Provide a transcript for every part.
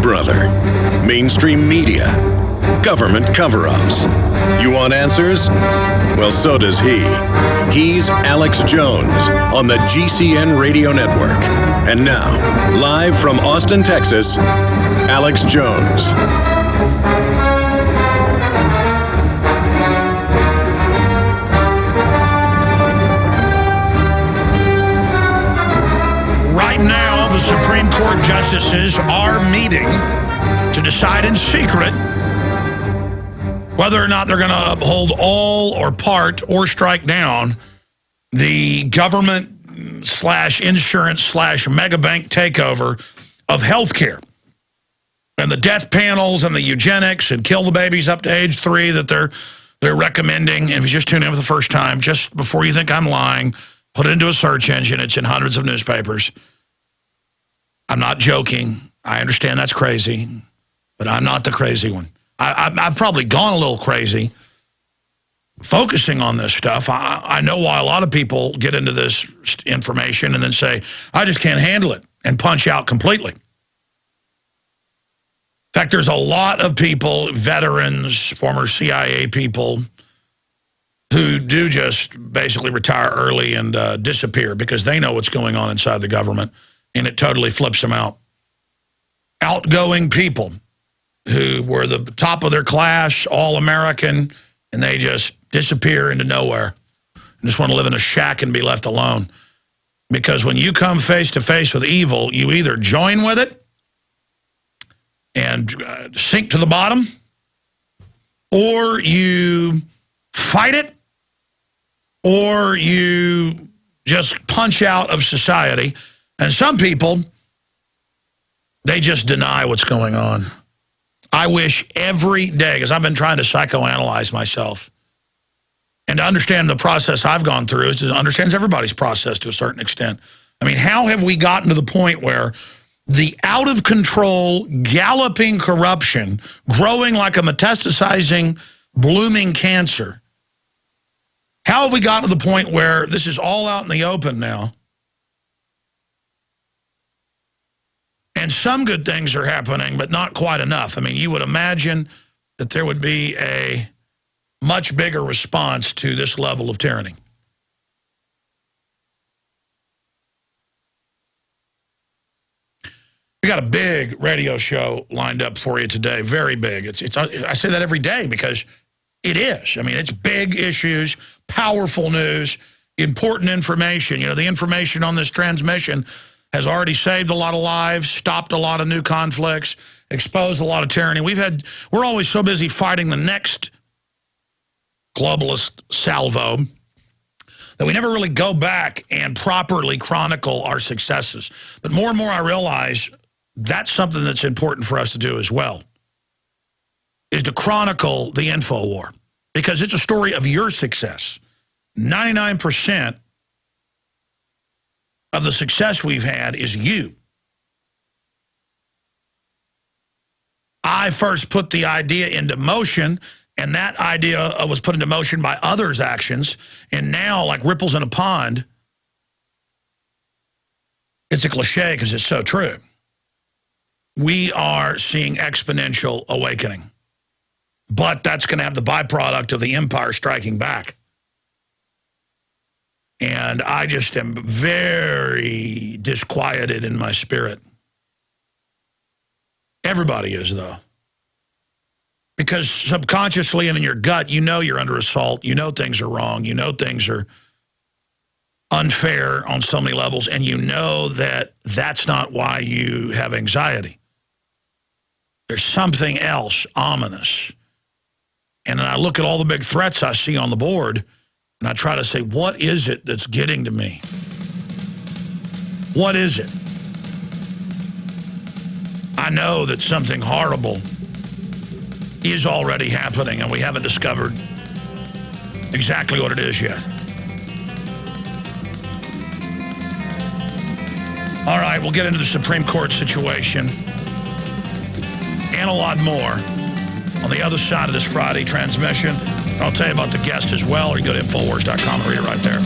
brother, mainstream media, government cover-ups. You want answers? Well, so does he. He's Alex Jones on the GCN Radio Network. And now, live from Austin, Texas, Alex Jones. Right now, the Supreme Court justices are meeting to decide in secret whether or not they're going to uphold all or part or strike down the government/insurance/mega bank takeover of healthcare and the death panels and the eugenics and kill the babies up to age 3 that they're recommending. And if you just tune in for the first time, just before you think I'm lying, put it into a search engine. It's in hundreds of newspapers. I'm not joking. I understand that's crazy, but I'm not the crazy one. I've probably gone a little crazy focusing on this stuff. I know why a lot of people get into this information and then say, I just can't handle it, and punch out completely. In fact, there's a lot of people, veterans, former CIA people, who do just basically retire early and disappear because they know what's going on inside the government, and it totally flips them out. Outgoing people who were the top of their class, all American, and they just disappear into nowhere and just want to live in a shack and be left alone. Because when you come face to face with evil, you either join with it and sink to the bottom, or you fight it, or you just punch out of society. And some people, they just deny what's going on. I wish every day, because I've been trying to psychoanalyze myself and to understand the process I've gone through, is to understand everybody's process to a certain extent. I mean, how have we gotten to the point where the out-of-control, galloping corruption, growing like a metastasizing, blooming cancer, how have we gotten to the point where this is all out in the open now? And some good things are happening, but not quite enough. I mean, you would imagine that there would be a much bigger response to this level of tyranny. We got a big radio show lined up for you today, very big. I say that every day because it is. I mean, it's big issues, powerful news, important information. You know, the information on this transmission has already saved a lot of lives, stopped a lot of new conflicts, exposed a lot of tyranny. We're always so busy fighting the next globalist salvo that we never really go back and properly chronicle our successes. But more and more I realize that's something that's important for us to do as well, is to chronicle the info war, because it's a story of your success. 99% of the success we've had is you. I first put the idea into motion, and that idea was put into motion by others' actions, and now, like ripples in a pond, it's a cliche because it's so true. We are seeing exponential awakening, but that's going to have the byproduct of the empire striking back. And I just am very disquieted in my spirit. Everybody is, though. Because subconsciously and in your gut, you know you're under assault. You know things are wrong. You know things are unfair on so many levels. And you know that that's not why you have anxiety. There's something else ominous. And then I look at all the big threats I see on the board, and I try to say, what is it that's getting to me? What is it? I know that something horrible is already happening, and we haven't discovered exactly what it is yet. All right, we'll get into the Supreme Court situation and a lot more on the other side of this Friday transmission. I'll tell you about the guest as well, or you go to Infowars.com and read it right there.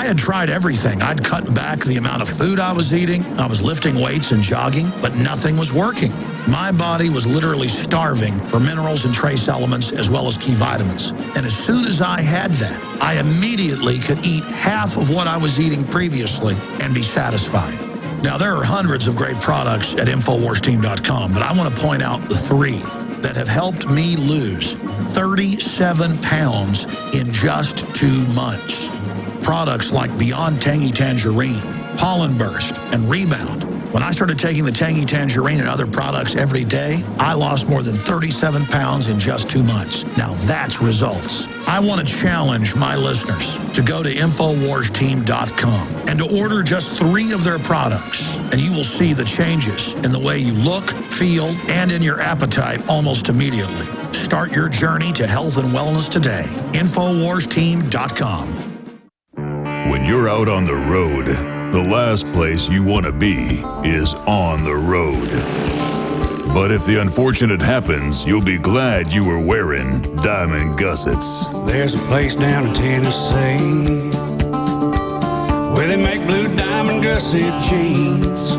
I had tried everything. I'd cut back the amount of food I was eating. I was lifting weights and jogging, but nothing was working. My body was literally starving for minerals and trace elements as well as key vitamins. And as soon as I had that, I immediately could eat half of what I was eating previously and be satisfied. Now, there are hundreds of great products at InfoWarsTeam.com, but I want to point out the 3 that have helped me lose 37 pounds in just 2 months. Products like Beyond Tangy Tangerine, Pollen Burst, and Rebound. When I started taking the Tangy Tangerine and other products every day, I lost more than 37 pounds in just 2 months. Now that's results. I want to challenge my listeners to go to InfoWarsTeam.com and to order just 3 of their products, and you will see the changes in the way you look, feel, and in your appetite almost immediately. Start your journey to health and wellness today. InfoWarsTeam.com. When you're out on the road, the last place you want to be is on the road. But if the unfortunate happens, you'll be glad you were wearing diamond gussets. There's a place down in Tennessee where they make blue diamond gusset jeans.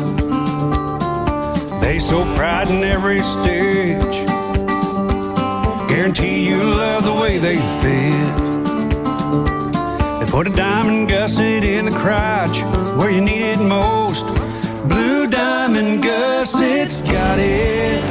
They so pride in every stitch, guarantee you love the way they fit. They put a diamond gusset in the crotch where you need it most. Blue diamond gussets got it,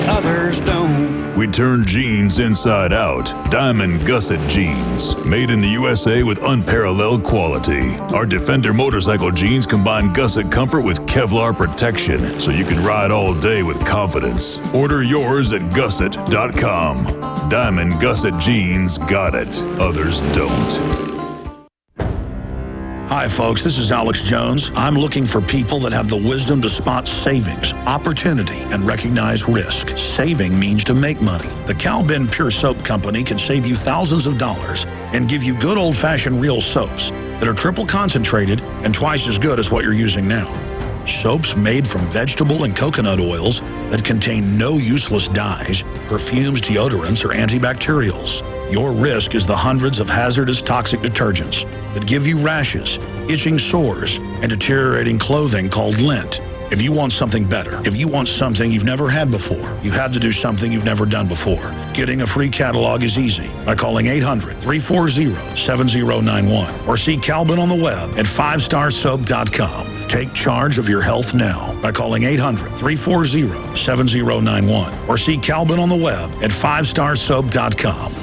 others don't. We turn jeans inside out. Diamond gusset jeans, made in the USA with unparalleled quality. Our Defender motorcycle jeans combine gusset comfort with Kevlar protection, so you can ride all day with confidence. Order yours at gusset.com. Diamond gusset jeans got it, others don't. Hi, folks. This is Alex Jones. I'm looking for people that have the wisdom to spot savings, opportunity, and recognize risk. Saving means to make money. The Cal-Ben Pure Soap Company can save you thousands of dollars and give you good old-fashioned real soaps that are triple concentrated and twice as good as what you're using now. Soaps made from vegetable and coconut oils that contain no useless dyes, perfumes, deodorants, or antibacterials. Your risk is the hundreds of hazardous toxic detergents that give you rashes, itching sores, and deteriorating clothing called lint. If you want something better, if you want something you've never had before, you have to do something you've never done before. Getting a free catalog is easy by calling 800-340-7091 or see Calvin on the web at 5starsoap.com. Take charge of your health now by calling 800-340-7091 or see Calvin on the web at 5starsoap.com.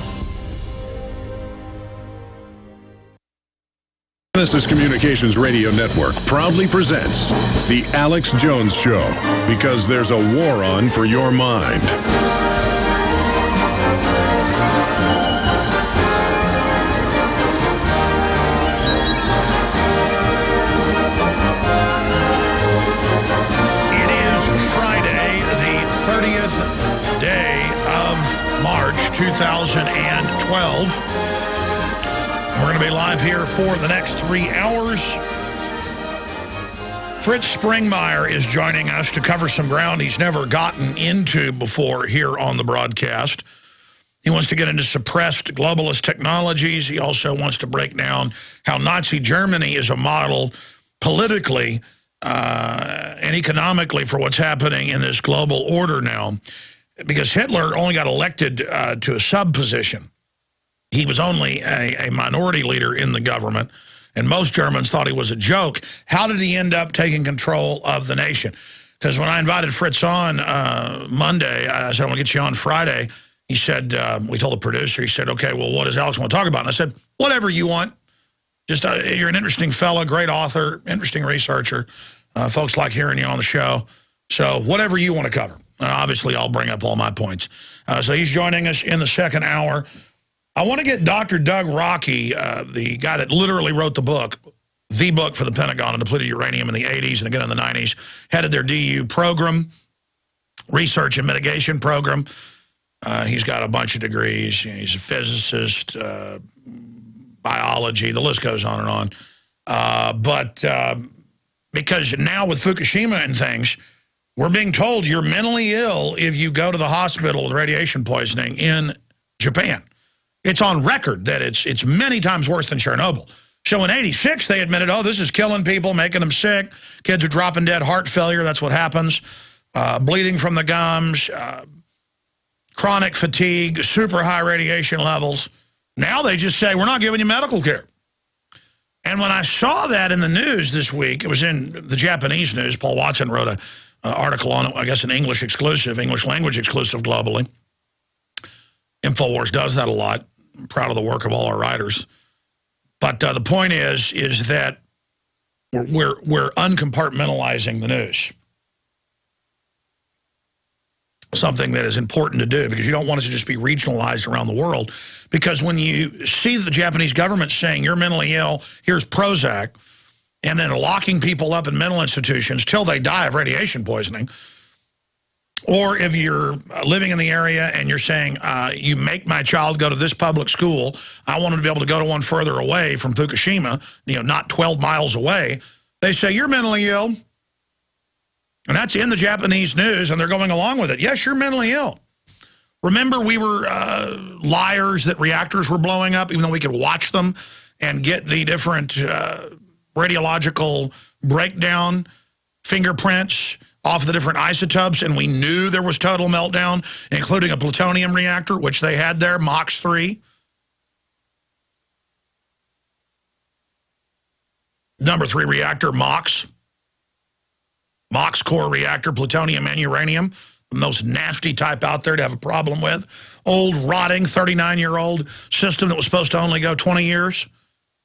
Genesis Communications Radio Network proudly presents The Alex Jones Show, because there's a war on for your mind. It is Friday, the 30th day of March 2012. We're going to be live here for the next 3 hours. Fritz Springmeier is joining us to cover some ground he's never gotten into before here on the broadcast. He wants to get into suppressed globalist technologies. He also wants to break down how Nazi Germany is a model politically and economically for what's happening in this global order now, because Hitler only got elected to a sub-position. He was only a minority leader in the government, and most Germans thought he was a joke. How did he end up taking control of the nation? Because when I invited Fritz on Monday, I said, I want to get you on Friday. He said, we told the producer, he said, okay, well, what does Alex want to talk about? And I said, whatever you want. Just you're an interesting fellow, great author, interesting researcher. Folks like hearing you on the show. So whatever you want to cover. Obviously, I'll bring up all my points. So he's joining us in the second hour. I want to get Dr. Doug Rokke, the guy that literally wrote the book for the Pentagon on depleted uranium in the 80s and again in the 90s, headed their DU program, research and mitigation program. He's got a bunch of degrees. You know, he's a physicist, biology, the list goes on and on. But because now with Fukushima and things, we're being told you're mentally ill if you go to the hospital with radiation poisoning in Japan. It's on record that it's many times worse than Chernobyl. So in 86, they admitted, oh, this is killing people, making them sick. Kids are dropping dead, heart failure, that's what happens. Bleeding from the gums, chronic fatigue, super high radiation levels. Now they just say, we're not giving you medical care. And when I saw that in the news this week, it was in the Japanese news. Paul Watson wrote an article on it, I guess an English language exclusive globally. Infowars does that a lot. I'm proud of the work of all our writers. But the point is that we're uncompartmentalizing the news. Something that is important to do because you don't want it to just be regionalized around the world. Because when you see the Japanese government saying you're mentally ill, here's Prozac, and then locking people up in mental institutions till they die of radiation poisoning, or if you're living in the area and you're saying, you make my child go to this public school, I want him to be able to go to one further away from Fukushima, not 12 miles away, they say, you're mentally ill. And that's in the Japanese news, and they're going along with it. Yes, you're mentally ill. Remember, we were liars that reactors were blowing up, even though we could watch them and get the different radiological breakdown fingerprints off the different isotopes, and we knew there was total meltdown, including a plutonium reactor, which they had there, Mach 3. Number 3 reactor, Mach core reactor, plutonium and uranium, the most nasty type out there to have a problem with. Old, rotting, 39-year-old system that was supposed to only go 20 years.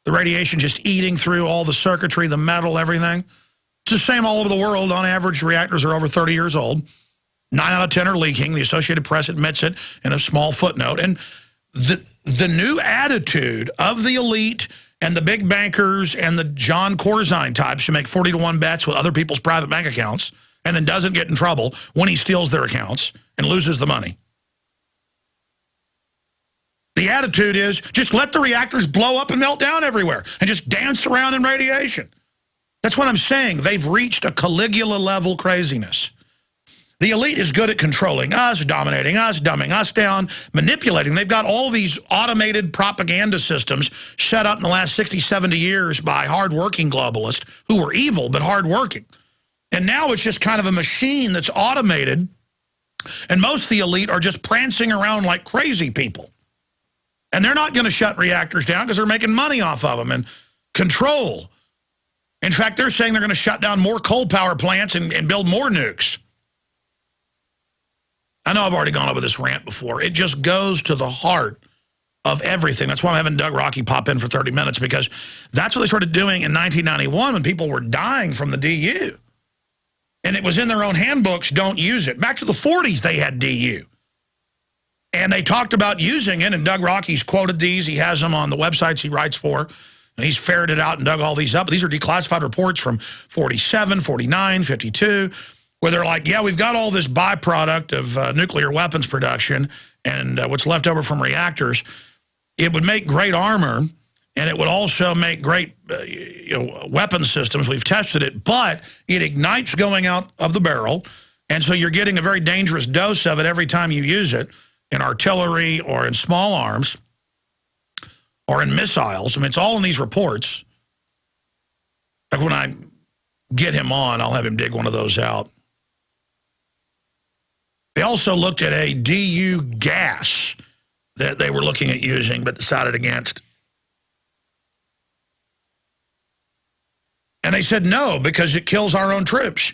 The radiation just eating through all the circuitry, the metal, everything. It's the same all over the world. On average, reactors are over 30 years old. 9 out of 10 are leaking. The Associated Press admits it in a small footnote. And the new attitude of the elite and the big bankers and the John Corzine types who make 40-to-1 bets with other people's private bank accounts and then doesn't get in trouble when he steals their accounts and loses the money. The attitude is just let the reactors blow up and melt down everywhere and just dance around in radiation. That's what I'm saying. They've reached a Caligula-level craziness. The elite is good at controlling us, dominating us, dumbing us down, manipulating. They've got all these automated propaganda systems set up in the last 60, 70 years by hardworking globalists who were evil but hardworking. And now it's just kind of a machine that's automated, and most of the elite are just prancing around like crazy people. And they're not going to shut reactors down because they're making money off of them and control. In fact, they're saying they're going to shut down more coal power plants and build more nukes. I know I've already gone over this rant before. It just goes to the heart of everything. That's why I'm having Doug Rokke pop in for 30 minutes, because that's what they started doing in 1991 when people were dying from the DU. And it was in their own handbooks, don't use it. Back to the 40s, they had DU. And they talked about using it, and Doug Rocke's quoted these. He has them on the websites he writes for. And he's ferreted out and dug all these up. But these are declassified reports from 47, 49, 52, where they're like, yeah, we've got all this byproduct of nuclear weapons production and what's left over from reactors. It would make great armor, and it would also make great weapon systems. We've tested it, but it ignites going out of the barrel, and so you're getting a very dangerous dose of it every time you use it in artillery or in small arms or in missiles. I mean, it's all in these reports. Like when I get him on, I'll have him dig one of those out. They also looked at a DU gas that they were looking at using but decided against. And they said no, because it kills our own troops.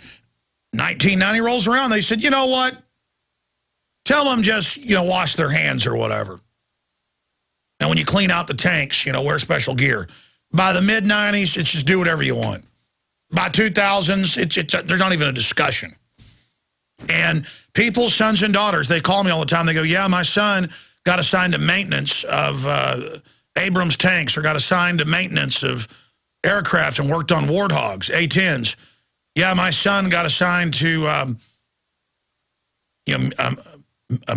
1990 rolls around, they said, you know what? Tell them just, wash their hands or whatever. And when you clean out the tanks, wear special gear. By the mid-90s, it's just do whatever you want. By 2000s, there's not even a discussion. And people's sons and daughters, they call me all the time. They go, yeah, my son got assigned to maintenance of Abrams tanks, or got assigned to maintenance of aircraft and worked on Warthogs, A-10s. Yeah, my son got assigned to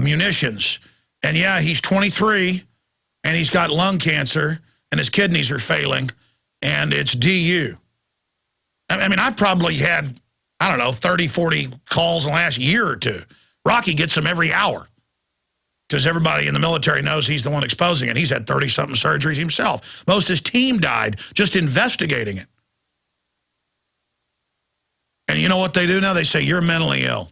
munitions. And yeah, he's 23, and he's got lung cancer, and his kidneys are failing, and it's DU. I mean, I've probably had, 30, 40 calls in the last year or two. Rokke gets them every hour. because everybody in the military knows he's the one exposing it. He's had 30-something surgeries himself. Most of his team died just investigating it. And you know what they do now? They say, you're mentally ill.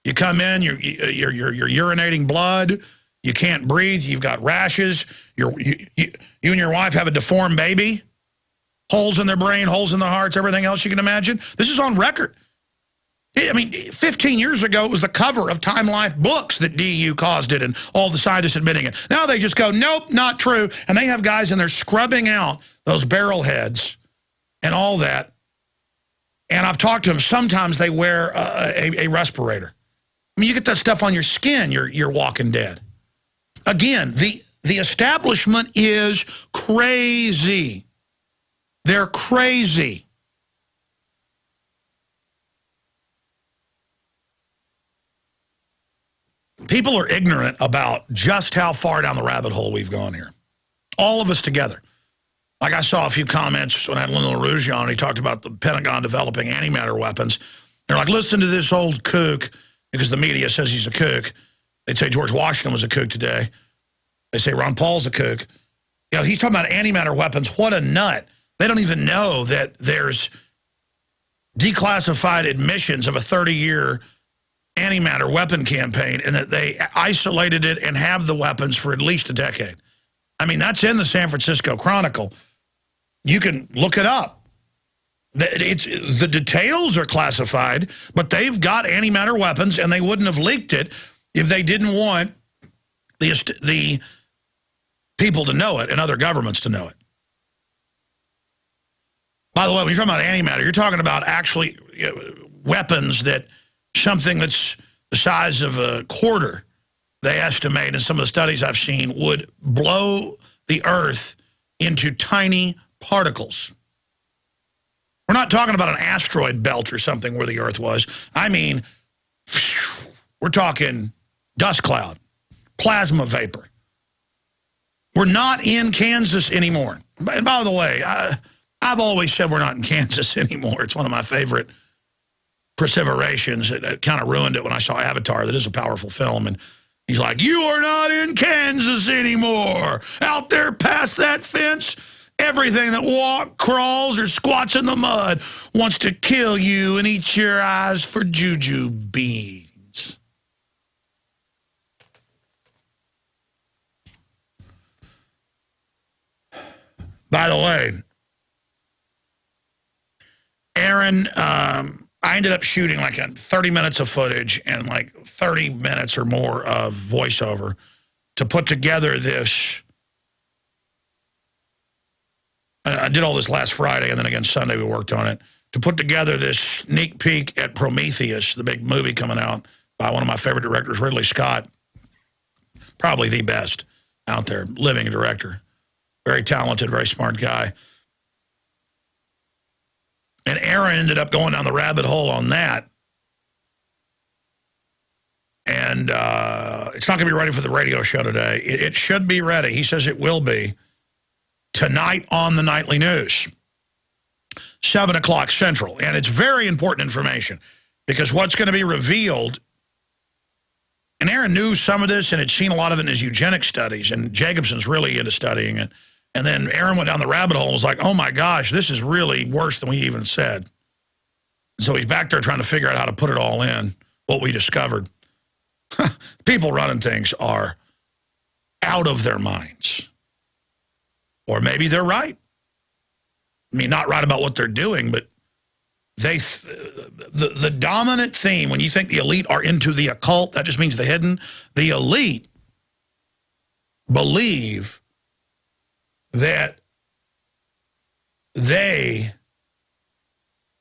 You come in, you're urinating blood, you can't breathe, you've got rashes, you and your wife have a deformed baby, holes in their brain, holes in their hearts, everything else you can imagine. This is on record. I mean, 15 years ago, it was the cover of Time Life books that DU caused it and all the scientists admitting it. Now they just go, nope, not true. And they have guys in there scrubbing out those barrel heads and all that. And I've talked to them. Sometimes they wear a respirator. I mean, you get that stuff on your skin, you're walking dead. Again, the establishment is crazy. They're crazy. People are ignorant about just how far down the rabbit hole we've gone here. All of us together. Like I saw a few comments when I had Lyndon LaRouche on. He talked about the Pentagon developing antimatter weapons. They're like, listen to this old kook, because the media says he's a kook. They'd say George Washington was a kook today. They say Ron Paul's a kook. You know, he's talking about antimatter weapons. What a nut. They don't even know that there's declassified admissions of a 30-year antimatter weapon campaign and that they isolated it and have the weapons for at least a decade. I mean, that's in the San Francisco Chronicle. You can look it up. The details are classified, but they've got antimatter weapons, and they wouldn't have leaked it if they didn't want the people to know it and other governments to know it. By the way, when you're talking about antimatter, you're talking about actually weapons that something that's the size of a quarter, they estimate in some of the studies I've seen, would blow the Earth into tiny particles. We're not talking about an asteroid belt or something where the Earth was. I mean, we're talking dust cloud, plasma vapor. We're not in Kansas anymore. And by the way, I've always said we're not in Kansas anymore. It's one of my favorite perseverations. It kind of ruined it when I saw Avatar. That is a powerful film. And he's like, you are not in Kansas anymore. Out there past that fence, everything that crawls, or squats in the mud wants to kill you and eat your eyes for juju beans. By the way, Aaron, I ended up shooting like 30 minutes of footage and like 30 minutes or more of voiceover to put together this. I did all this last Friday, and then again Sunday we worked on it, to put together this sneak peek at Prometheus, the big movie coming out by one of my favorite directors, Ridley Scott. Probably the best out there, living director. Very talented, very smart guy. And Aaron ended up going down the rabbit hole on that. And it's not going to be ready for the radio show today. It should be ready. He says it will be tonight on the Nightly News, 7 o'clock Central. And it's very important information, because what's going to be revealed, and Aaron knew some of this and had seen a lot of it in his eugenics studies, and Jacobson's really into studying it. And then Aaron went down the rabbit hole and was like, oh my gosh, this is really worse than we even said. And so he's back there trying to figure out how to put it all in, what we discovered. People running things are out of their minds. Or maybe they're right. I mean, not right about what they're doing, but the dominant theme, when you think the elite are into the occult, that just means the hidden. The elite believe that they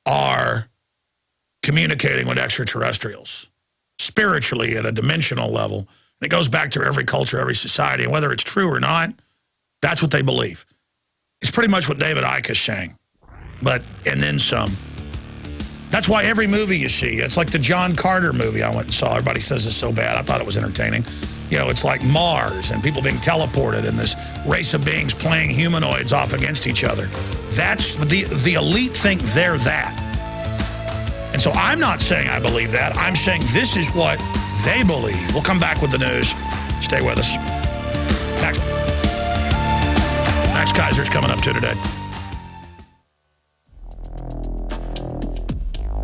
are communicating with extraterrestrials spiritually at a dimensional level. And it goes back to every culture, every society, and whether it's true or not, that's what they believe. It's pretty much what David Icke is saying, and then some. That's why every movie you see, it's like the John Carter movie I went and saw. Everybody says it's so bad. I thought it was entertaining. You know, it's like Mars and people being teleported and this race of beings playing humanoids off against each other. That's the elite think they're that. And so I'm not saying I believe that. I'm saying this is what they believe. We'll come back with the news Stay with us. Max Keiser's coming up too today.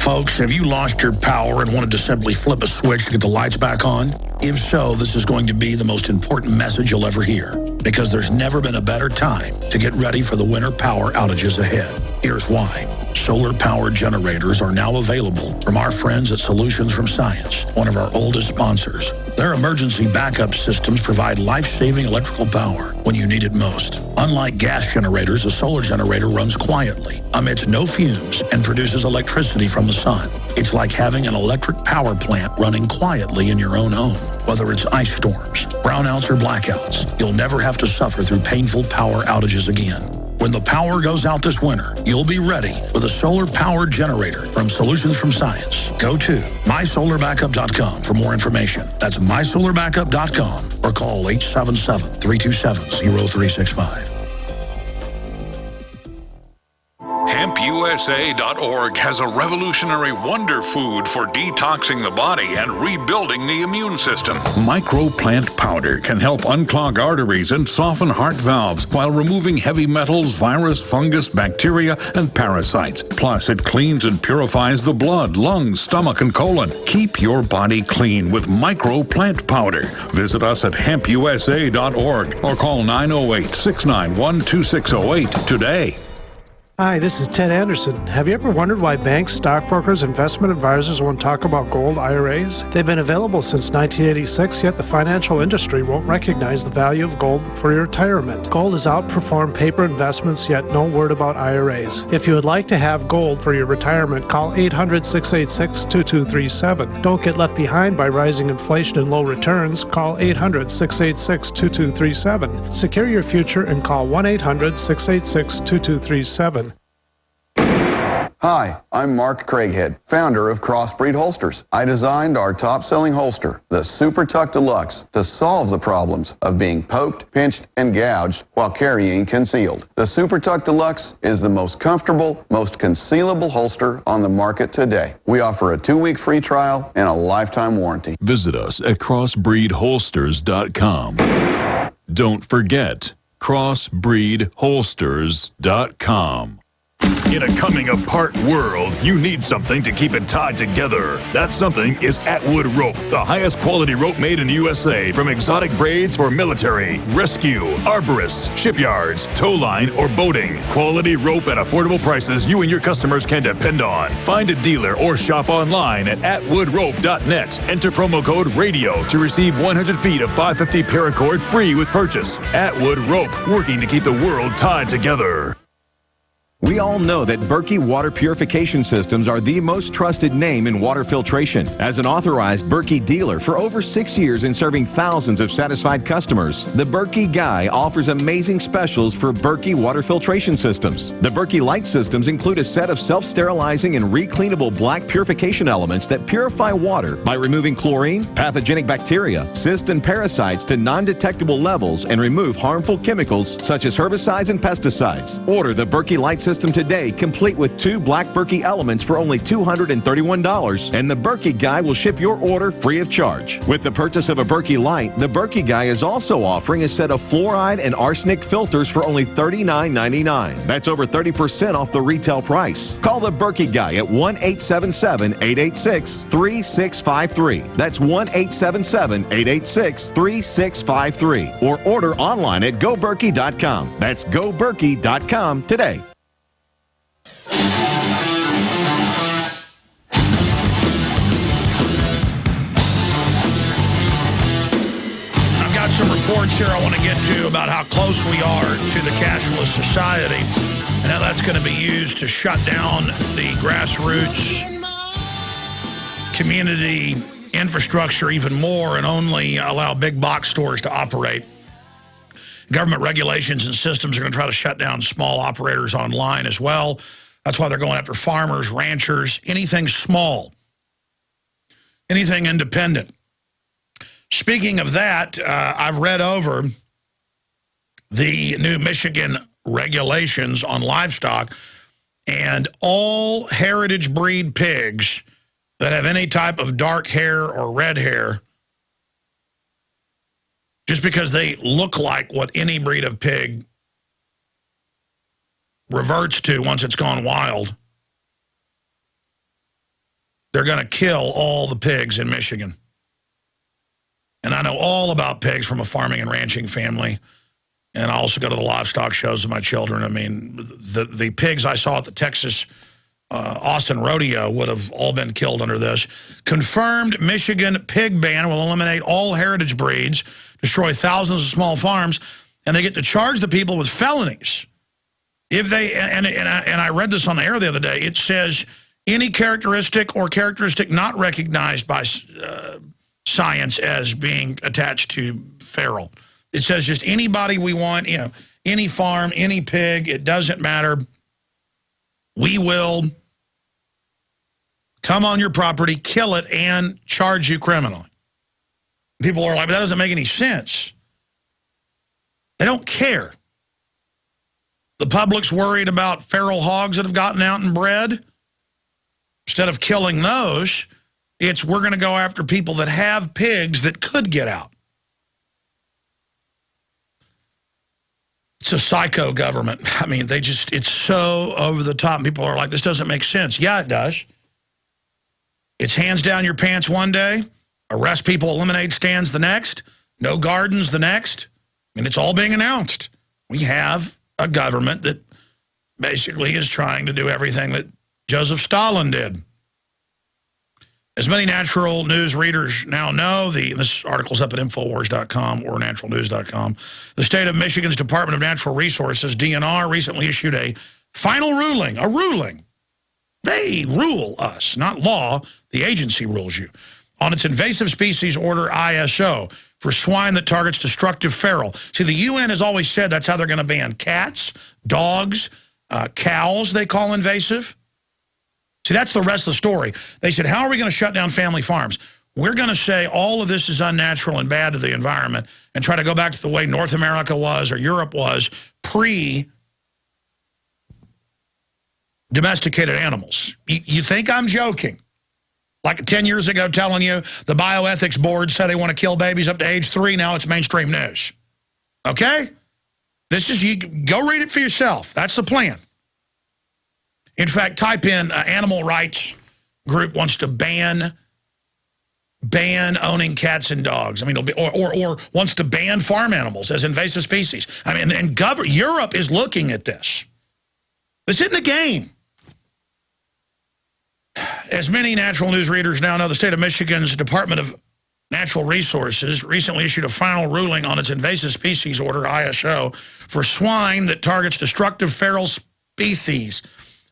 Folks, have you lost your power and wanted to simply flip a switch to get the lights back on? If so, this is going to be the most important message you'll ever hear, because there's never been a better time to get ready for the winter power outages ahead. Here's why. Solar-powered generators are now available from our friends at Solutions from Science, one of our oldest sponsors. Their emergency backup systems provide life-saving electrical power when you need it most. Unlike gas generators, a solar generator runs quietly, emits no fumes, and produces electricity from the sun. It's like having an electric power plant running quietly in your own home. Whether it's ice storms, brownouts, or blackouts, you'll never have to suffer through painful power outages again. When the power goes out this winter, you'll be ready with a solar-powered generator from Solutions from Science. Go to mysolarbackup.com for more information. That's mysolarbackup.com or call 877-327-0365. HempUSA.org has a revolutionary wonder food for detoxing the body and rebuilding the immune system. Microplant powder can help unclog arteries and soften heart valves while removing heavy metals, virus, fungus, bacteria, and parasites. Plus, it cleans and purifies the blood, lungs, stomach, and colon. Keep your body clean with microplant powder. Visit us at HempUSA.org or call 908-691-2608 today. Hi, this is Ted Anderson. Have you ever wondered why banks, stockbrokers, investment advisors won't talk about gold IRAs? They've been available since 1986, yet the financial industry won't recognize the value of gold for your retirement. Gold has outperformed paper investments, yet no word about IRAs. If you would like to have gold for your retirement, call 800-686-2237. Don't get left behind by rising inflation and low returns. Call 800-686-2237. Secure your future and call 1-800-686-2237. Hi, I'm Mark Craighead, founder of Crossbreed Holsters. I designed our top-selling holster, the Super Tuck Deluxe, to solve the problems of being poked, pinched, and gouged while carrying concealed. The Super Tuck Deluxe is the most comfortable, most concealable holster on the market today. We offer a 2-week free trial and a lifetime warranty. Visit us at crossbreedholsters.com. Don't forget, crossbreedholsters.com. In a coming-apart world, you need something to keep it tied together. That something is Atwood Rope, the highest quality rope made in the USA, from exotic braids for military, rescue, arborists, shipyards, tow line, or boating. Quality rope at affordable prices you and your customers can depend on. Find a dealer or shop online at atwoodrope.net. Enter promo code RADIO to receive 100 feet of 550 paracord free with purchase. Atwood Rope, working to keep the world tied together. We all know that Berkey water purification systems are the most trusted name in water filtration. As an authorized Berkey dealer for over 6 years and serving thousands of satisfied customers, the Berkey Guy offers amazing specials for Berkey water filtration systems. The Berkey Light systems include a set of self-sterilizing and recleanable black purification elements that purify water by removing chlorine, pathogenic bacteria, cysts, and parasites to non-detectable levels and remove harmful chemicals such as herbicides and pesticides. Order the Berkey Light system today, complete with 2 black Berkey elements for only $231, and the Berkey Guy will ship your order free of charge. With the purchase of a Berkey Light, the Berkey Guy is also offering a set of fluoride and arsenic filters for only $39.99. That's over 30% off the retail price. Call the Berkey Guy at 1-877-886-3653. That's 1-877-886-3653. Or order online at goberkey.com. That's goberkey.com today. I've got some reports here I want to get to about how close we are to the cashless society and how that's going to be used to shut down the grassroots community infrastructure even more and only allow big box stores to operate. Government regulations and systems are going to try to shut down small operators online as well. That's why they're going after farmers, ranchers, anything small, anything independent. Speaking of that, I've read over the new Michigan regulations on livestock, and all heritage breed pigs that have any type of dark hair or red hair just because they look like what any breed of pig reverts to once it's gone wild, they're going to kill all the pigs in Michigan. And I know all about pigs from a farming and ranching family. And I also go to the livestock shows with my children. I mean, the pigs I saw at the Texas Austin Rodeo would have all been killed under this. Confirmed Michigan pig ban will eliminate all heritage breeds, destroy thousands of small farms, and they get to charge the people with felonies. If they and I read this on the air the other day, it says any characteristic or characteristic not recognized by science as being attached to feral. It says just anybody we want, you know, any farm, any pig, it doesn't matter. We will come on your property, kill it, and charge you criminally. People are like, but that doesn't make any sense. They don't care. The public's worried about feral hogs that have gotten out and bred. Instead of killing those, it's we're going to go after people that have pigs that could get out. It's a psycho government. I mean, it's so over the top. People are like, this doesn't make sense. Yeah, it does. It's hands down your pants one day, arrest people, eliminate stands the next, no gardens the next. I mean, it's all being announced. We have a government that basically is trying to do everything that Joseph Stalin did. As many natural news readers now know, this article's up at Infowars.com or naturalnews.com. The state of Michigan's Department of Natural Resources, DNR, recently issued a final ruling, a ruling. They rule us, not law. The agency rules you. On its invasive species order, ISO, for swine that targets destructive feral. See, the UN has always said that's how they're going to ban cats, dogs, cows they call invasive. See, that's the rest of the story. They said, how are we going to shut down family farms? We're going to say all of this is unnatural and bad to the environment and try to go back to the way North America was or Europe was pre-domesticated animals. You think I'm joking? Like 10 years ago telling you the bioethics board said they want to kill babies up to age 3. Now it's mainstream news. Okay? You go read it for yourself. That's the plan. In fact, type in animal rights group wants to ban owning cats and dogs. I mean, or wants to ban farm animals as invasive species. I mean, and Europe is looking at this. This isn't a game. As many natural news readers now know, the state of Michigan's Department of Natural Resources recently issued a final ruling on its invasive species order, ISO, for swine that targets destructive feral species.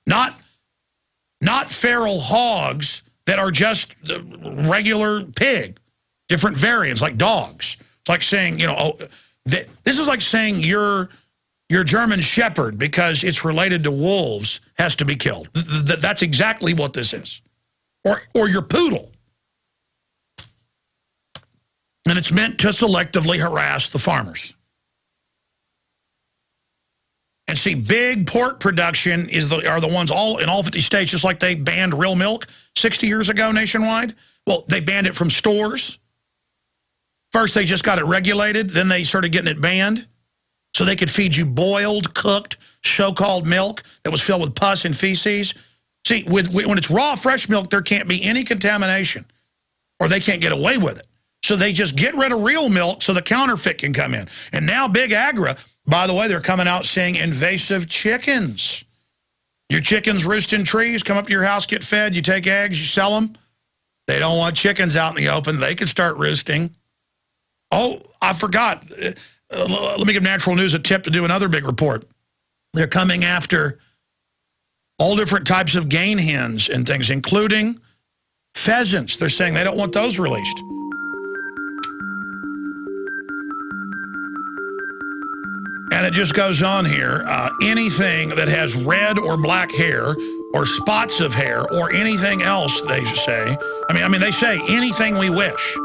Not feral hogs that are just the regular pig, different variants like dogs. It's like saying, you know, this is like saying your German Shepherd, because it's related to wolves, has to be killed. That's exactly what this is. Or your poodle. And it's meant to selectively harass the farmers. And see, big pork production are the ones in all 50 states, just like they banned real milk 60 years ago nationwide. Well, they banned it from stores. First, they just got it regulated. Then they started getting it banned so they could feed you boiled, cooked, so-called milk that was filled with pus and feces. See, when it's raw, fresh milk, there can't be any contamination, or they can't get away with it. So they just get rid of real milk so the counterfeit can come in. And now Big Agra, by the way, they're coming out saying invasive chickens. Your chickens roost in trees, come up to your house, get fed, you take eggs, you sell them. They don't want chickens out in the open. They can start roosting. Oh, I forgot. Let me give Natural News a tip to do another big report. They're coming after all different types of game hens and things, including pheasants. They're saying they don't want those released. And it just goes on here. Anything that has red or black hair or spots of hair or anything else, they say. I mean, they say anything we wish.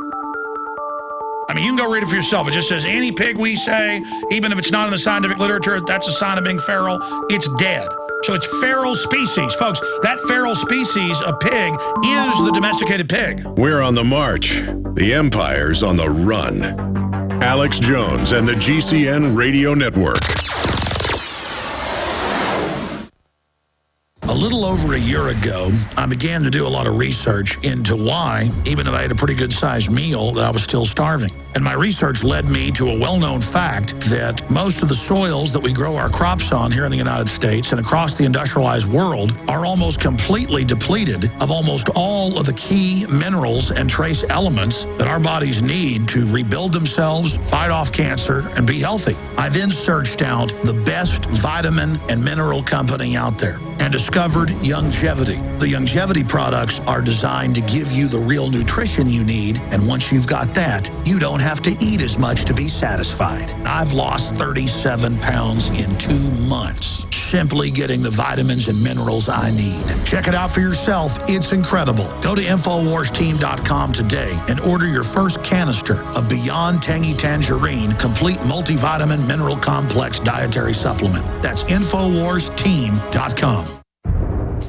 I mean, you can go read it for yourself. It just says any pig we say, even if it's not in the scientific literature, that's a sign of being feral. It's dead. So it's feral species. Folks, that feral species of pig is the domesticated pig. We're on the march. The empire's on the run. Alex Jones and the GCN Radio Network. A little over a year ago, I began to do a lot of research into why, even though I had a pretty good-sized meal, that I was still starving. And my research led me to a well-known fact that most of the soils that we grow our crops on here in the United States and across the industrialized world are almost completely depleted of almost all of the key minerals and trace elements that our bodies need to rebuild themselves, fight off cancer, and be healthy. I then searched out the best vitamin and mineral company out there and discovered Youngevity. The Youngevity products are designed to give you the real nutrition you need, and once you've got that, you don't have to eat as much to be satisfied. I've lost 37 pounds in 2 months, simply getting the vitamins and minerals I need. Check it out for yourself. It's incredible. Go to InfoWarsTeam.com today and order your first canister of Beyond Tangy Tangerine Complete Multivitamin Mineral Complex Dietary Supplement. That's InfoWarsTeam.com.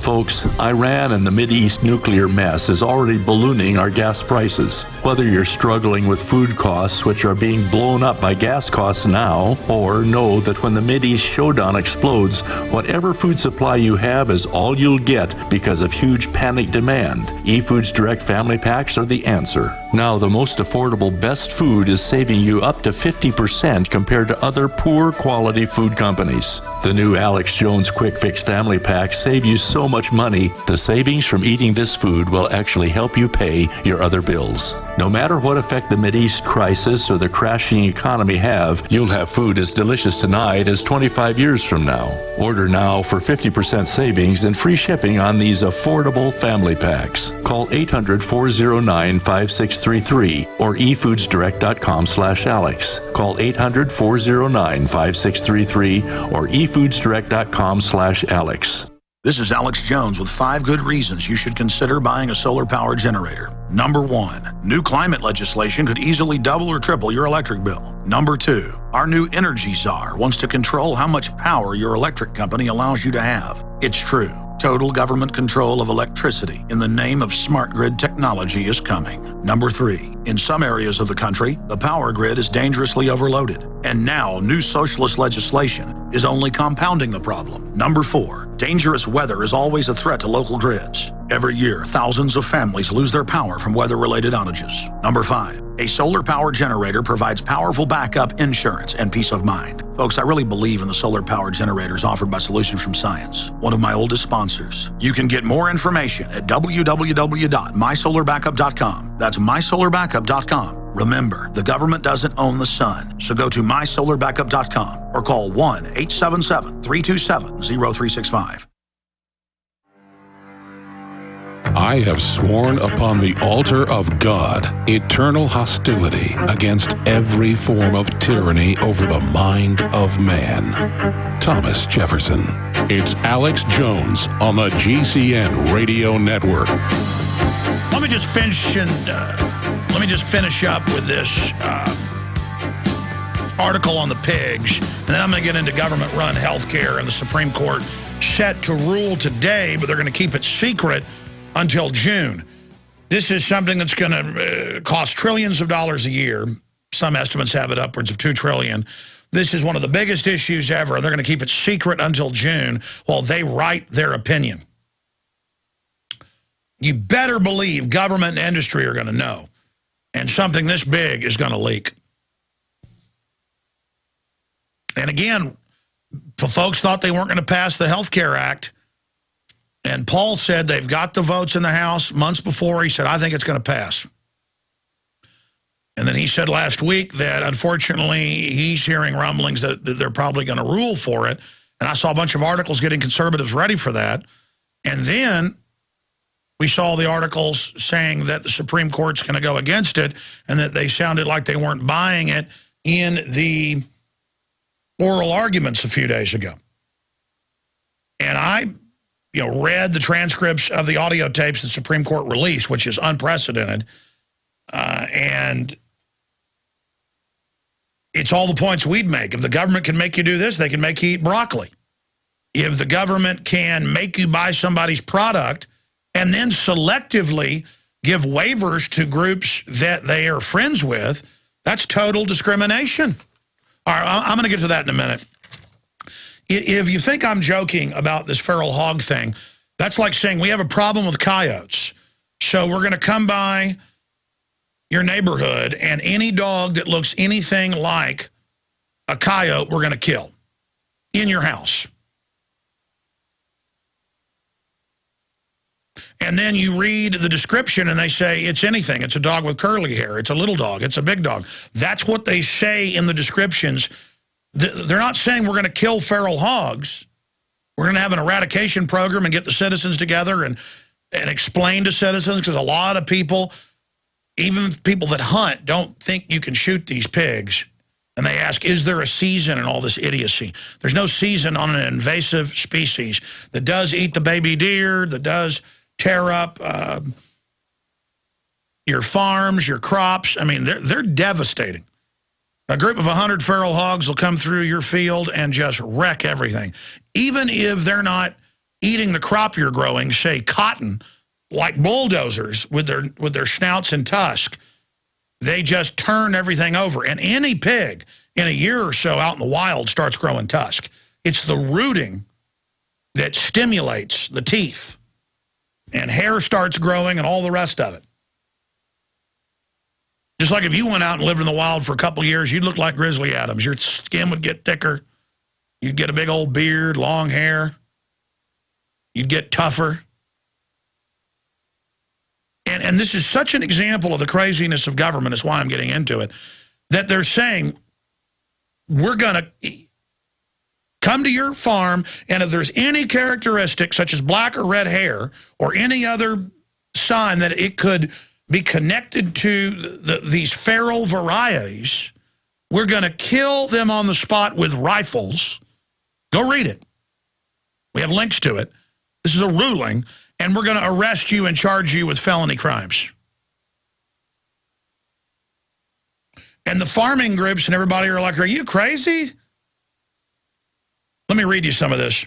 Folks, Iran and the Mideast nuclear mess is already ballooning our gas prices. Whether you're struggling with food costs, which are being blown up by gas costs now, or know that when the Mideast showdown explodes, whatever food supply you have is all you'll get because of huge panic demand, eFoods Direct Family Packs are the answer. Now, the most affordable best food is saving you up to 50% compared to other poor quality food companies. The new Alex Jones Quick Fix Family Packs save you so much money, the savings from eating this food will actually help you pay your other bills. No matter what effect the Mideast crisis or the crashing economy have, you'll have food as delicious tonight as 25 years from now. Order now for 50% savings and free shipping on these affordable family packs. Call 800-409-5633 or efoodsdirect.com/Alex. Call 800-409-5633 or efoodsdirect.com/Alex. This is Alex Jones with 5 good reasons you should consider buying a solar power generator. Number 1, new climate legislation could easily double or triple your electric bill. Number 2, our new energy czar wants to control how much power your electric company allows you to have. It's true. Total government control of electricity in the name of smart grid technology is coming. Number 3, in some areas of the country, the power grid is dangerously overloaded. And now, new socialist legislation is only compounding the problem. Number 4, dangerous weather is always a threat to local grids. Every year, thousands of families lose their power from weather-related outages. Number 5, a solar power generator provides powerful backup insurance and peace of mind. Folks, I really believe in the solar power generators offered by Solutions from Science, one of my oldest sponsors. You can get more information at www.mysolarbackup.com. That's mysolarbackup.com. Remember, the government doesn't own the sun, so go to mysolarbackup.com or call 1-877-327-0365. I have sworn upon the altar of God eternal hostility against every form of tyranny over the mind of man. Thomas Jefferson. It's Alex Jones on the GCN Radio Network. Let me just finish up with this article on the pigs, and then I'm going to get into government-run health care and the Supreme Court set to rule today, but they're going to keep it secret until June. This is something that's going to cost trillions of dollars a year. Some estimates have it upwards of $2 trillion. This is one of the biggest issues ever, and they're going to keep it secret until June while they write their opinion. You better believe government and industry are going to know, and something this big is going to leak. And again, the folks thought they weren't going to pass the Health Care Act. And Paul said they've got the votes in the House months before. He said, I think it's going to pass. And then he said last week that, unfortunately, he's hearing rumblings that they're probably going to rule for it. And I saw a bunch of articles getting conservatives ready for that. And then we saw the articles saying that the Supreme Court's going to go against it and that they sounded like they weren't buying it in the oral arguments a few days ago. And I read the transcripts of the audio tapes the Supreme Court released, which is unprecedented. And it's all the points we'd make. If the government can make you do this, they can make you eat broccoli. If the government can make you buy somebody's product and then selectively give waivers to groups that they are friends with, That's total discrimination. All right, I'm going to get to that in a minute. If you think I'm joking about this feral hog thing, that's like saying we have a problem with coyotes. So we're going to come by your neighborhood and any dog that looks anything like a coyote we're going to kill in your house. And then you read the description and they say it's anything. It's a dog with curly hair. It's a little dog. It's a big dog. That's what they say in the descriptions. They're not saying we're going to kill feral hogs. We're going to have an eradication program and get the citizens together and explain to citizens, because a lot of people, even people that hunt, don't think you can shoot these pigs. And they ask, is there a season and all this idiocy? There's no season on an invasive species that does eat the baby deer, that does tear up your farms, your crops. I mean, they're devastating. A group of 100 feral hogs will come through your field and just wreck everything. Even if they're not eating the crop you're growing, say cotton, like bulldozers with their snouts and tusk, they just turn everything over. And any pig in a year or so out in the wild starts growing tusk. It's the rooting that stimulates the teeth. And hair starts growing and all the rest of it. Just like if you went out and lived in the wild for a couple years, you'd look like Grizzly Adams. Your skin would get thicker. You'd get a big old beard, long hair. You'd get tougher. And this is such an example of the craziness of government, is why I'm getting into it, that they're saying, we're going to come to your farm, and if there's any characteristic, such as black or red hair, or any other sign that it could be connected to these feral varieties, we're going to kill them on the spot with rifles. Go read it. We have links to it. This is a ruling, and we're going to arrest you and charge you with felony crimes. And the farming groups and everybody are like, are you crazy? Let me read you some of this.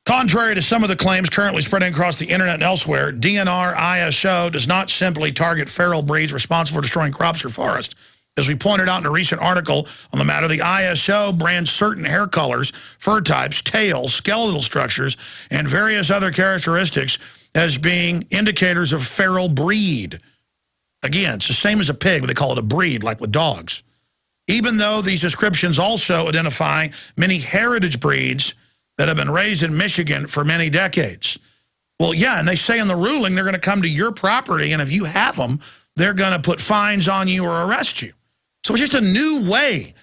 Contrary to some of the claims currently spreading across the internet and elsewhere, DNR ISO does not simply target feral breeds responsible for destroying crops or forests. As we pointed out in a recent article on the matter, the ISO brands certain hair colors, fur types, tails, skeletal structures, and various other characteristics as being indicators of feral breed. Again, it's the same as a pig, but they call it a breed, like with dogs. Even though these descriptions also identify many heritage breeds that have been raised in Michigan for many decades. Well, yeah, and they say in the ruling they're going to come to your property, and if you have them, they're going to put fines on you or arrest you. So it's just a new way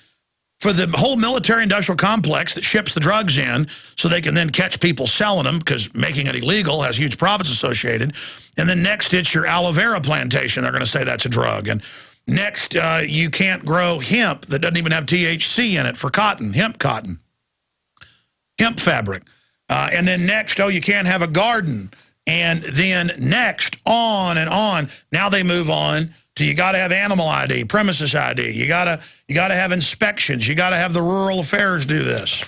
for the whole military-industrial complex that ships the drugs in so they can then catch people selling them, because making it illegal has huge profits associated. And then next, it's your aloe vera plantation. They're going to say that's a drug. And next, you can't grow hemp that doesn't even have THC in it for cotton, hemp fabric. And then next, you can't have a garden. And then next, on and on. Now they move on to, you got to have animal ID, premises ID. You got to have inspections. You got to have the rural affairs do this.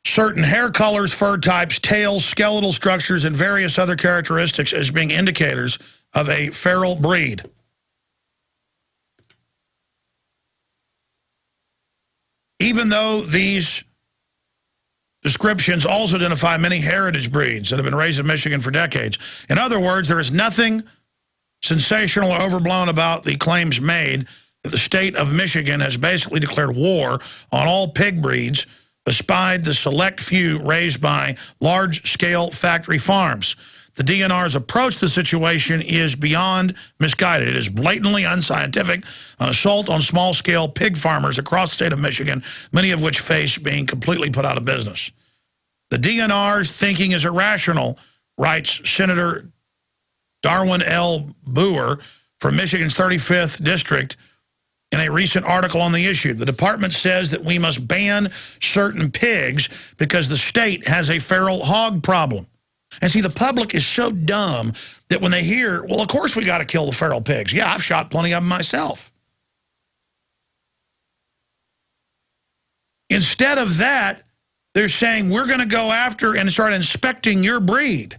Certain hair colors, fur types, tails, skeletal structures, and various other characteristics as being indicators of a feral breed. Even though these descriptions also identify many heritage breeds that have been raised in Michigan for decades. In other words, there is nothing sensational or overblown about the claims made that the state of Michigan has basically declared war on all pig breeds, despite the select few raised by large-scale factory farms. The DNR's approach to the situation is beyond misguided. It is blatantly unscientific, an assault on small-scale pig farmers across the state of Michigan, many of which face being completely put out of business. The DNR's thinking is irrational, writes Senator Darwin L. Boer from Michigan's 35th District in a recent article on the issue. The department says that we must ban certain pigs because the state has a feral hog problem. And see, the public is so dumb that when they hear, well, of course we got to kill the feral pigs. Yeah, I've shot plenty of them myself. Instead of that, they're saying we're going to go after and start inspecting your breed.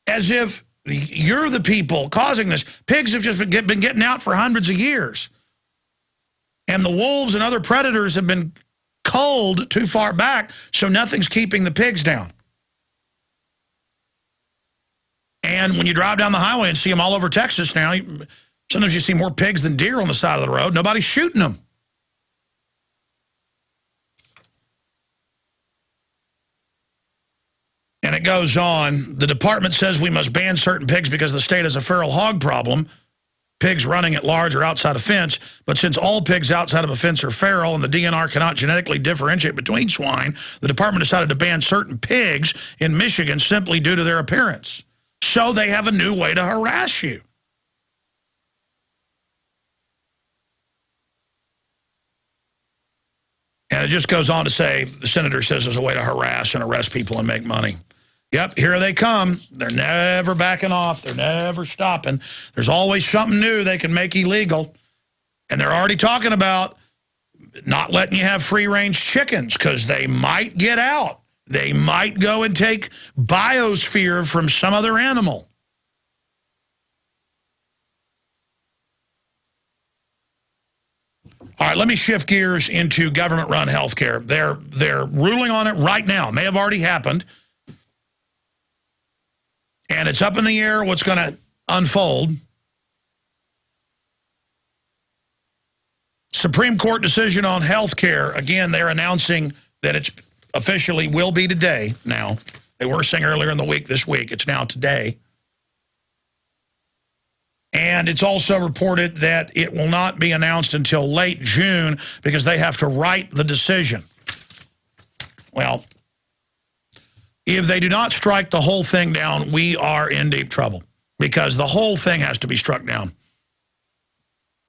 As if You're the people causing this. Pigs have just been getting out for hundreds of years. And the wolves and other predators have been culled too far back, so nothing's keeping the pigs down. And when you drive down the highway and see them all over Texas now, sometimes you see more pigs than deer on the side of the road. Nobody's shooting them. And it goes on. The department says we must ban certain pigs because the state has a feral hog problem. Pigs running at large or outside a fence. But since all pigs outside of a fence are feral and the DNR cannot genetically differentiate between swine, the department decided to ban certain pigs in Michigan simply due to their appearance. So they have a new way to harass you. And it just goes on to say, the senator says there's a way to harass and arrest people and make money. Yep, here they come. They're never backing off. They're never stopping. There's always something new they can make illegal. And they're already talking about not letting you have free-range chickens because they might get out. They might go and take biosphere from some other animal. All right, let me shift gears into government-run health care. They're ruling on it right now. It may have already happened. And it's up in the air what's going to unfold. Supreme Court decision on health care. Again, they're announcing that it's officially will be today now. They were saying earlier in the week, this week. It's now today. And it's also reported that it will not be announced until late June because they have to write the decision. Well, if they do not strike the whole thing down, we are in deep trouble because the whole thing has to be struck down.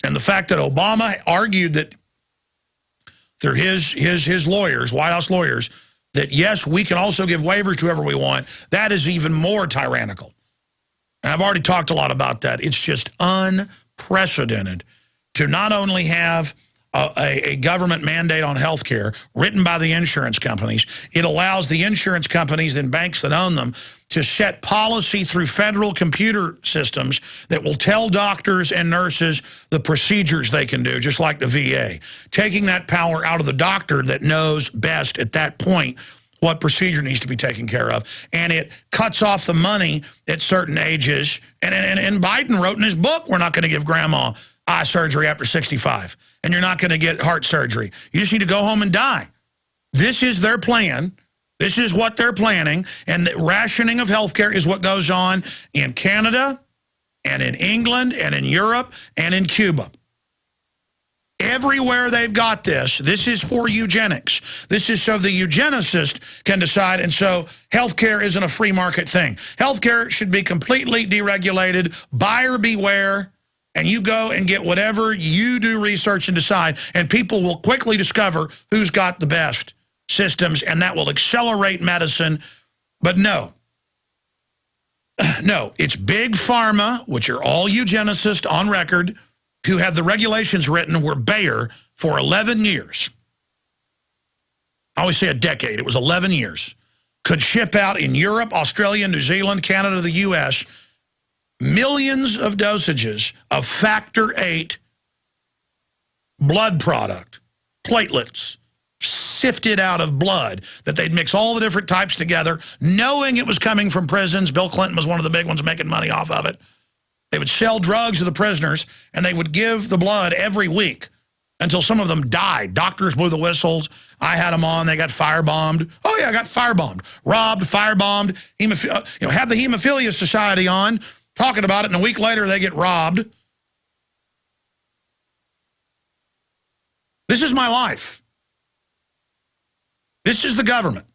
And the fact that Obama argued that through his lawyers, White House lawyers, that yes, we can also give waivers to whoever we want, that is even more tyrannical. And I've already talked a lot about that. It's just unprecedented to not only have a government mandate on health care written by the insurance companies, it allows the insurance companies and banks that own them to set policy through federal computer systems that will tell doctors and nurses the procedures they can do, just like the VA. Taking that power out of the doctor that knows best at that point what procedure needs to be taken care of. And it cuts off the money at certain ages. And Biden wrote in his book, we're not going to give grandma eye surgery after 65. And you're not going to get heart surgery. You just need to go home and die. This is their plan. This is what they're planning. And the rationing of health care is what goes on in Canada and in England and in Europe and in Cuba. Everywhere they've got this is for eugenics. This is so the eugenicist can decide, and so healthcare isn't a free market thing. Healthcare should be completely deregulated, buyer beware, and you go and get whatever you do research and decide, and people will quickly discover who's got the best systems, and that will accelerate medicine. But no, it's big pharma, which are all eugenicists on record, who had the regulations written were Bayer for 11 years. I always say a decade. It was 11 years. Could ship out in Europe, Australia, New Zealand, Canada, the U.S., millions of dosages of factor VIII blood product, platelets, sifted out of blood, that they'd mix all the different types together, knowing it was coming from prisons. Bill Clinton was one of the big ones making money off of it. They would sell drugs to the prisoners, and they would give the blood every week until some of them died. Doctors blew the whistles. I had them on. They got firebombed. Oh, yeah, I got firebombed. Robbed, firebombed. Had the Hemophilia Society on, talking about it, and a week later they get robbed. This is my life. This is the government.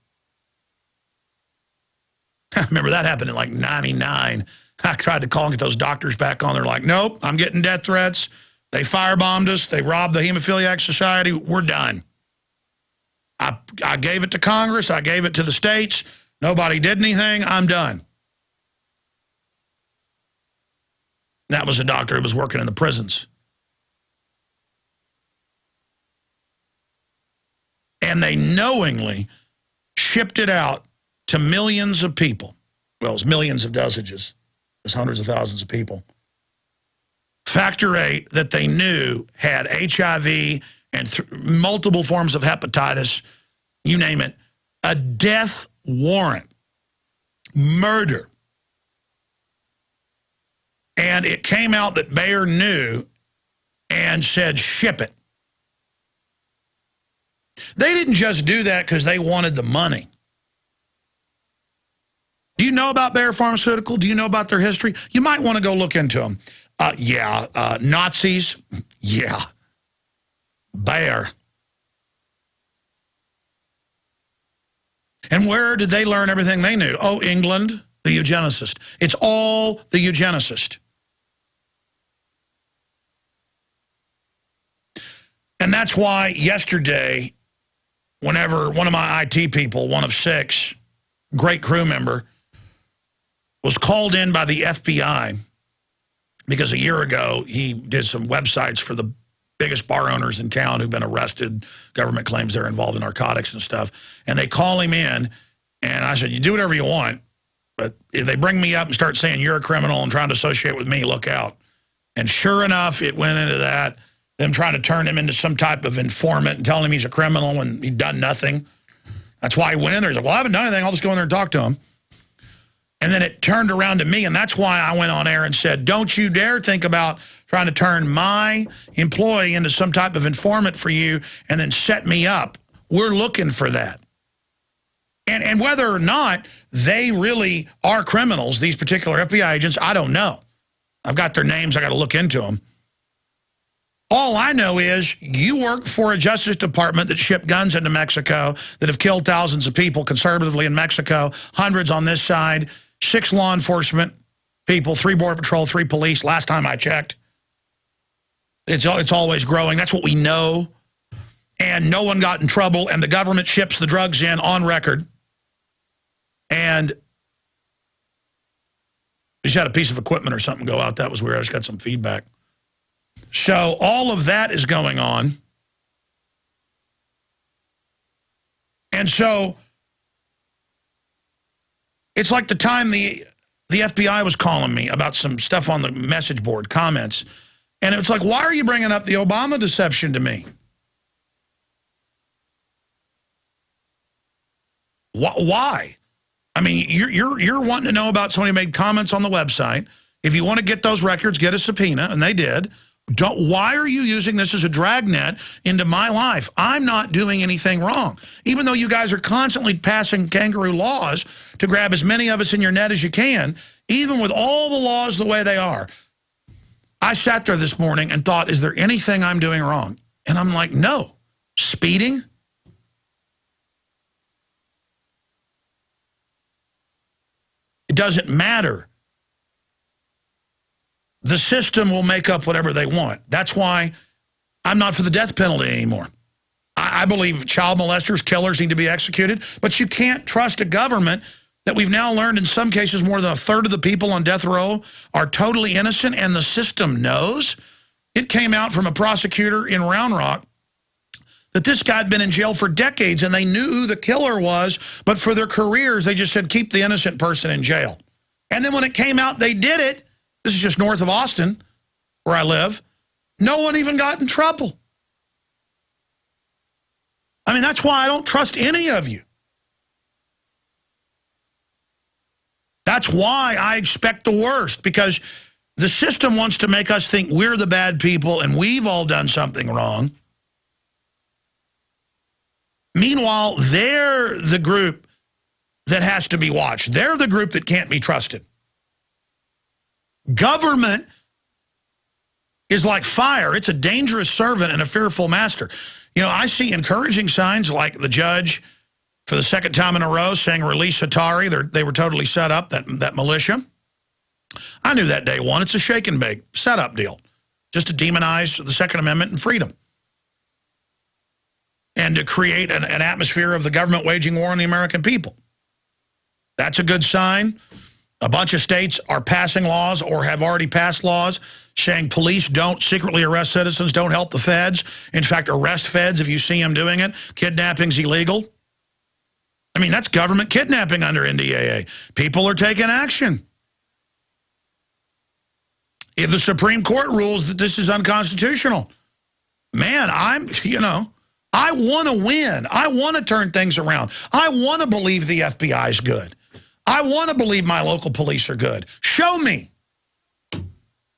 I remember that happened in like 99. I tried to call and get those doctors back on. They're like, nope, I'm getting death threats. They firebombed us. They robbed the Hemophiliac Society. We're done. I gave it to Congress. I gave it to the states. Nobody did anything. I'm done. That was a doctor who was working in the prisons. And they knowingly shipped it out to millions of people. Well, it was millions of dosages. There's hundreds of thousands of people. Factor 8 that they knew had HIV and multiple forms of hepatitis, you name it, a death warrant, murder. And it came out that Bayer knew and said, ship it. They didn't just do that because they wanted the money. Do you know about Bayer Pharmaceutical? Do you know about their history? You might want to go look into them. Nazis? Yeah. Bayer. And where did they learn everything they knew? Oh, England, the eugenicist. It's all the eugenicist. And that's why yesterday, whenever one of my IT people, one of 6, great crew member, was called in by the FBI because a year ago he did some websites for the biggest bar owners in town who've been arrested. Government claims they're involved in narcotics and stuff. And they call him in, and I said, you do whatever you want, but if they bring me up and start saying you're a criminal and trying to associate with me, look out. And sure enough, it went into that, them trying to turn him into some type of informant and telling him he's a criminal when he'd done nothing. That's why he went in there. He's like, well, I haven't done anything. I'll just go in there and talk to him. And then it turned around to me, and that's why I went on air and said, don't you dare think about trying to turn my employee into some type of informant for you and then set me up. We're looking for that. And whether or not they really are criminals, these particular FBI agents, I don't know. I've got their names. I got to look into them. All I know is you work for a Justice Department that shipped guns into Mexico that have killed thousands of people conservatively in Mexico, hundreds on this side, 6 law enforcement people, 3 Border Patrol, 3 police, last time I checked. It's always growing. That's what we know. And no one got in trouble, and the government ships the drugs in on record. And we just had a piece of equipment or something go out. That was weird. I just got some feedback. So all of that is going on. And so it's like the time the FBI was calling me about some stuff on the message board, comments. And it's like, why are you bringing up the Obama deception to me? Why? I mean, you're wanting to know about somebody who made comments on the website. If you want to get those records, get a subpoena, and they did. Why are you using this as a dragnet into my life? I'm not doing anything wrong. Even though you guys are constantly passing kangaroo laws to grab as many of us in your net as you can, even with all the laws the way they are. I sat there this morning and thought, is there anything I'm doing wrong? And I'm like, no. Speeding? It doesn't matter. The system will make up whatever they want. That's why I'm not for the death penalty anymore. I believe child molesters, killers need to be executed, but you can't trust a government that we've now learned in some cases more than 1/3 of the people on death row are totally innocent, and the system knows. It came out from a prosecutor in Round Rock that this guy had been in jail for decades, and they knew who the killer was, but for their careers, they just said, keep the innocent person in jail. And then when it came out, they did it. This is just north of Austin, where I live. No one even got in trouble. I mean, that's why I don't trust any of you. That's why I expect the worst, because the system wants to make us think we're the bad people and we've all done something wrong. Meanwhile, they're the group that has to be watched. They're the group that can't be trusted. Government is like fire. It's a dangerous servant and a fearful master. You know, I see encouraging signs like the judge for the 2nd time in a row saying release Atari. They were totally set up, that militia. I knew that day one. It's a shake and bake setup deal just to demonize the Second Amendment and freedom and to create an atmosphere of the government waging war on the American people. That's a good sign. A bunch of states are passing laws or have already passed laws saying police don't secretly arrest citizens, don't help the feds. In fact, arrest feds if you see them doing it. Kidnapping's illegal. I mean, that's government kidnapping under NDAA. People are taking action. if the Supreme Court rules that this is unconstitutional, man, I want to win. I want to turn things around. I want to believe the FBI is good. I want to believe my local police are good. Show me.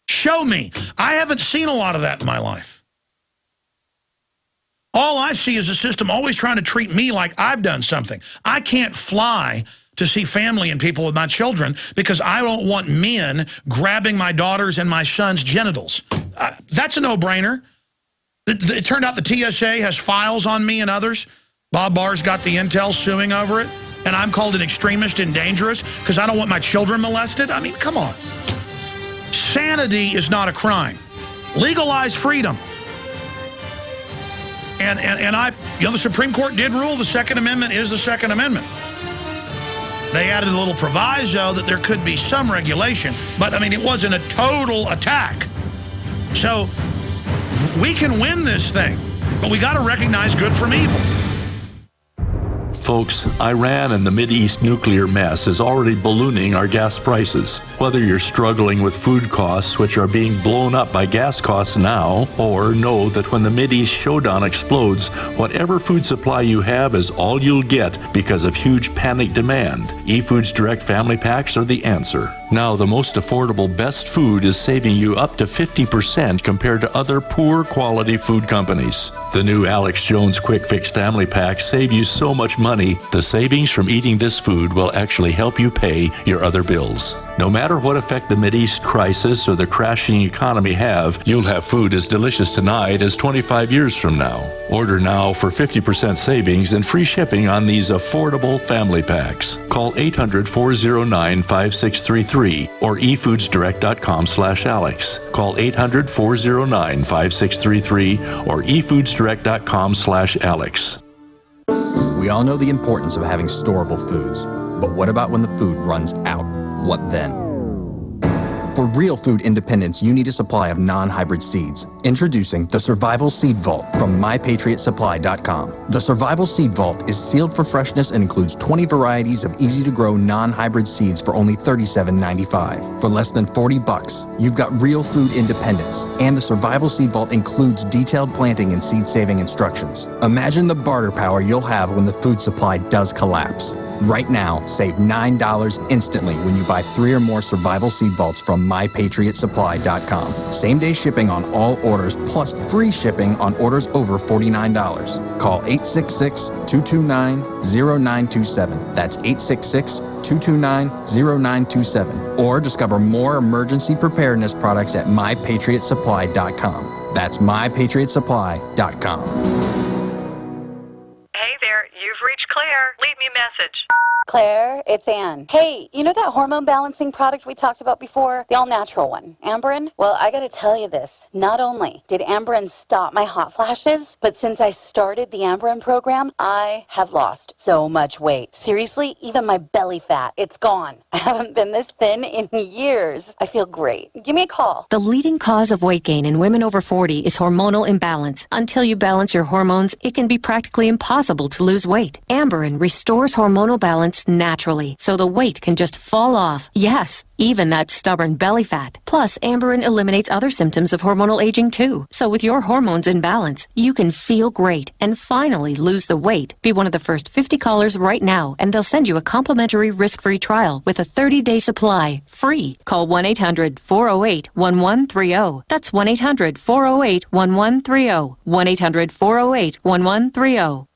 Show me. I haven't seen a lot of that in my life. All I see is a system always trying to treat me like I've done something. I can't fly to see family and people with my children because I don't want men grabbing my daughters and my son's genitals. That's a no-brainer. It turned out the TSA has files on me and others. Bob Barr's got the intel suing over it, and I'm called an extremist and dangerous because I don't want my children molested? I mean, come on. Sanity is not a crime. Legalize freedom. And the Supreme Court did rule the Second Amendment is the Second Amendment. They added a little proviso that there could be some regulation, but I mean, it wasn't a total attack. So we can win this thing, but we got to recognize good from evil. Folks, Iran and the Mideast nuclear mess is already ballooning our gas prices. Whether you're struggling with food costs, which are being blown up by gas costs now, or know that when the Mideast showdown explodes, whatever food supply you have is all you'll get because of huge panic demand, eFoods Direct Family Packs are the answer. Now, the most affordable best food is saving you up to 50% compared to other poor quality food companies. The new Alex Jones Quick Fix Family Packs save you so much money, the savings from eating this food will actually help you pay your other bills. No matter what effect the Mideast crisis or the crashing economy have, you'll have food as delicious tonight as 25 years from now. Order now for 50% savings and free shipping on these affordable family packs. Call 800-409-5633 or efoodsdirect.com/Alex. Call 800-409-5633 or efoodsdirect.com/Alex. We all know the importance of having storable foods, but what about when the food runs out? What then? For real food independence, you need a supply of non-hybrid seeds. Introducing the Survival Seed Vault from MyPatriotSupply.com. The Survival Seed Vault is sealed for freshness and includes 20 varieties of easy-to-grow non-hybrid seeds for only $37.95. For less than $40, you've got real food independence. And the Survival Seed Vault includes detailed planting and seed-saving instructions. Imagine the barter power you'll have when the food supply does collapse. Right now, save $9 instantly when you buy 3 or more Survival Seed Vaults from MyPatriotSupply.com. Same-day shipping on all orders, plus free shipping on orders over $49. Call 866-229-0927. That's 866-229-0927. Or discover more emergency preparedness products at MyPatriotSupply.com. That's MyPatriotSupply.com. Hey there, you've reached Claire. Leave me a message. Claire, it's Ann. Hey, you know that hormone balancing product we talked about before? The all-natural one, Amberen? Well, I gotta tell you this. Not only did Amberen stop my hot flashes, but since I started the Amberen program, I have lost so much weight. Seriously, even my belly fat, it's gone. I haven't been this thin in years. I feel great. Give me a call. The leading cause of weight gain in women over 40 is hormonal imbalance. Until you balance your hormones, it can be practically impossible to lose weight. Amberen restores hormonal balance naturally, so the weight can just fall off. Yes, even that stubborn belly fat. Plus, Amberen eliminates other symptoms of hormonal aging too. So with your hormones in balance, you can feel great and finally lose the weight. Be one of the first 50 callers right now, and they'll send you a complimentary risk-free trial with a 30-day supply, free. Call 1-800-408-1130. That's 1-800-408-1130. 1-800-408-1130.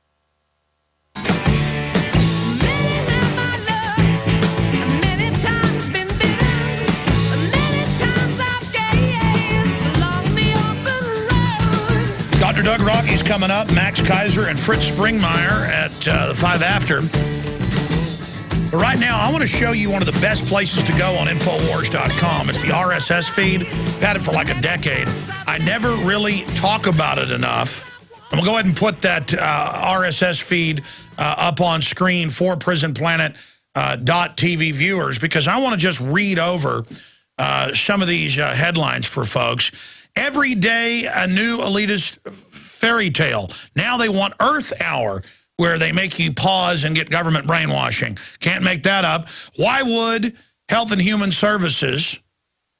Dr. Doug Rocke's coming up, Max Keiser and Fritz Springmeier at the 5 after. But right now, I want to show you one of the best places to go on Infowars.com. It's the RSS feed. I've had it for like a decade. I never really talk about it enough. I'm going to go ahead and put that RSS feed up on screen for PrisonPlanet.tv viewers, because I want to just read over some of these headlines for folks. Every day, a new elitist fairy tale. Now they want Earth Hour, where they make you pause and get government brainwashing. Can't make that up. Why would Health and Human Services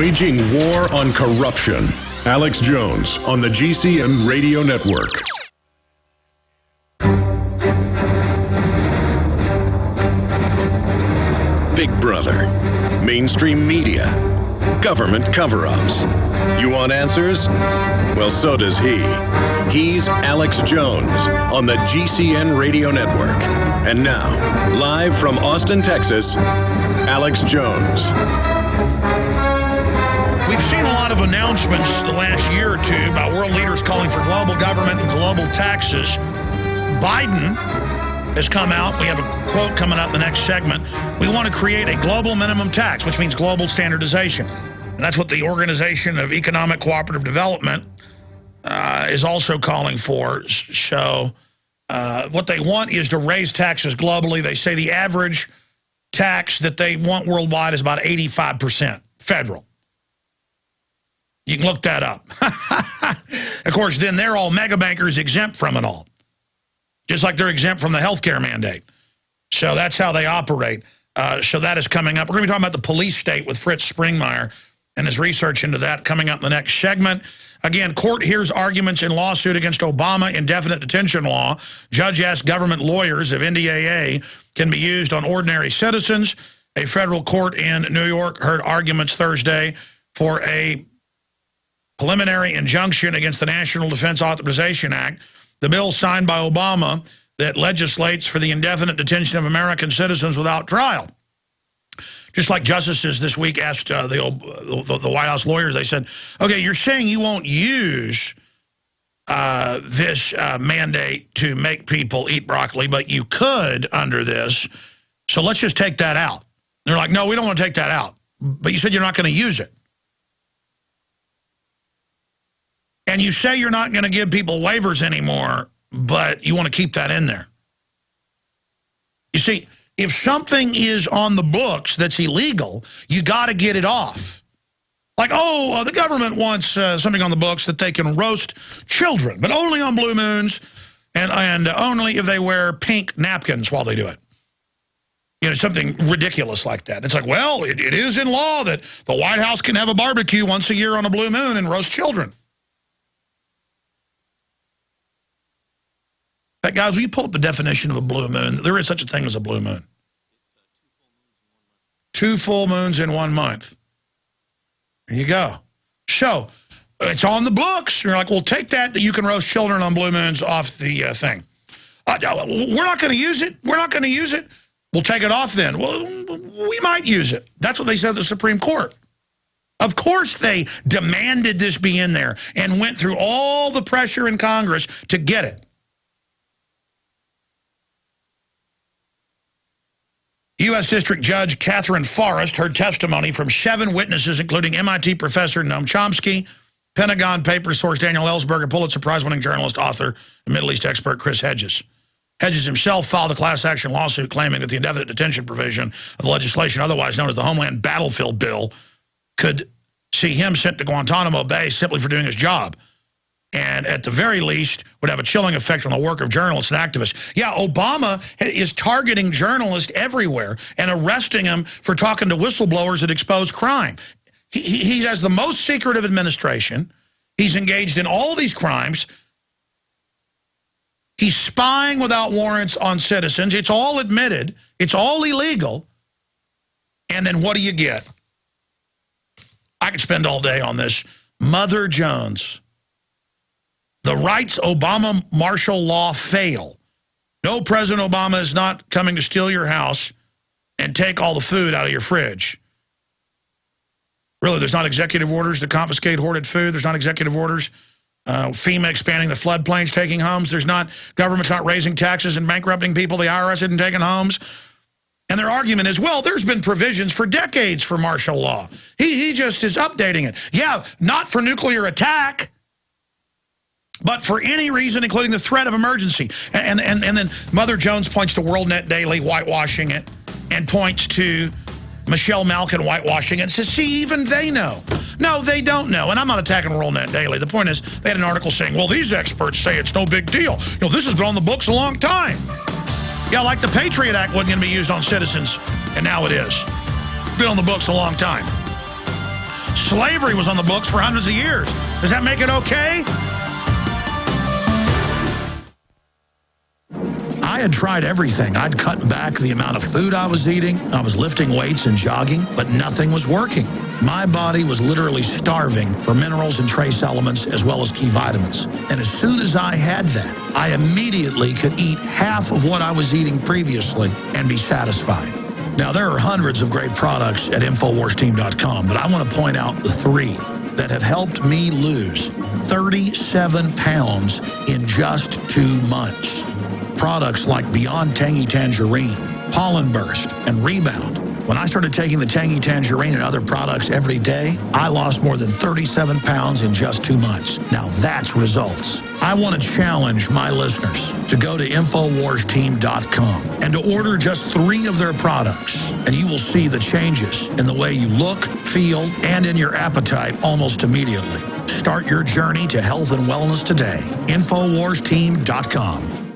Waging war on corruption. Alex Jones on the GCN Radio Network. Big Brother. Mainstream media. Government cover-ups. You want answers? Well, so does he. He's Alex Jones on the GCN Radio Network. And now, live from Austin, Texas, Alex Jones. We've seen a lot of announcements the last year or two about world leaders calling for global government and global taxes. Biden has come out. We have a quote coming up in the next segment. We want to create a global minimum tax, which means global standardization. And that's what the Organization of Economic Cooperative Development is also calling for. So what they want is to raise taxes globally. They say the average tax that they want worldwide is about 85% federal. You can look that up. Of course, then they're all mega bankers exempt from it all. Just like they're exempt from the healthcare mandate. So that's how they operate. So that is coming up. We're going to be talking about the police state with Fritz Springmeier and his research into that coming up in the next segment. Again, court hears arguments in lawsuit against Obama indefinite detention law. Judge asks government lawyers if NDAA can be used on ordinary citizens. A federal court in New York heard arguments Thursday for a preliminary injunction against the National Defense Authorization Act, the bill signed by Obama that legislates for the indefinite detention of American citizens without trial. Just like justices this week asked the White House lawyers, they said, okay, you're saying you won't use this mandate to make people eat broccoli, but you could under this, so let's just take that out. They're like, no, we don't want to take that out. But you said you're not going to use it. And you say you're not going to give people waivers anymore, but you want to keep that in there. You see, if something is on the books that's illegal, you got to get it off. Like, the government wants something on the books that they can roast children, but only on blue moons and only if they wear pink napkins while they do it. You know, something ridiculous like that. It's like, well, it is in law that the White House can have a barbecue once a year on a blue moon and roast children. But guys, will you pull up the definition of a blue moon? There is such a thing as a blue moon. 2 full moons in 1 month. There you go. So, it's on the books. You're like, well, take that you can roast children on blue moons off the thing. We're not going to use it. We're not going to use it. We'll take it off then. Well, we might use it. That's what they said at the Supreme Court. Of course they demanded this be in there and went through all the pressure in Congress to get it. U.S. District Judge Catherine Forrest heard testimony from 7 witnesses, including MIT professor Noam Chomsky, Pentagon paper source Daniel Ellsberg, and Pulitzer Prize-winning journalist, author, and Middle East expert Chris Hedges. Hedges himself filed a class action lawsuit claiming that the indefinite detention provision of the legislation, otherwise known as the Homeland Battlefield Bill, could see him sent to Guantanamo Bay simply for doing his job. And at the very least, would have a chilling effect on the work of journalists and activists. Yeah, Obama is targeting journalists everywhere and arresting them for talking to whistleblowers that expose crime. He has the most secretive administration. He's engaged in all these crimes. He's spying without warrants on citizens. It's all admitted. It's all illegal. And then what do you get? I could spend all day on this. Mother Jones. The rights Obama martial law fail. No, President Obama is not coming to steal your house and take all the food out of your fridge. Really, there's not executive orders to confiscate hoarded food. There's not executive orders. FEMA expanding the floodplains, taking homes. There's not, government's not raising taxes and bankrupting people. The IRS isn't taking homes. And their argument is, well, there's been provisions for decades for martial law. He just is updating it. Yeah, not for nuclear attack, but for any reason, including the threat of emergency. And then Mother Jones points to WorldNet Daily whitewashing it and points to Michelle Malkin whitewashing it and says, see, even they know. No, they don't know. And I'm not attacking WorldNet Daily. The point is, they had an article saying, well, these experts say it's no big deal. You know, this has been on the books a long time. Yeah, like the Patriot Act wasn't going to be used on citizens, and now it is. Been on the books a long time. Slavery was on the books for hundreds of years. Does that make it okay? I had tried everything. I'd cut back the amount of food I was eating. I was lifting weights and jogging, but nothing was working. My body was literally starving for minerals and trace elements as well as key vitamins. And as soon as I had that, I immediately could eat half of what I was eating previously and be satisfied. Now, there are hundreds of great products at InfoWarsTeam.com, but I want to point out the 3 that have helped me lose 37 pounds in just 2 months. Products like Beyond Tangy Tangerine, Pollen Burst, and Rebound. When I started taking the Tangy Tangerine and other products every day, I lost more than 37 pounds in just 2 months. Now that's results. I want to challenge my listeners to go to InfoWarsTeam.com and to order just 3 of their products, and you will see the changes in the way you look, feel, and in your appetite almost immediately. Start your journey to health and wellness today. InfoWarsTeam.com.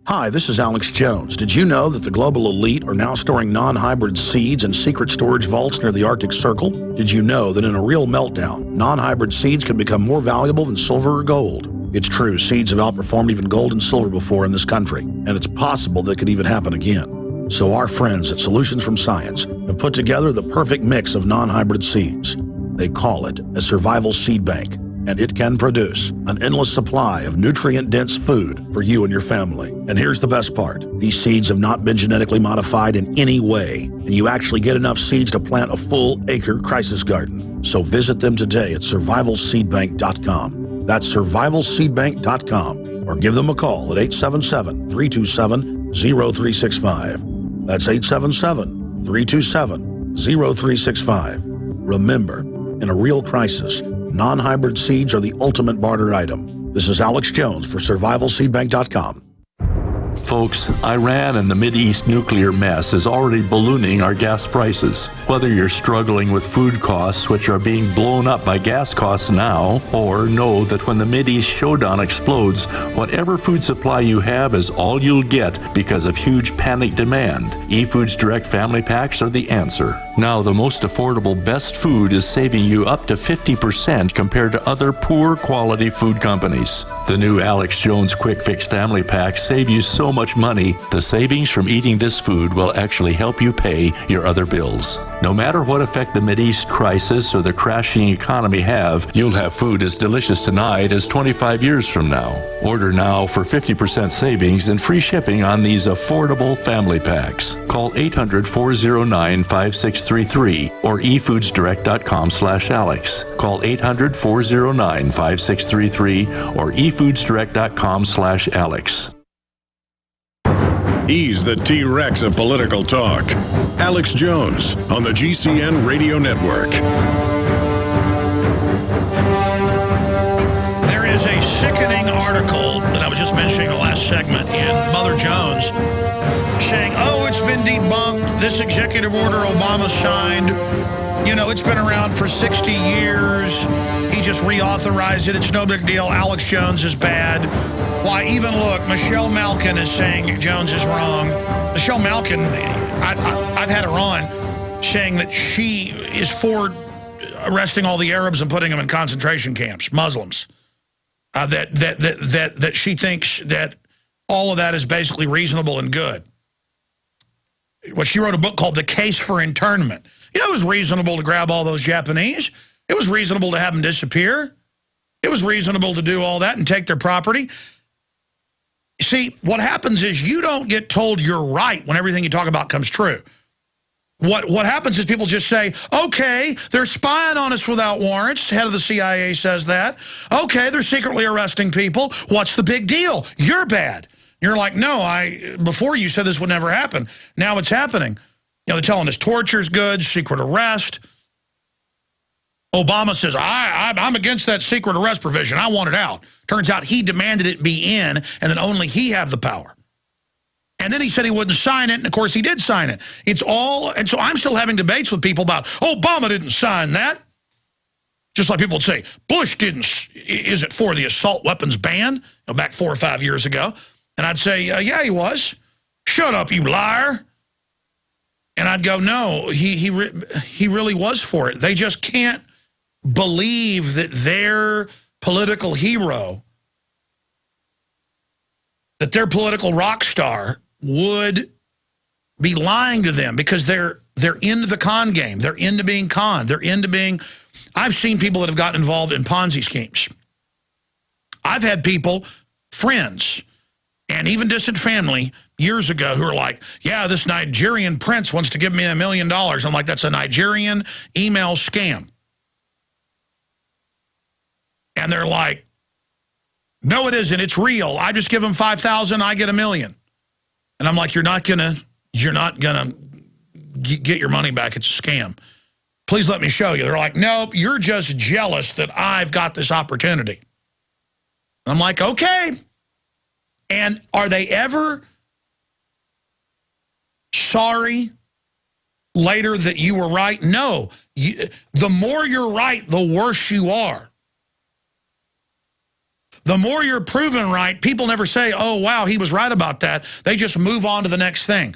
Hi, this is Alex Jones. Did you know that the global elite are now storing non-hybrid seeds in secret storage vaults near the Arctic Circle? Did you know that in a real meltdown, non-hybrid seeds can become more valuable than silver or gold? It's true, seeds have outperformed even gold and silver before in this country, and it's possible that could even happen again. So our friends at Solutions from Science have put together the perfect mix of non-hybrid seeds. They call it a survival seed bank, and it can produce an endless supply of nutrient-dense food for you and your family. And here's the best part. These seeds have not been genetically modified in any way, and you actually get enough seeds to plant a full-acre crisis garden. So visit them today at survivalseedbank.com. That's survivalseedbank.com, or give them a call at 877-327-0365. That's 877-327-0365. Remember, in a real crisis, non-hybrid seeds are the ultimate barter item. This is Alex Jones for survivalseedbank.com. Folks, Iran and the Mideast nuclear mess is already ballooning our gas prices. Whether you're struggling with food costs, which are being blown up by gas costs now, or know that when the Mideast showdown explodes, whatever food supply you have is all you'll get because of huge panic demand, eFoods Direct Family Packs are the answer. Now, the most affordable best food is saving you up to 50% compared to other poor quality food companies. The new Alex Jones Quick Fix Family Packs save you so much money, the savings from eating this food will actually help you pay your other bills. No matter what effect the Mideast crisis or the crashing economy have, you'll have food as delicious tonight as 25 years from now. Order now for 50% savings and free shipping on these affordable family packs. Call 800-409-5633 or efoodsdirect.com/Alex. Call 800-409-5633 or efoodsdirect.com/Alex. He's the T-Rex of political talk. Alex Jones on the GCN Radio Network. There is a sickening article that I was just mentioning in the last segment in Mother Jones saying, oh, it's been debunked. This executive order Obama signed, you know, it's been around for 60 years. He just reauthorized it. It's no big deal. Alex Jones is bad. Why, even look, Michelle Malkin is saying Jones is wrong. Michelle Malkin, I've had her on saying that she is for arresting all the Arabs and putting them in concentration camps, Muslims. That she thinks that all of that is basically reasonable and good. Well, she wrote a book called The Case for Internment. Yeah, it was reasonable to grab all those Japanese. It was reasonable to have them disappear. It was reasonable to do all that and take their property. See, what happens is you don't get told you're right when everything you talk about comes true. What happens is people just say, okay, they're spying on us without warrants. Head of the CIA says that. Okay, they're secretly arresting people. What's the big deal? You're bad. You're like, no, before you said this would never happen. Now it's happening. You know, they're telling us torture's good, secret arrest. Obama says, I'm against that secret arrest provision. I want it out. Turns out he demanded it be in, and then only he have the power. And then he said he wouldn't sign it, and of course he did sign it. It's all, and so I'm still having debates with people about, Obama didn't sign that. Just like people would say, Bush isn't for the assault weapons ban, you know, back 4 or 5 years ago. And I'd say, yeah, he was. Shut up, you liar. And I'd go, no, he really was for it. They just can't believe that their political hero, that their political rock star would be lying to them because they're into the con game. They're into being conned. They're into being... I've seen people that have gotten involved in Ponzi schemes. I've had people, friends, and even distant family years ago who are like, yeah, this Nigerian prince wants to give me $1 million. I'm like, that's a Nigerian email scam. And they're like, no, it isn't. It's real. I just give them 5,000, I get $1 million. And I'm like, you're not gonna get your money back. It's a scam. Please let me show you. They're like, nope, you're just jealous that I've got this opportunity. I'm like, okay. And are they ever sorry later that you were right? No. The more you're right, the worse you are. The more you're proven right, people never say, oh, wow, he was right about that. They just move on to the next thing.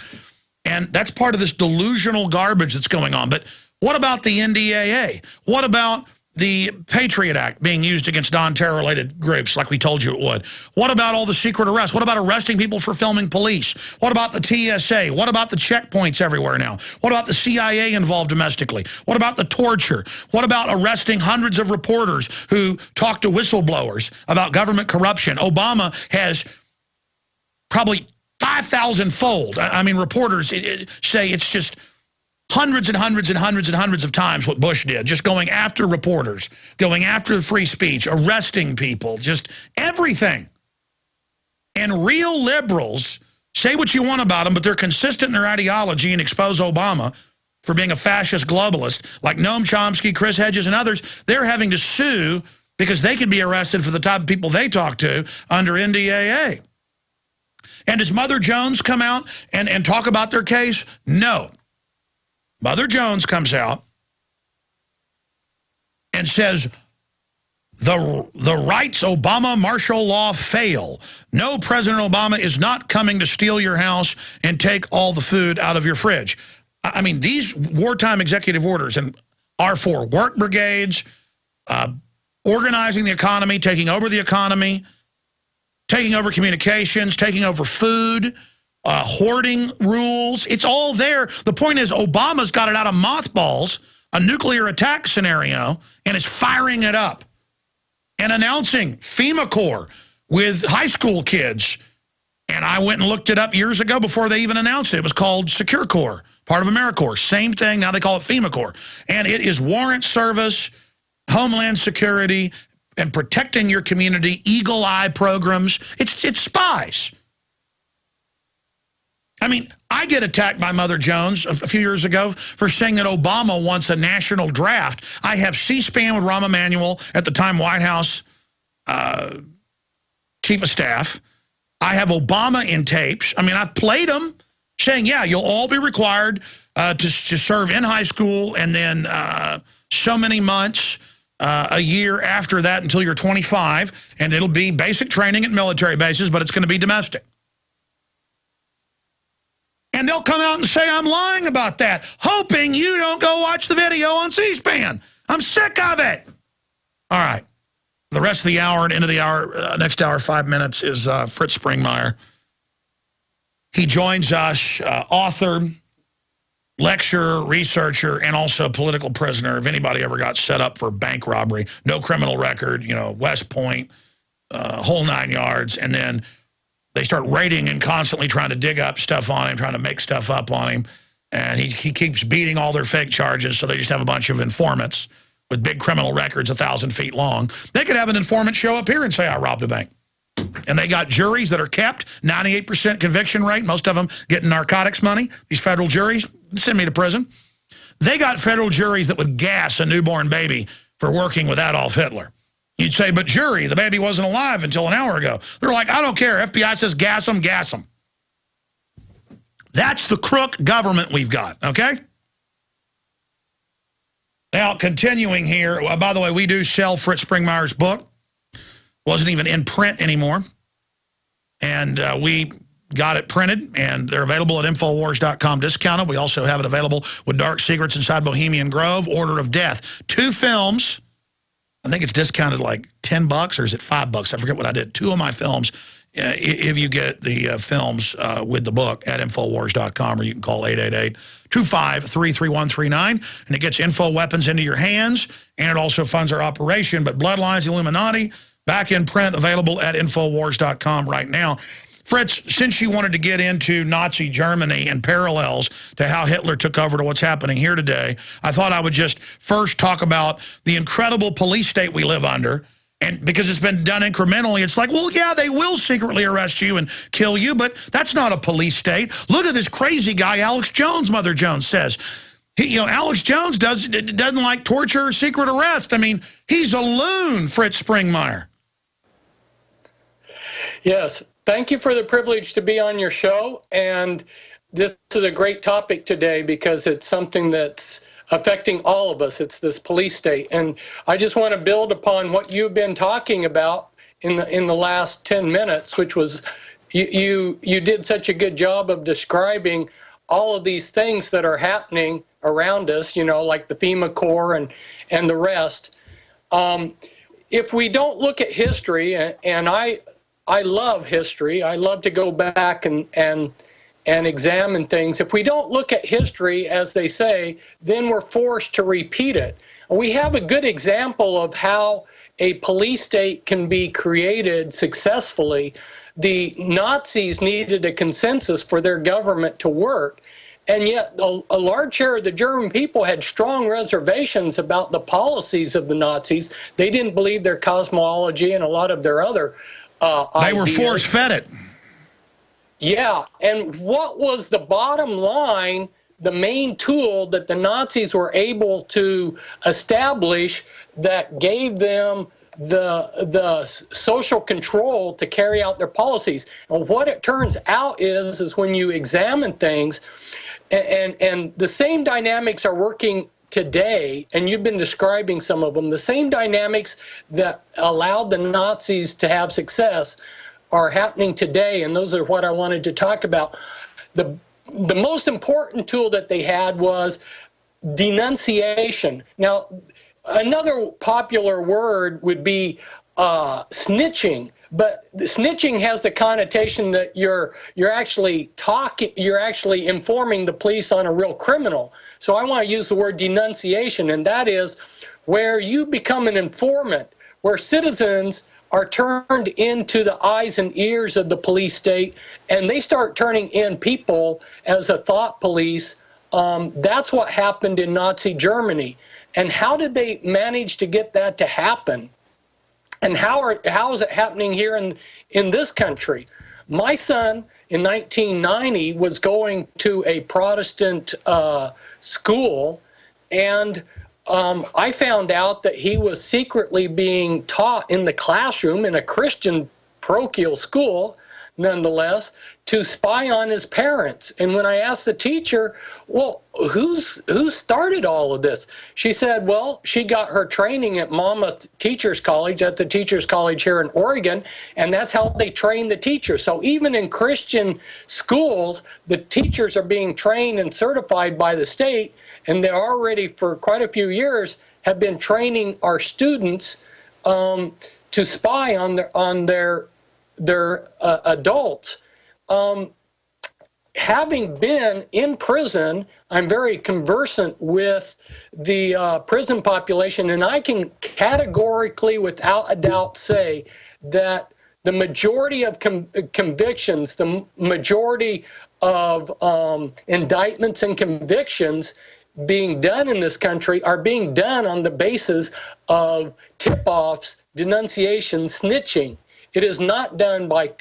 And that's part of this delusional garbage that's going on. But what about the NDAA? What about the Patriot Act being used against non-terror-related groups like we told you it would? What about all the secret arrests? What about arresting people for filming police? What about the TSA? What about the checkpoints everywhere now? What about the CIA involved domestically? What about the torture? What about arresting hundreds of reporters who talk to whistleblowers about government corruption? Obama has probably 5,000-fold. I mean, reporters say it's just hundreds and hundreds and hundreds and hundreds of times what Bush did, just going after reporters, going after free speech, arresting people, just everything. And real liberals, say what you want about them, but they're consistent in their ideology and expose Obama for being a fascist globalist, like Noam Chomsky, Chris Hedges, and others. They're having to sue because they could be arrested for the type of people they talk to under NDAA. And does Mother Jones come out and talk about their case? No. Mother Jones comes out and says the rights Obama martial law fail. No, President Obama is not coming to steal your house and take all the food out of your fridge. I mean, these wartime executive orders are for work brigades, organizing the economy, taking over the economy, taking over communications, taking over food, hoarding rules. It's all there. The point is Obama's got it out of mothballs, a nuclear attack scenario, and is firing it up and announcing FEMA Corps with high school kids. And I went and looked it up years ago before they even announced it. It was called Secure Corps, part of AmeriCorps. Same thing. Now they call it FEMA Corps. And it is warrant service, homeland security, and protecting your community, Eagle Eye programs. It's spies. I mean, I get attacked by Mother Jones a few years ago for saying that Obama wants a national draft. I have C-SPAN with Rahm Emanuel, at the time White House chief of staff. I have Obama in tapes. I mean, I've played them saying, yeah, you'll all be required to serve in high school and then so many months a year after that until you're 25, and it'll be basic training at military bases, but it's going to be domestic. And they'll come out and say I'm lying about that, hoping you don't go watch the video on C-SPAN. I'm sick of it. All right. The rest of the hour and into the hour, next hour, 5 minutes, is Fritz Springmeier. He joins us, author, lecturer, researcher, and also political prisoner. If anybody ever got set up for bank robbery, no criminal record, you know, West Point, whole 9 yards, and then they start raiding and constantly trying to dig up stuff on him, trying to make stuff up on him. And he keeps beating all their fake charges, so they just have a bunch of informants with big criminal records 1,000 feet long. They could have an informant show up here and say, I robbed a bank. And they got juries that are kept, 98% conviction rate, most of them getting narcotics money. These federal juries, send me to prison. They got federal juries that would gas a newborn baby for working with Adolf Hitler. You'd say, but jury, the baby wasn't alive until an hour ago. They're like, I don't care. FBI says gas them, gas them. That's the crook government we've got, okay? Now, continuing here, by the way, we do sell Fritz Springmeier's book. Wasn't even in print anymore. And we got it printed, and they're available at Infowars.com discounted. We also have it available with Dark Secrets Inside Bohemian Grove, Order of Death. 2 films I think it's discounted like $10 or is it $5? I forget what I did. 2 of my films, if you get the films with the book at Infowars.com, or you can call 888-25-33139, and it gets info weapons into your hands, and it also funds our operation. But Bloodlines, Illuminati, back in print, available at Infowars.com right now. Fritz, since you wanted to get into Nazi Germany and parallels to how Hitler took over to what's happening here today, I thought I would just first talk about the incredible police state we live under. And because it's been done incrementally, it's like, well, yeah, they will secretly arrest you and kill you, but that's not a police state. Look at this crazy guy, Alex Jones, Mother Jones says. Alex Jones doesn't like torture or secret arrest. I mean, he's a loon, Fritz Springmeier. Yes. Thank you for the privilege to be on your show. And this is a great topic today because it's something that's affecting all of us. It's this police state. And I just want to build upon what you've been talking about in the last 10 minutes, which was you did such a good job of describing all of these things that are happening around us, like the FEMA Corps and the rest. If we don't look at history, and I love history. I love to go back and examine things. If we don't look at history, as they say, then we're forced to repeat it. We have a good example of how a police state can be created successfully. The Nazis needed a consensus for their government to work, and yet a large share of the German people had strong reservations about the policies of the Nazis. They didn't believe their cosmology and a lot of their other they were force-fed it. Yeah, and what was the bottom line, the main tool that the Nazis were able to establish that gave them the social control to carry out their policies? And what it turns out is when you examine things, and the same dynamics are working today, and you've been describing some of them, the same dynamics that allowed the Nazis to have success are happening today, and those are what I wanted to talk about. The most important tool that they had was denunciation. Now, another popular word would be snitching. But snitching has the connotation that you're actually informing the police on a real criminal. So I want to use the word denunciation, and that is where you become an informant, where citizens are turned into the eyes and ears of the police state, and they start turning in people as a thought police. That's what happened in Nazi Germany. And how did they manage to get that to happen? And how is it happening here in this country? My son in 1990 was going to a Protestant school, and I found out that he was secretly being taught in the classroom in a Christian parochial school, nonetheless, to spy on his parents. And when I asked the teacher, well, who started all of this? She said, well, she got her training at Monmouth Teachers College, at the Teachers College here in Oregon, and that's how they train the teachers. So even in Christian schools, the teachers are being trained and certified by the state, and they already, for quite a few years, have been training our students to spy on their adults. Having been in prison, I'm very conversant with the prison population, and I can categorically, without a doubt, say that the majority of convictions, the majority of indictments and convictions being done in this country are being done on the basis of tip-offs, denunciation, snitching. It is not done by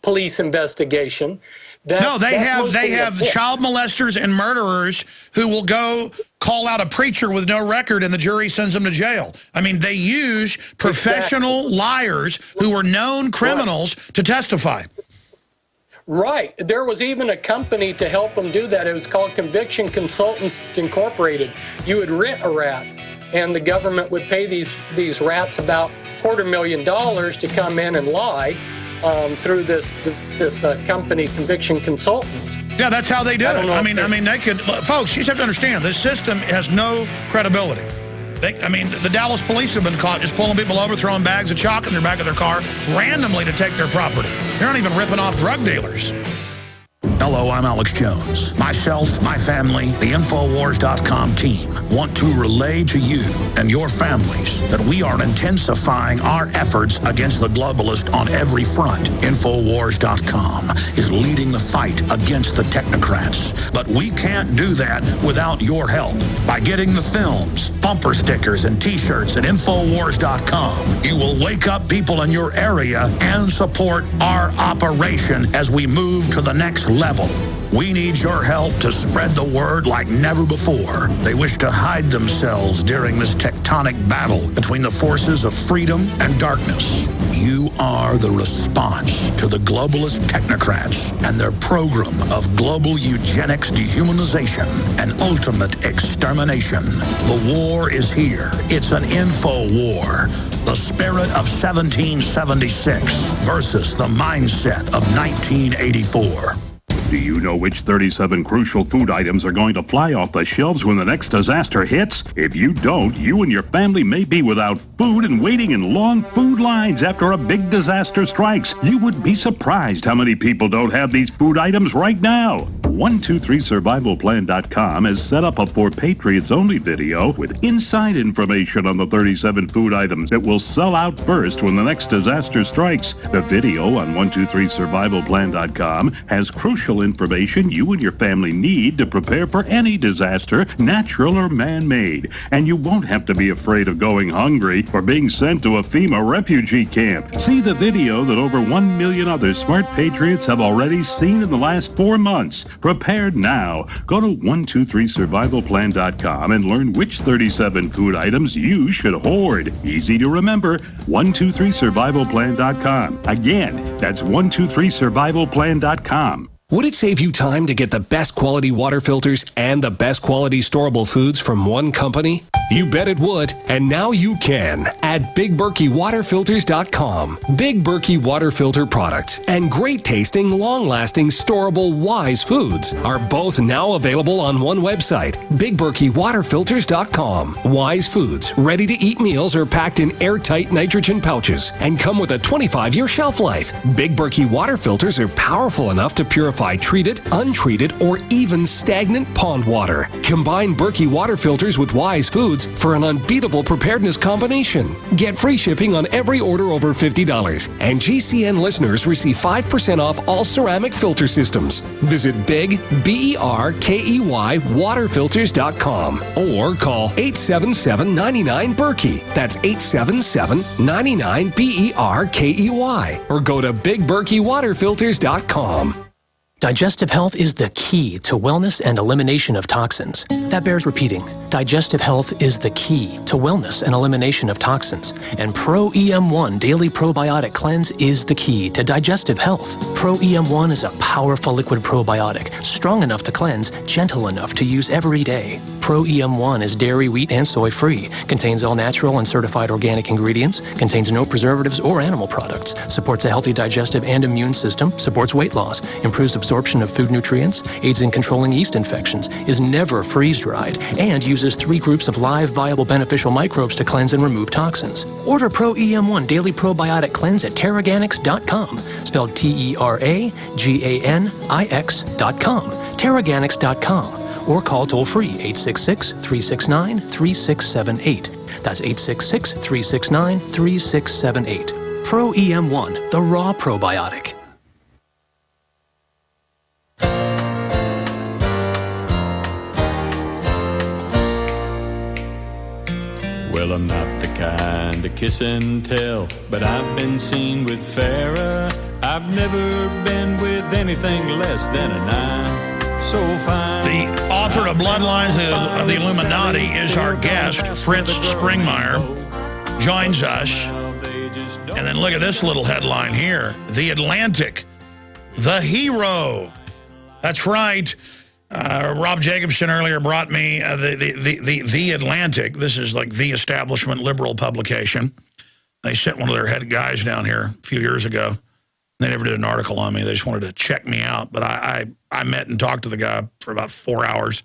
police investigation. No, they have child molesters and murderers who will go call out a preacher with no record, and the jury sends them to jail. I mean, they use professional liars who are known criminals to testify. Right. There was even a company to help them do that. It was called Conviction Consultants Incorporated. You would rent a rat, and the government would pay these rats about $250,000 to come in and lie through this company, Conviction Consultants. Yeah, that's how they do it. I mean, they could, folks. You just have to understand this system has no credibility. The Dallas police have been caught just pulling people over, throwing bags of chalk in their back of their car randomly to take their property. They're not even ripping off drug dealers. Hello, I'm Alex Jones. Myself, my family, the Infowars.com team want to relay to you and your families that we are intensifying our efforts against the globalist on every front. Infowars.com is leading the fight against the technocrats. But we can't do that without your help. By getting the films, bumper stickers, and t-shirts at Infowars.com, you will wake up people in your area and support our operation as we move to the next level. We need your help to spread the word like never before. They wish to hide themselves during this tectonic battle between the forces of freedom and darkness. You are the response to the globalist technocrats and their program of global eugenics, dehumanization, and ultimate extermination. The war is here. It's an info war. The spirit of 1776 versus the mindset of 1984. Do you know which 37 crucial food items are going to fly off the shelves when the next disaster hits? If you don't, you and your family may be without food and waiting in long food lines after a big disaster strikes. You would be surprised how many people don't have these food items right now. 123survivalplan.com has set up a For Patriots Only video with inside information on the 37 food items that will sell out first when the next disaster strikes. The video on 123survivalplan.com has crucial information you and your family need to prepare for any disaster, natural or man-made. And you won't have to be afraid of going hungry or being sent to a FEMA refugee camp. See the video that over 1 million other smart patriots have already seen in the last 4 months. Prepared now. Go to 123survivalplan.com and learn which 37 food items you should hoard. Easy to remember, 123survivalplan.com. Again, that's 123survivalplan.com. Would it save you time to get the best quality water filters and the best quality storable foods from one company? You bet it would, and now you can at BigBerkeyWaterFilters.com. Big Berkey water filter products and great tasting, long-lasting, storable Wise foods are both now available on one website, BigBerkeyWaterFilters.com. Wise foods, ready-to-eat meals are packed in airtight nitrogen pouches and come with a 25-year shelf life. Big Berkey water filters are powerful enough to purify treated, untreated, or even stagnant pond water. Combine Berkey water filters with Wise foods for an unbeatable preparedness combination. Get free shipping on every order over $50, and GCN listeners receive 5% off all ceramic filter systems. Visit BigBerkey waterfilters.com or call 877-99-BERKEY. That's 877-99-BERKEY, or go to BigBerkeyWaterFilters.com. Digestive health is the key to wellness and elimination of toxins. That bears repeating. Digestive health is the key to wellness and elimination of toxins. And Pro EM1 Daily Probiotic Cleanse is the key to digestive health. Pro EM1 is a powerful liquid probiotic, strong enough to cleanse, gentle enough to use every day. Pro EM1 is dairy, wheat, and soy-free, contains all natural and certified organic ingredients, contains no preservatives or animal products, supports a healthy digestive and immune system, supports weight loss, improves absorption of food nutrients, aids in controlling yeast infections, is never freeze-dried, and uses 3 groups of live, viable, beneficial microbes to cleanse and remove toxins. Order Pro EM1 Daily Probiotic Cleanse at Terraganix.com, spelled Terraganix.com, Terraganix.com, or call toll-free 866-369-3678. That's 866-369-3678. Pro EM1, the raw probiotic. Well, I'm not the kind to kiss and tell, but I've been seen with Farrah. I've never been with anything less than a 9. So fine. The author of Bloodlines of the Illuminati is our guest, Fritz Springmeier, joins us. And then look at this little headline here. The Atlantic, the hero. That's right. Rob Jacobson earlier brought me the Atlantic. This is like the establishment liberal publication. They sent one of their head guys down here a few years ago. They never did an article on me. They just wanted to check me out. But I met and talked to the guy for about 4 hours.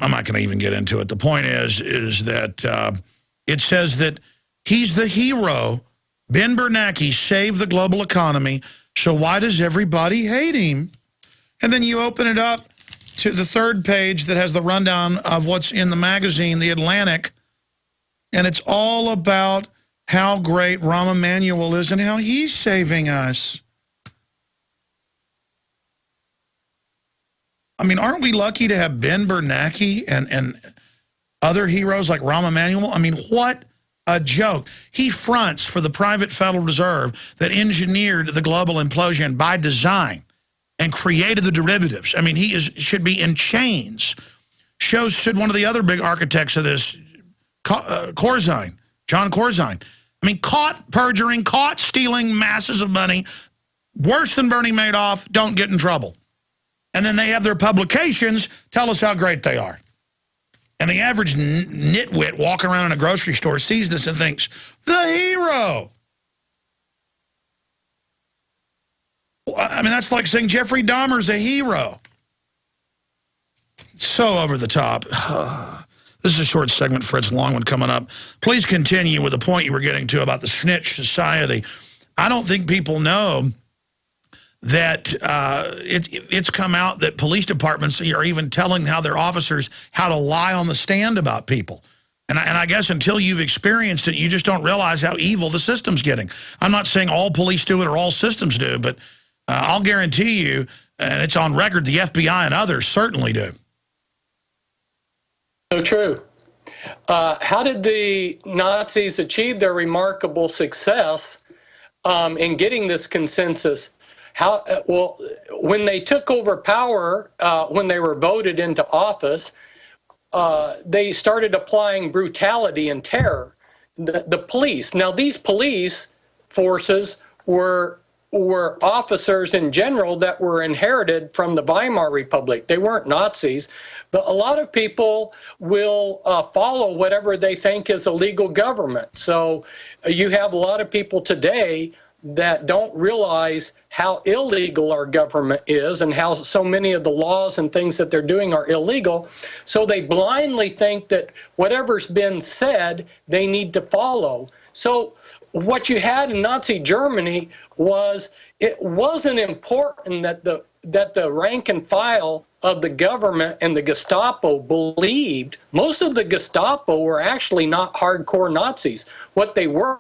I'm not going to even get into it. The point is that it says that he's the hero. Ben Bernanke saved the global economy, so why does everybody hate him? And then you open it up to the third page that has the rundown of what's in the magazine, The Atlantic, and it's all about how great Rahm Emanuel is and how he's saving us. I mean, aren't we lucky to have Ben Bernanke and other heroes like Rahm Emanuel? I mean, what a joke. He fronts for the private Federal Reserve that engineered the global implosion by design and created the derivatives. I mean, he should be in chains. Should one of the other big architects of this, Corzine, John Corzine. I mean, caught perjuring, caught stealing masses of money, worse than Bernie Madoff, don't get in trouble. And then they have their publications tell us how great they are. And the average nitwit walking around in a grocery store sees this and thinks, the hero. I mean, that's like saying Jeffrey Dahmer's a hero. So over the top. This is a short segment, Fritz, long one coming up. Please continue with the point you were getting to about the snitch society. I don't think people know that it's come out that police departments are even telling how their officers how to lie on the stand about people. And I guess until you've experienced it, you just don't realize how evil the system's getting. I'm not saying all police do it or all systems do, but I'll guarantee you, and it's on record, the FBI and others certainly do. So true. How did the Nazis achieve their remarkable success in getting this consensus? Well, when they took over power, when they were voted into office, they started applying brutality and terror. The police. Now, these police forces were officers in general that were inherited from the Weimar Republic. They weren't Nazis, but a lot of people will follow whatever they think is a legal government. So you have a lot of people today that don't realize how illegal our government is and how so many of the laws and things that they're doing are illegal. So they blindly think that whatever's been said, they need to follow. So what you had in Nazi Germany was it wasn't important that the rank and file of the government and the Gestapo believed. Most of the Gestapo were actually not hardcore Nazis. What they were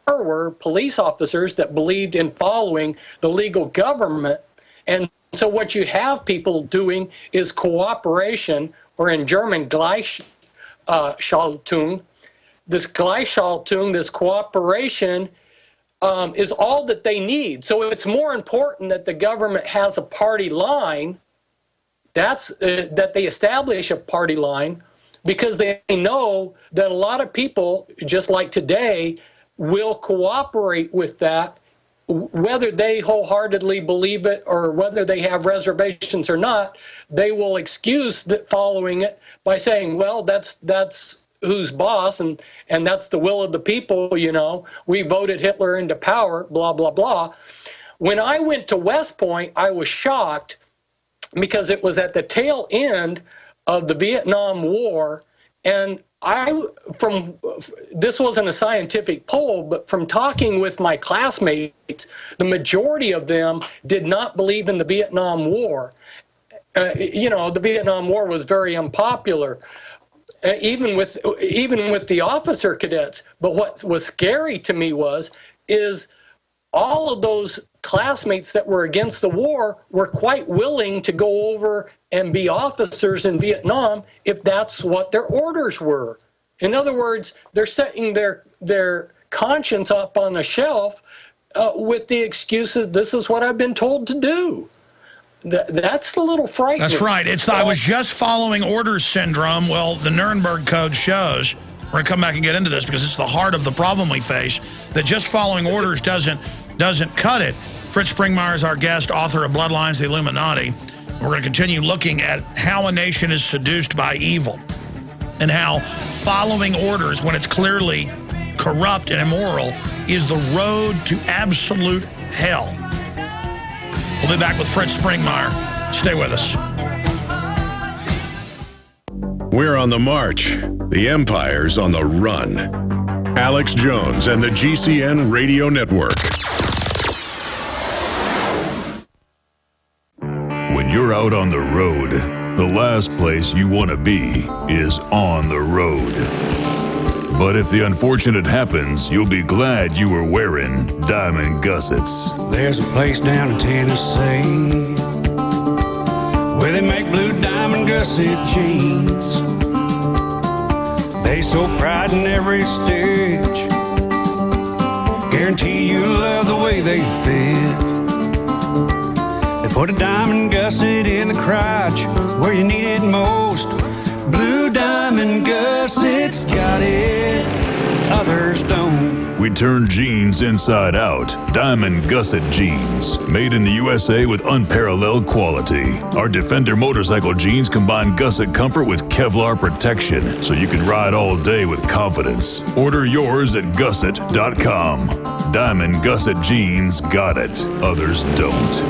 police officers that believed in following the legal government. And so what you have people doing is cooperation, or in German Gleichschaltung. This Gleichschaltung, this cooperation, is all that they need. So it's more important that the government has a party line, that they establish a party line, because they know that a lot of people, just like today, will cooperate with that, whether they wholeheartedly believe it or whether they have reservations or not. They will excuse following it by saying, well, that's who's boss, and that's the will of the people, you know. We voted Hitler into power, blah, blah, blah. When I went to West Point, I was shocked because it was at the tail end of the Vietnam War, and this wasn't a scientific poll, but from talking with my classmates, the majority of them did not believe in the Vietnam War. The Vietnam War was very unpopular. Even with the officer cadets. But what was scary to me is all of those classmates that were against the war were quite willing to go over and be officers in Vietnam if that's what their orders were. In other words, they're setting their conscience up on a shelf with the excuses, this is what I've been told to do. That's a little frightening. That's right. I was just following orders syndrome. Well, the Nuremberg Code shows, we're going to come back and get into this because it's the heart of the problem we face, that just following orders doesn't cut it. Fritz Springmeier is our guest, author of Bloodlines, the Illuminati. We're going to continue looking at how a nation is seduced by evil and how following orders, when it's clearly corrupt and immoral, is the road to absolute hell. We'll be back with Fritz Springmeier. Stay with us. We're on the march. The empire's on the run. Alex Jones and the GCN Radio Network. When you're out on the road, the last place you want to be is on the road. But if the unfortunate happens, you'll be glad you were wearing diamond gussets. There's a place down in Tennessee where they make blue diamond gusset jeans. They so pride in every stitch, guarantee you'll love the way they fit. They put a diamond gusset in the crotch where you need it most. Blue diamond gussets got it, others don't. We turn jeans inside out. Diamond gusset jeans. Made in the USA with unparalleled quality. Our Defender motorcycle jeans combine gusset comfort with Kevlar protection, so you can ride all day with confidence. Order yours at gusset.com. Diamond gusset jeans got it, others don't.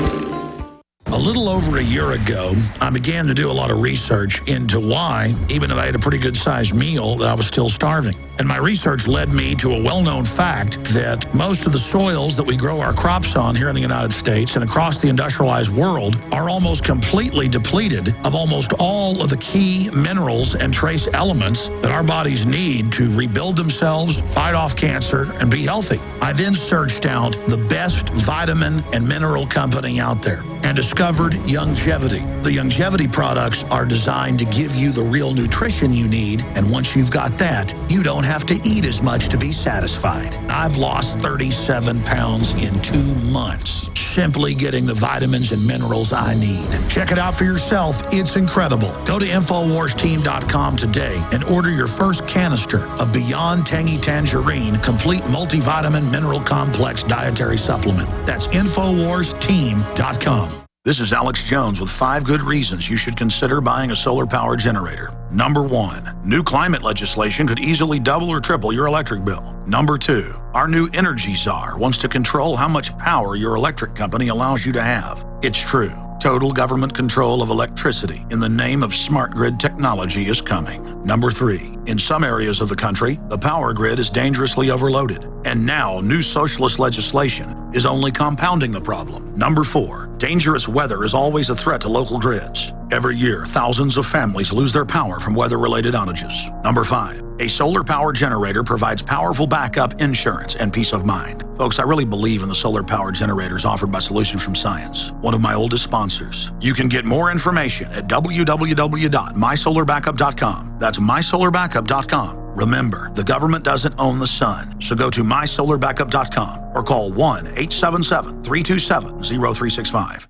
A little over a year ago, I began to do a lot of research into why, even though I had a pretty good-sized meal, that I was still starving. And my research led me to a well-known fact that most of the soils that we grow our crops on here in the United States and across the industrialized world are almost completely depleted of almost all of the key minerals and trace elements that our bodies need to rebuild themselves, fight off cancer, and be healthy. I then searched out the best vitamin and mineral company out there and discovered Youngevity. The Youngevity products are designed to give you the real nutrition you need, and once you've got that, you don't have to eat as much to be satisfied. I've lost 37 pounds in 2 months, simply getting the vitamins and minerals I need. Check it out for yourself. It's incredible. Go to InfoWarsTeam.com today and order your first canister of Beyond Tangy Tangerine Complete Multivitamin Mineral Complex Dietary Supplement. That's InfoWarsTeam.com. This is Alex Jones with 5 good reasons you should consider buying a solar power generator. Number 1, new climate legislation could easily double or triple your electric bill. Number 2, our new energy czar wants to control how much power your electric company allows you to have. It's true. Total government control of electricity in the name of smart grid technology is coming. Number 3, in some areas of the country, the power grid is dangerously overloaded. And now new socialist legislation is only compounding the problem. Number 4, dangerous weather is always a threat to local grids. Every year, thousands of families lose their power from weather-related outages. Number 5, a solar power generator provides powerful backup insurance and peace of mind. Folks, I really believe in the solar power generators offered by Solutions from Science, one of my oldest sponsors. You can get more information at www.mysolarbackup.com. That's mysolarbackup.com. Remember, the government doesn't own the sun, so go to mysolarbackup.com or call 1-877-327-0365.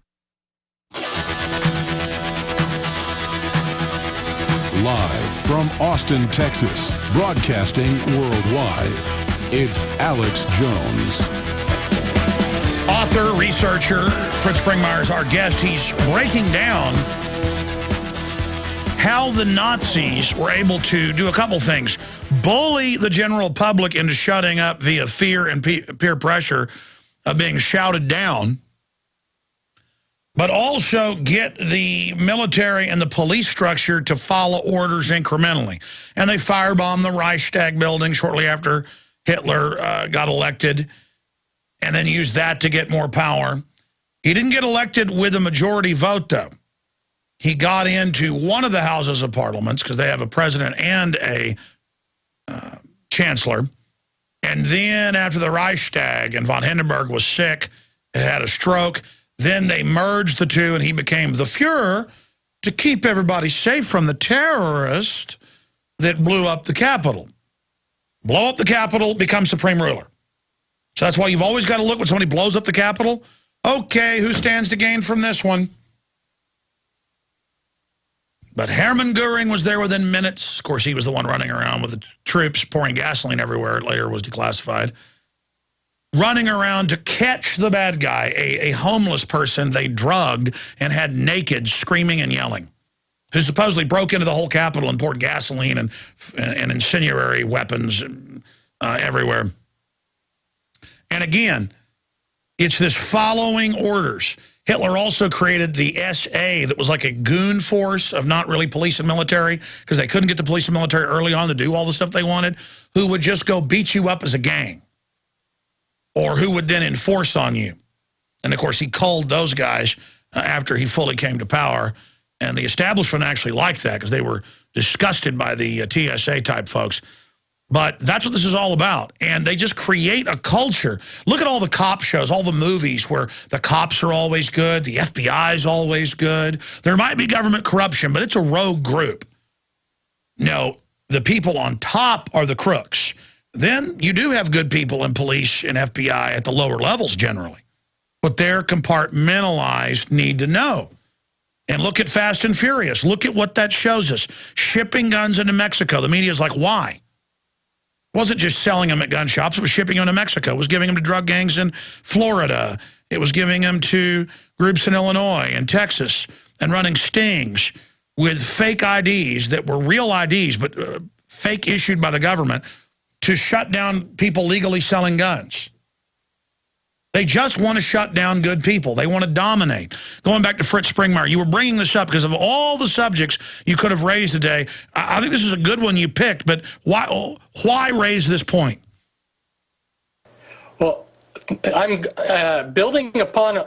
Live from Austin, Texas, broadcasting worldwide, it's Alex Jones. Author, researcher, Fritz Springmeier is our guest. He's breaking down how the Nazis were able to do a couple things. Bully the general public into shutting up via fear and peer pressure of being shouted down, but also get the military and the police structure to follow orders incrementally. And they firebombed the Reichstag building shortly after Hitler got elected, and then used that to get more power. He didn't get elected with a majority vote, though. He got into one of the houses of parliaments, because they have a president and a chancellor. And then after the Reichstag, and von Hindenburg was sick, had a stroke, then they merged the two, and he became the Fuhrer to keep everybody safe from the terrorist that blew up the Capitol. Blow up the Capitol, become supreme ruler. So that's why you've always got to look when somebody blows up the Capitol. Okay, who stands to gain from this one? But Hermann Goering was there within minutes. Of course, he was the one running around with the troops pouring gasoline everywhere. It later was declassified. Running around to catch the bad guy, a homeless person they drugged and had naked, screaming and yelling, who supposedly broke into the whole Capitol and poured gasoline and incendiary weapons everywhere. And again, it's this following orders. Hitler also created the SA that was like a goon force of not really police and military, because they couldn't get the police and military early on to do all the stuff they wanted, who would just go beat you up as a gang, or who would then enforce on you. And, of course, he culled those guys after he fully came to power. And the establishment actually liked that because they were disgusted by the TSA-type folks. But that's what this is all about. And they just create a culture. Look at all the cop shows, all the movies where the cops are always good, the FBI is always good. There might be government corruption, but it's a rogue group. No, the people on top are the crooks. Then you do have good people in police and FBI at the lower levels generally. But they're compartmentalized, need to know. And look at Fast and Furious. Look at what that shows us. Shipping guns into Mexico. The media's like, why? It wasn't just selling them at gun shops. It was shipping them to Mexico. It was giving them to drug gangs in Florida. It was giving them to groups in Illinois and Texas and running stings with fake IDs that were real IDs, but fake issued by the government to shut down people legally selling guns. They just want to shut down good people. They want to dominate. Going back to Fritz Springmeier, you were bringing this up because of all the subjects you could have raised today. I think this is a good one you picked, but why raise this point? Well, I'm building upon,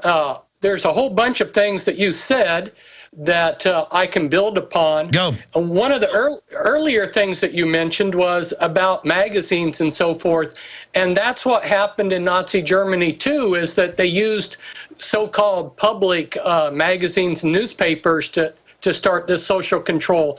there's a whole bunch of things that you said that I can build upon. Go. One of the earlier things that you mentioned was about magazines and so forth, and that's what happened in Nazi Germany too, is that they used so-called public magazines and newspapers to start this social control.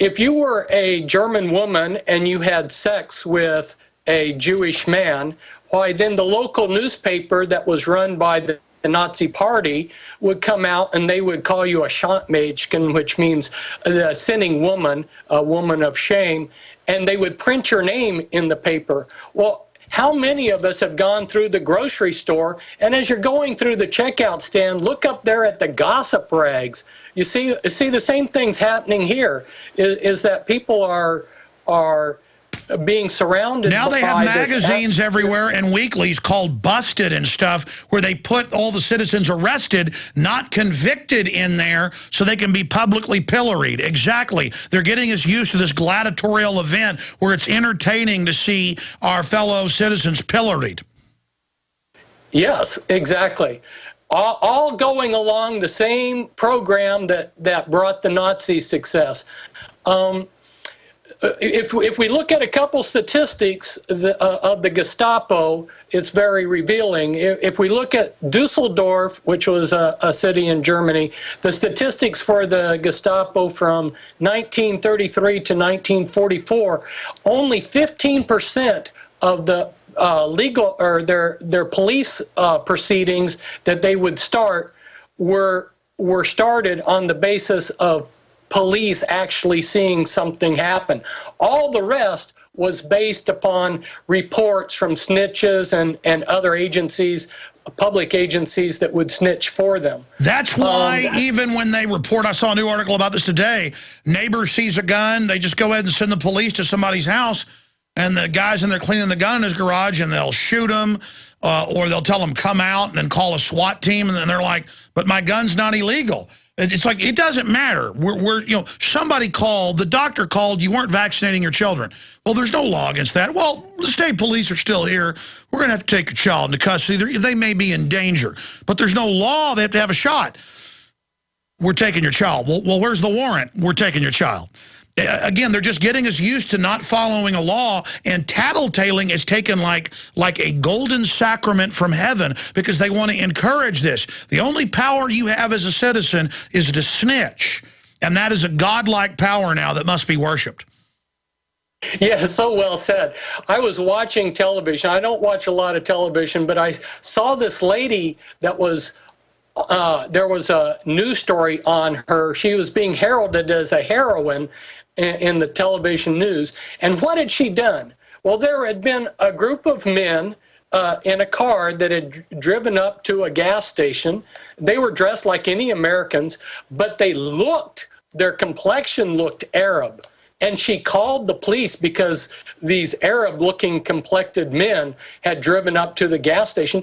If you were a German woman and you had sex with a Jewish man, why then the local newspaper that was run by the Nazi Party would come out and they would call you a Schandmädchen, which means a sinning woman, a woman of shame, and they would print your name in the paper. Well, how many of us have gone through the grocery store, and as you're going through the checkout stand, look up there at the gossip rags. You see the same things happening here, is that people are being surrounded. Now they have magazines everywhere and weeklies called Busted and stuff where they put all the citizens arrested, not convicted in there so they can be publicly pilloried. Exactly. They're getting us used to this gladiatorial event where it's entertaining to see our fellow citizens pilloried. Yes, exactly. All going along the same program that brought the Nazi success. If we look at a couple statistics of the Gestapo, it's very revealing. If we look at Dusseldorf, which was a city in Germany, the statistics for the Gestapo from 1933 to 1944, only 15% of the legal or their police proceedings that they would start were started on the basis of police actually seeing something happen. All the rest was based upon reports from snitches and other agencies, public agencies that would snitch for them. That's why even when they report, I saw a new article about this today, neighbor sees a gun, they just go ahead and send the police to somebody's house, and the guy's in there cleaning the gun in his garage, and they'll shoot him, or they'll tell him come out and then call a SWAT team, and then they're like, but my gun's not illegal. It's like, it doesn't matter. Somebody called, the doctor called, you weren't vaccinating your children. Well, there's no law against that. Well, the state police are still here. We're going to have to take your child into custody. They may be in danger, but there's no law. They have to have a shot. We're taking your child. Well, where's the warrant? We're taking your child. Again, they're just getting us used to not following a law, and tattletaling is taken like a golden sacrament from heaven because they want to encourage this. The only power you have as a citizen is to snitch, and that is a godlike power now that must be worshipped. Yeah, so well said. I was watching television. I don't watch a lot of television, but I saw this lady that was there was a news story on her. She was being heralded as a heroine in the television news. And what had she done? Well, there had been a group of men in a car that had driven up to a gas station. They were dressed like any Americans, but their complexion looked Arab. And she called the police because these Arab-looking complected men had driven up to the gas station.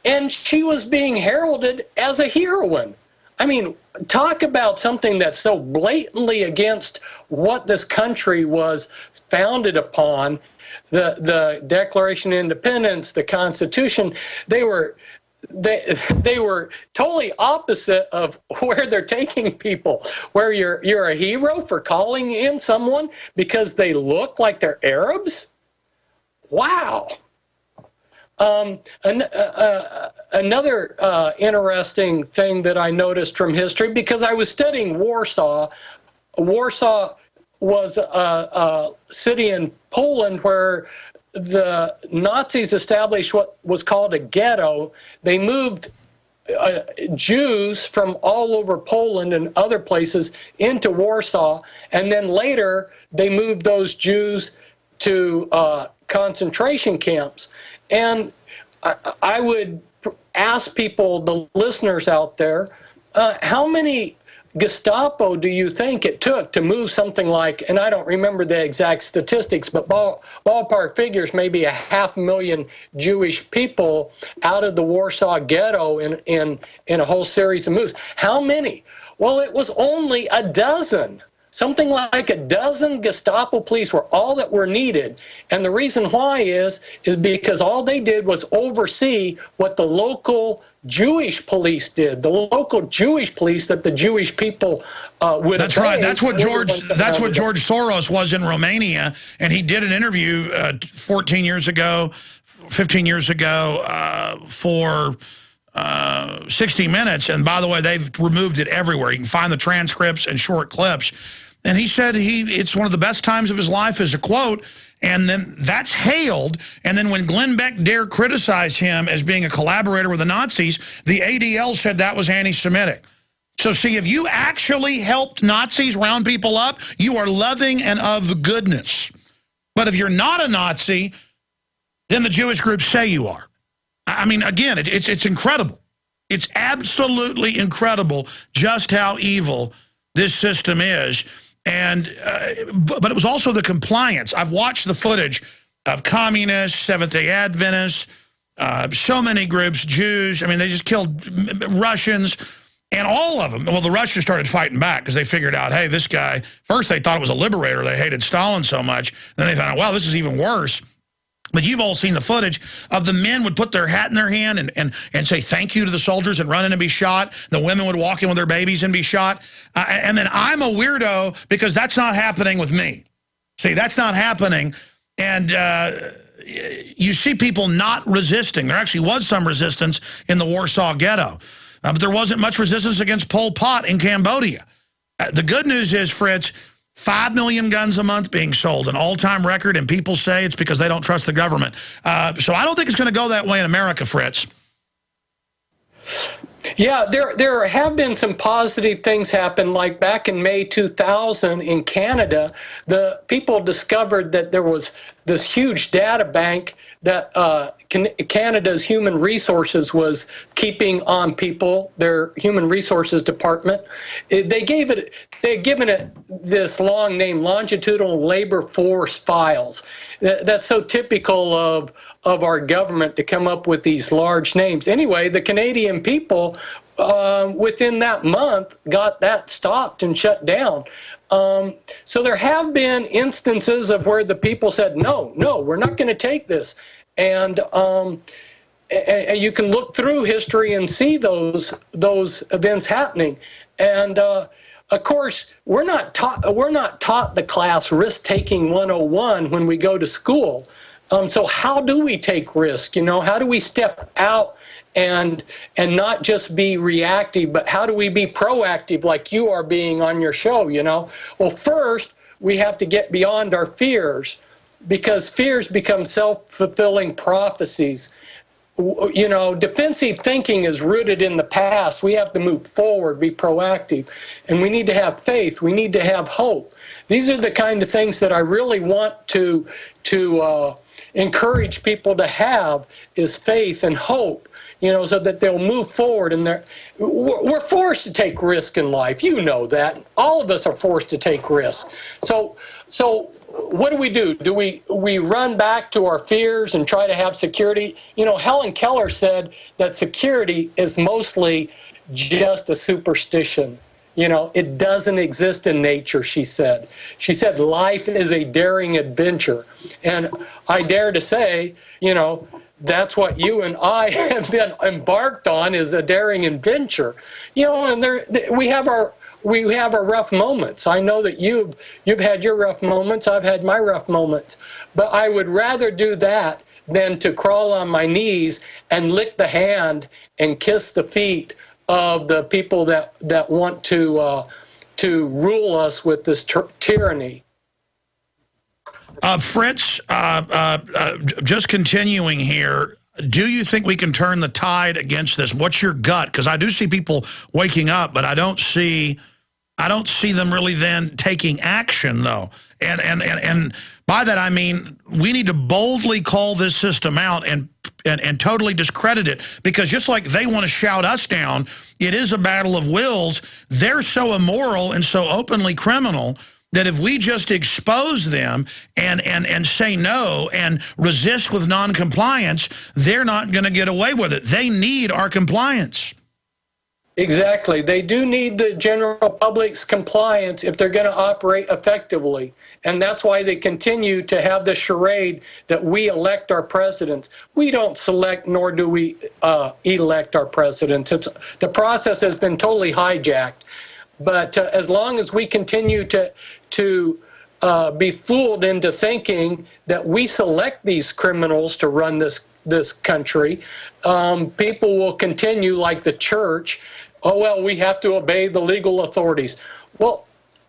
and she was being heralded as a heroine. I mean, talk about something that's so blatantly against what this country was founded upon, the Declaration of Independence, the Constitution. They were totally opposite of where they're taking people, where you're a hero for calling in someone because they look like they're Arabs. Wow. Another interesting thing that I noticed from history, because I was studying Warsaw. Warsaw was a city in Poland where the Nazis established what was called a ghetto. They moved Jews from all over Poland and other places into Warsaw, and then later they moved those Jews to concentration camps. And I would ask people, the listeners out there, how many Gestapo do you think it took to move something like, and I don't remember the exact statistics, but ballpark figures, maybe 500,000 Jewish people out of the Warsaw ghetto in a whole series of moves? How many? Well, it was only a dozen. Something like a dozen Gestapo police were all that were needed. And the reason why is because all they did was oversee what the local Jewish police did. The local Jewish police that the Jewish people would. That's right. That's what George Soros was in Romania, and he did an interview 15 years ago, for 60 Minutes. And by the way, they've removed it everywhere. You can find the transcripts and short clips. And he said it's one of the best times of his life, as a quote. And then that's hailed. And then when Glenn Beck dare criticize him as being a collaborator with the Nazis, the ADL said that was anti-Semitic. So see, if you actually helped Nazis round people up, you are loving and of goodness. But if you're not a Nazi, then the Jewish groups say you are. I mean, again, it's incredible. It's absolutely incredible just how evil this system is. And but it was also the compliance. I've watched the footage of communists, Seventh-day Adventists, so many groups, Jews. I mean, they just killed Russians, and all of them. Well, the Russians started fighting back because they figured out, hey, this guy, first they thought it was a liberator. They hated Stalin so much. Then they found out, wow, this is even worse. But you've all seen the footage of the men would put their hat in their hand and say thank you to the soldiers and run in and be shot. The women would walk in with their babies and be shot. And then I'm a weirdo because that's not happening with me. See, that's not happening. And you see people not resisting. There actually was some resistance in the Warsaw Ghetto. But there wasn't much resistance against Pol Pot in Cambodia. The good news is, Fritz, 5 million guns a month being sold, an all-time record, and people say it's because they don't trust the government. So I don't think it's going to go that way in America, Fritz. Yeah, there have been some positive things happen, like back in May 2000 in Canada, the people discovered that there was this huge data bank that Canada's Human Resources was keeping on people, their Human Resources Department. They had given it this long name, Longitudinal Labor Force Files. That's so typical of our government to come up with these large names. Anyway, the Canadian people within that month got that stopped and shut down. So there have been instances of where the people said, no, we're not going to take this. And you can look through history and see those events happening. And of course, we're not taught the class risk-taking 101 when we go to school. So how do we take risk? How do we step out and not just be reactive, but how do we be proactive like you are being on your show, Well, first, we have to get beyond our fears, because fears become self-fulfilling prophecies. Defensive thinking is rooted in the past. We have to move forward, be proactive, and we need to have faith. We need to have hope. These are the kind of things that I really want to encourage people to have is faith and hope, so that they'll move forward. And we're forced to take risk in life. You know that. All of us are forced to take risks. So what do? Do we run back to our fears and try to have security? Helen Keller said that security is mostly just a superstition. It doesn't exist in nature, she said. She said life is a daring adventure. And I dare to say, that's what you and I have been embarked on, is a daring adventure. And we have our rough moments. I know that you've had your rough moments. I've had my rough moments. But I would rather do that than to crawl on my knees and lick the hand and kiss the feet of the people that want to rule us with this tyranny. Fritz, just continuing here, do you think we can turn the tide against this? What's your gut? Because I do see people waking up, but I don't see them really then taking action, though. And by that I mean we need to boldly call this system out and totally discredit it, because just like they want to shout us down, it is a battle of wills. They're so immoral and so openly criminal that if we just expose them and say no and resist with non-compliance, they're not going to get away with it. They need our compliance. Exactly. They do need the general public's compliance if they're going to operate effectively. And that's why they continue to have the charade that we elect our presidents. We don't select, nor do we elect our presidents. The process has been totally hijacked. But as long as we continue to be fooled into thinking that we select these criminals to run this country, people will continue, like the church, we have to obey the legal authorities. Well,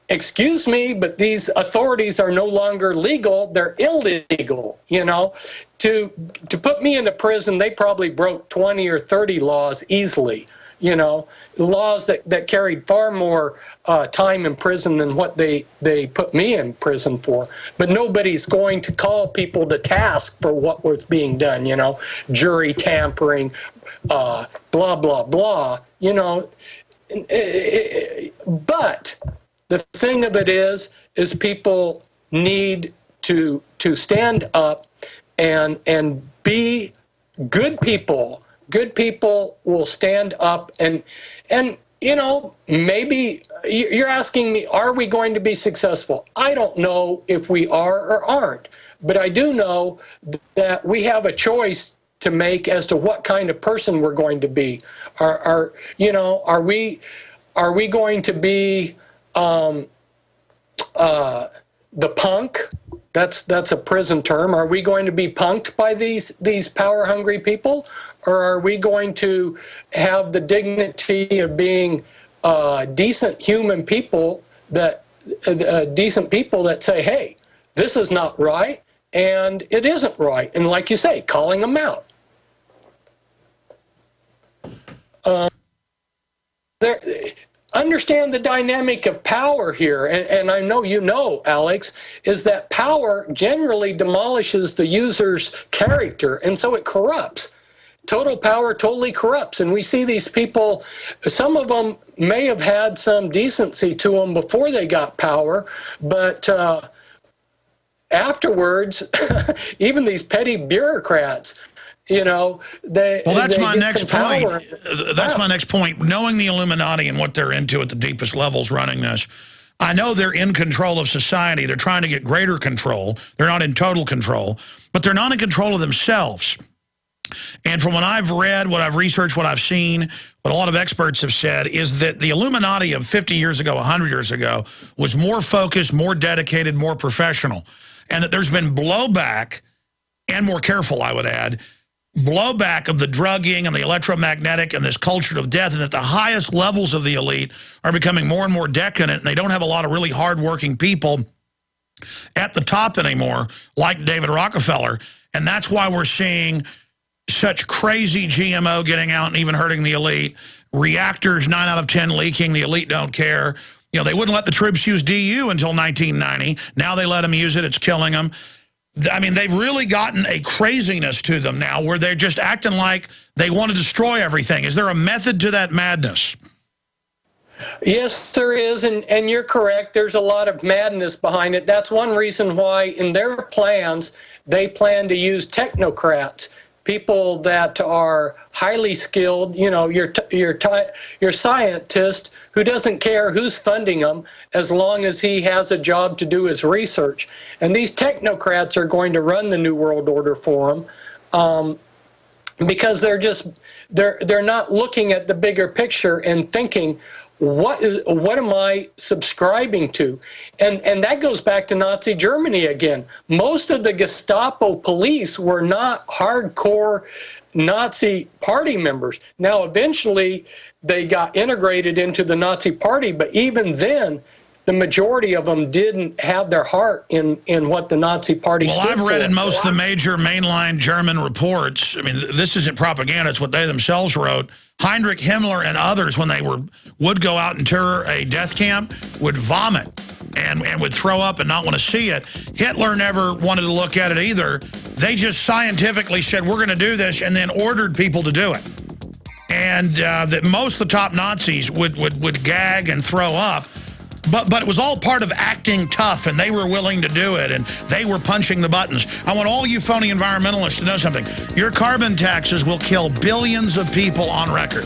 excuse me, but these authorities are no longer legal, they're illegal, To put me into prison, they probably broke 20 or 30 laws easily, laws that carried far more time in prison than what they put me in prison for. But nobody's going to call people to task for what was being done, jury tampering, blah, blah, blah, But the thing of it is people need to stand up and be good people. Good people will stand up and maybe you're asking me, are we going to be successful? I don't know if we are or aren't, but I do know that we have a choice to make as to what kind of person we're going to be. Are we going to be the punk? That's a prison term. Are we going to be punked by these power-hungry people, or are we going to have the dignity of being decent human people that say, hey, this is not right, and it isn't right, and like you say, calling them out. Understand the dynamic of power here, and I know Alex, is that power generally demolishes the user's character, and so it corrupts. Total power totally corrupts, and we see these people, some of them may have had some decency to them before they got power, but afterwards, even these petty bureaucrats, that's my next point. That's my next point. Knowing the Illuminati and what they're into at the deepest levels running this, I know they're in control of society. They're trying to get greater control. They're not in total control, but they're not in control of themselves. And from what I've read, what I've researched, what I've seen, what a lot of experts have said is that the Illuminati of 50 years ago, 100 years ago, was more focused, more dedicated, more professional. And that there's been blowback, and more careful, I would add, blowback of the drugging and the electromagnetic and this culture of death, and that the highest levels of the elite are becoming more and more decadent, and they don't have a lot of really hardworking people at the top anymore, like David Rockefeller. And that's why we're seeing such crazy GMO getting out and even hurting the elite. Reactors, 9 out of 10 leaking. The elite don't care. They wouldn't let the troops use DU until 1990. Now they let them use it. It's killing them. I mean, they've really gotten a craziness to them now where they're just acting like they want to destroy everything. Is there a method to that madness? Yes, there is, and you're correct. There's a lot of madness behind it. That's one reason why in their plans, they plan to use technocrats, people that are highly skilled, you know, your scientist who doesn't care who's funding him as long as he has a job to do his research. And these technocrats are going to run the New World Order for them because they're not looking at the bigger picture and thinking, what am I subscribing to? And that goes back to Nazi Germany again. Most of the Gestapo police were not hardcore Nazi party members. Now, eventually, they got integrated into the Nazi party, but even then, the majority of them didn't have their heart in what the Nazi party stood for. Well, I've read in most of the major mainline German reports, I mean, this isn't propaganda, it's what they themselves wrote. Heinrich Himmler and others, when they would go out and tour a death camp, would vomit and would throw up and not want to see it. Hitler never wanted to look at it either. They just scientifically said, we're going to do this, and then ordered people to do it. And that most of the top Nazis would gag and throw up. But it was all part of acting tough, and they were willing to do it, and they were punching the buttons. I want all you phony environmentalists to know something. Your carbon taxes will kill billions of people on record.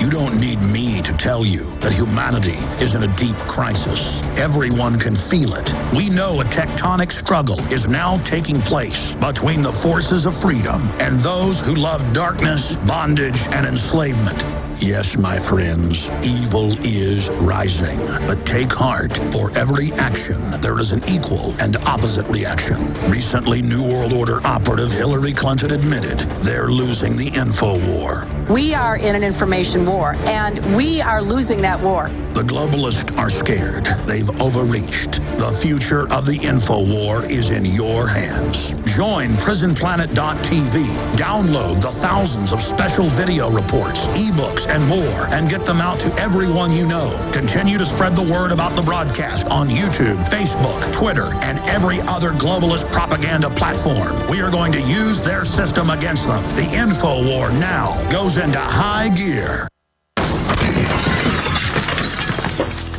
You don't need me to tell you that humanity is in a deep crisis. Everyone can feel it. We know a tectonic struggle is now taking place between the forces of freedom and those who love darkness, bondage, and enslavement. Yes, my friends, evil is rising. But take heart. For every action, there is an equal and opposite reaction. Recently, New World Order operative Hillary Clinton admitted they're losing the info war. We are in an information war, and we are losing that war. The globalists are scared. They've overreached. The future of the info war is in your hands. Join PrisonPlanet.tv. Download the thousands of special video reports, ebooks, and more, and get them out to everyone you know. Continue to spread the word about the broadcast on YouTube, Facebook, Twitter, and every other globalist propaganda platform. We are going to use their system against them. The info war now goes into high gear.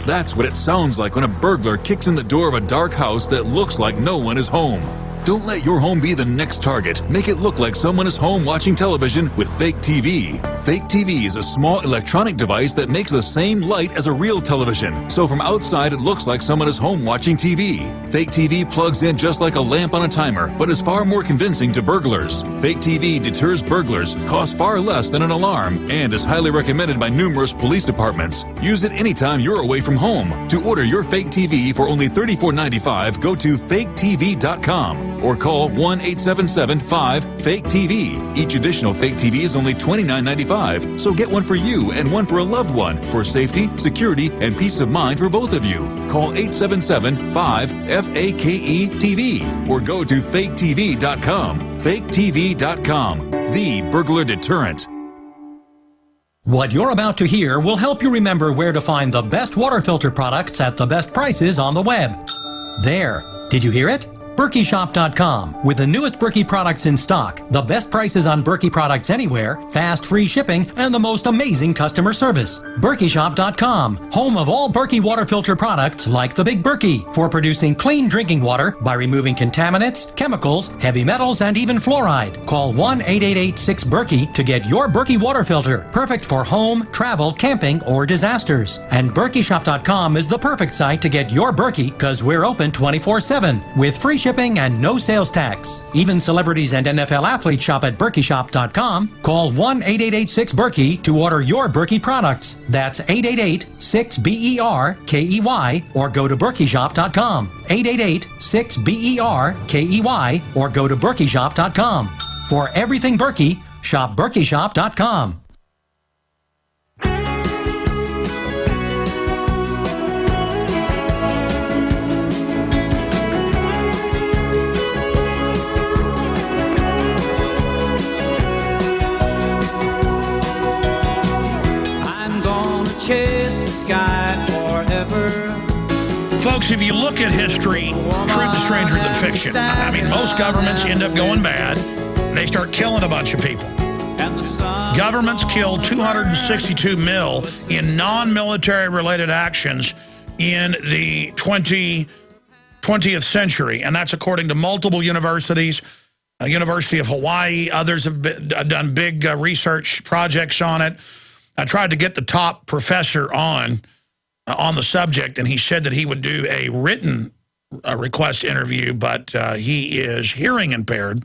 That's what it sounds like when a burglar kicks in the door of a dark house that looks like no one is home. Don't let your home be the next target. Make it look like someone is home watching television with Fake TV. Fake TV is a small electronic device that makes the same light as a real television. So from outside, it looks like someone is home watching TV. Fake TV plugs in just like a lamp on a timer, but is far more convincing to burglars. Fake TV deters burglars, costs far less than an alarm, and is highly recommended by numerous police departments. Use it anytime you're away from home. To order your Fake TV for only $34.95, go to faketv.com. Or call 1-877-5-FAKE-TV. Each additional Fake TV is only $29.95, so get one for you and one for a loved one for safety, security, and peace of mind for both of you. Call 877-5-FAKE-TV or go to faketv.com. faketv.com, the burglar deterrent. What you're about to hear will help you remember where to find the best water filter products at the best prices on the web. There. Did you hear it? BerkeyShop.com. With the newest Berkey products in stock, the best prices on Berkey products anywhere, fast free shipping, and the most amazing customer service. BerkeyShop.com, home of all Berkey water filter products like the Big Berkey, for producing clean drinking water by removing contaminants, chemicals, heavy metals, and even fluoride. Call 1-888-6-BERKEY to get your Berkey water filter, perfect for home, travel, camping, or disasters. And BerkeyShop.com is the perfect site to get your Berkey, because we're open 24/7 with free shipping and no sales tax. Even celebrities and NFL athletes shop at BerkeyShop.com. Call 1-888-6-BERKEY to order your Berkey products. That's 888-6-BERKEY or go to BerkeyShop.com. 888-6-BERKEY or go to BerkeyShop.com. For everything Berkey, shop BerkeyShop.com. Folks, Folks, if you look at history, truth is stranger than fiction. I mean, most governments end up going bad. They start killing a bunch of people. Governments killed 262 mil in non-military related actions in the 20th century, and that's according to multiple universities. University of Hawaii, others have done big research projects on it. I tried to get the top professor on the subject, and he said that he would do a written request interview, but he is hearing impaired.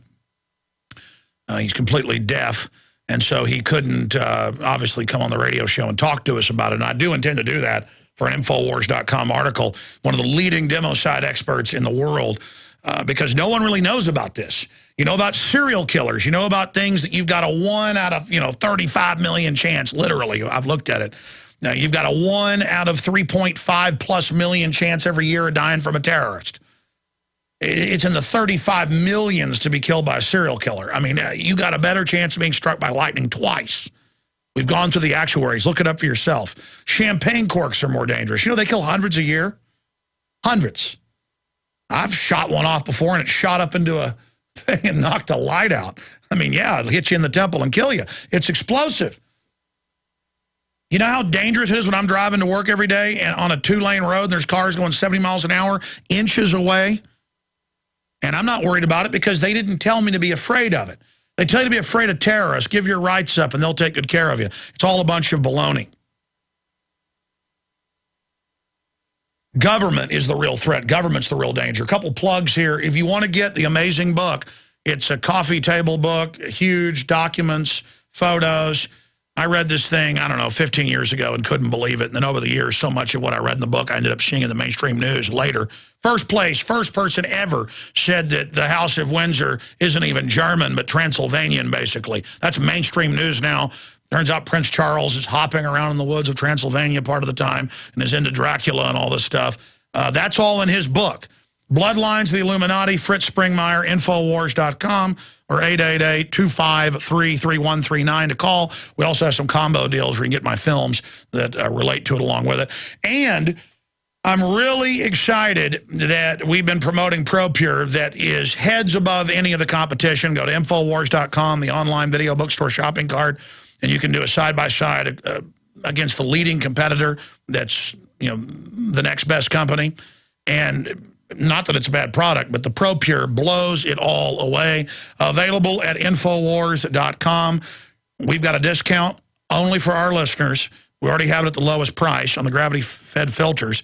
He's completely deaf, and so he couldn't obviously come on the radio show and talk to us about it. And I do intend to do that for an Infowars.com article, one of the leading demo site experts in the world, because no one really knows about this. You know about serial killers. You know about things that you've got a 1 out of 35 million chance, literally. I've looked at it. Now, you've got a 1 out of 3.5 plus million chance every year of dying from a terrorist. It's in the 35 millions to be killed by a serial killer. I mean, you got a better chance of being struck by lightning twice. We've gone through the actuaries. Look it up for yourself. Champagne corks are more dangerous. You know, they kill hundreds a year. Hundreds. I've shot one off before, and it shot up into a thing and knocked a light out. I mean, yeah, it'll hit you in the temple and kill you. It's explosive. You know how dangerous it is when I'm driving to work every day and on a 2-lane road and there's cars going 70 miles an hour, inches away? And I'm not worried about it because they didn't tell me to be afraid of it. They tell you to be afraid of terrorists, give your rights up, and they'll take good care of you. It's all a bunch of baloney. Government is the real threat. Government's the real danger. A couple plugs here. If you want to get the amazing book, it's a coffee table book, huge documents, photos. I read this thing, I don't know, 15 years ago and couldn't believe it. And then over the years, so much of what I read in the book, I ended up seeing in the mainstream news later. First person ever said that the House of Windsor isn't even German, but Transylvanian, basically. That's mainstream news now. Turns out Prince Charles is hopping around in the woods of Transylvania part of the time and is into Dracula and all this stuff. That's all in his book. Bloodlines, the Illuminati, Fritz Springmeier, Infowars.com, or 888-253-3139 to call. We also have some combo deals where you can get my films that relate to it along with it. And I'm really excited that we've been promoting ProPure that is heads above any of the competition. Go to Infowars.com, the online video bookstore shopping cart, and you can do a side-by-side against the leading competitor that's, the next best company. And not that it's a bad product, but the ProPure blows it all away. Available at Infowars.com. We've got a discount only for our listeners. We already have it at the lowest price on the gravity-fed filters.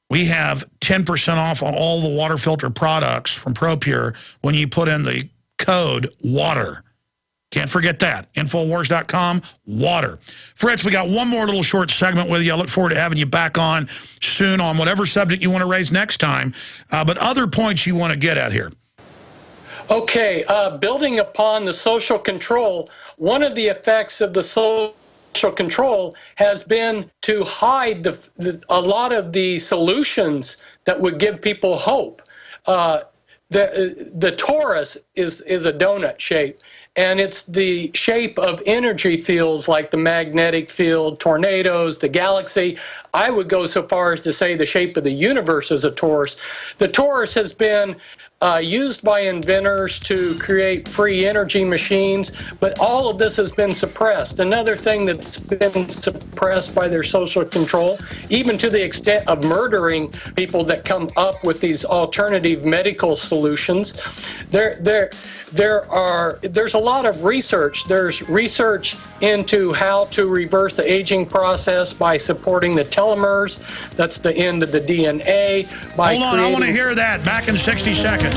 We have 10% off on all the water filter products from ProPure when you put in the code WATER. Can't forget that. Infowars.com, water. Fritz, we got one more little short segment with you. I look forward to having you back on soon on whatever subject you want to raise next time. But other points you want to get at here. Okay, building upon the social control, one of the effects of the social control has been to hide a lot of the solutions that would give people hope. The torus is a donut shape. And it's the shape of energy fields like the magnetic field, tornadoes, the galaxy. I would go so far as to say the shape of the universe is a torus. The torus has been used by inventors to create free energy machines, but all of this has been suppressed. Another thing that's been suppressed by their social control, even to the extent of murdering people that come up with these alternative medical solutions. There's a lot of research. There's research into how to reverse the aging process by supporting the telomeres. That's the end of the DNA. Hold on, I want to hear that. Back in 60 seconds.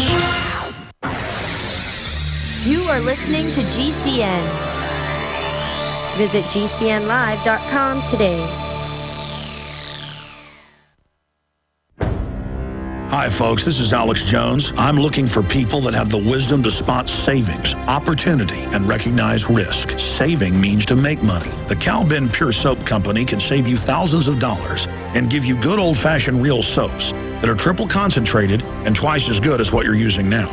You are listening to GCN. Visit GCNlive.com today. Hi, folks. This is Alex Jones. I'm looking for people that have the wisdom to spot savings, opportunity, and recognize risk. Saving means to make money. The Cow Ben Pure Soap Company can save you thousands of dollars and give you good old-fashioned real soaps that are triple concentrated and twice as good as what you're using now.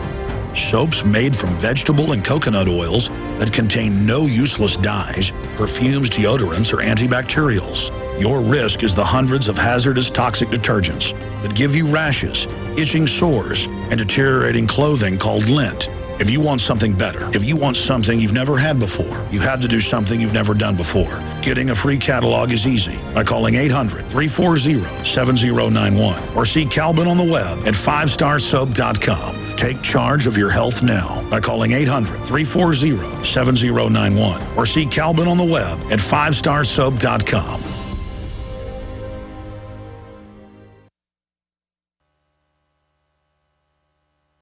Soaps made from vegetable and coconut oils that contain no useless dyes, perfumes, deodorants, or antibacterials. Your risk is the hundreds of hazardous toxic detergents that give you rashes, itching sores, and deteriorating clothing called lint. If you want something better, if you want something you've never had before, you have to do something you've never done before. Getting a free catalog is easy by calling 800-340-7091 or see Calvin on the web at 5starsoap.com. Take charge of your health now by calling 800-340-7091 or see Calvin on the web at 5starsoap.com.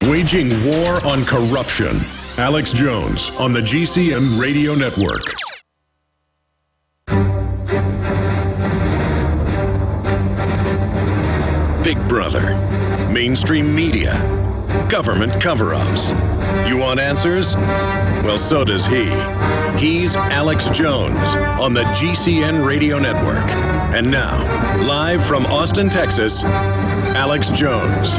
Waging war on corruption. Alex Jones on the GCN Radio Network. Big Brother, mainstream media, government cover-ups. You want answers? Well, so does he. He's Alex Jones on the GCN Radio Network. And now, live from Austin, Texas, Alex Jones.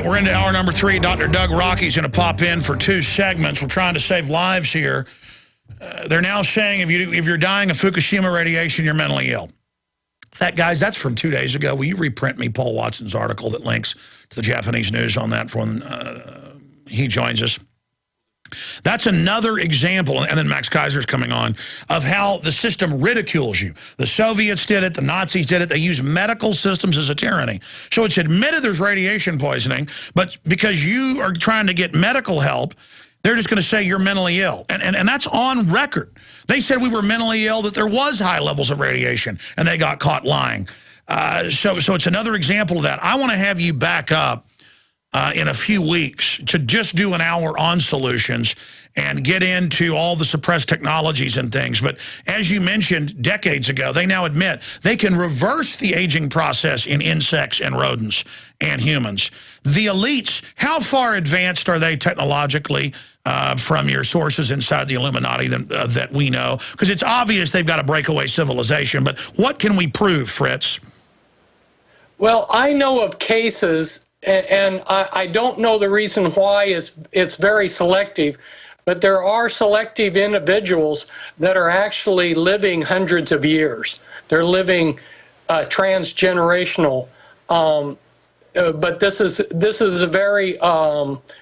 We're into hour number 3. Dr. Doug Rokke is going to pop in for 2 segments. We're trying to save lives here. They're now saying if you're dying of Fukushima radiation, you're mentally ill. Guys, that's from 2 days ago. Will you reprint me Paul Watson's article that links to the Japanese news on that for when he joins us? That's another example, and then Max Keiser's coming on, of how the system ridicules you. The Soviets did it, the Nazis did it. They use medical systems as a tyranny. So it's admitted there's radiation poisoning, but because you are trying to get medical help, they're just going to say you're mentally ill. And that's on record. They said we were mentally ill, that there was high levels of radiation, and they got caught lying. So it's another example of that. I want to have you back up in a few weeks to just do an hour on solutions and get into all the suppressed technologies and things. But as you mentioned decades ago, they now admit they can reverse the aging process in insects and rodents and humans. The elites, how far advanced are they technologically from your sources inside the Illuminati that we know? Because it's obvious they've got a breakaway civilization, but what can we prove, Fritz? Well, I know of cases, and I don't know the reason why it's very selective, but there are selective individuals that are actually living hundreds of years. They're living transgenerational, but this is a very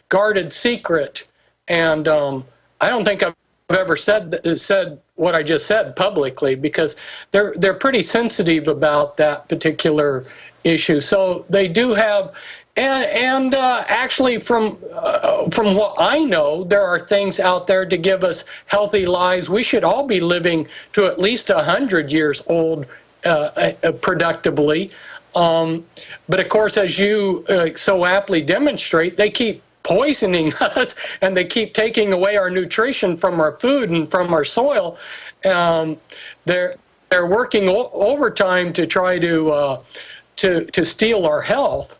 guarded secret, and I don't think I've ever said what I just said publicly, because they're pretty sensitive about that particular issue. So they do have. And actually, from what I know, there are things out there to give us healthy lives. We should all be living to at least 100 years old productively. But of course, as you so aptly demonstrate, they keep poisoning us, and they keep taking away our nutrition from our food and from our soil. They're working overtime to try to steal our health.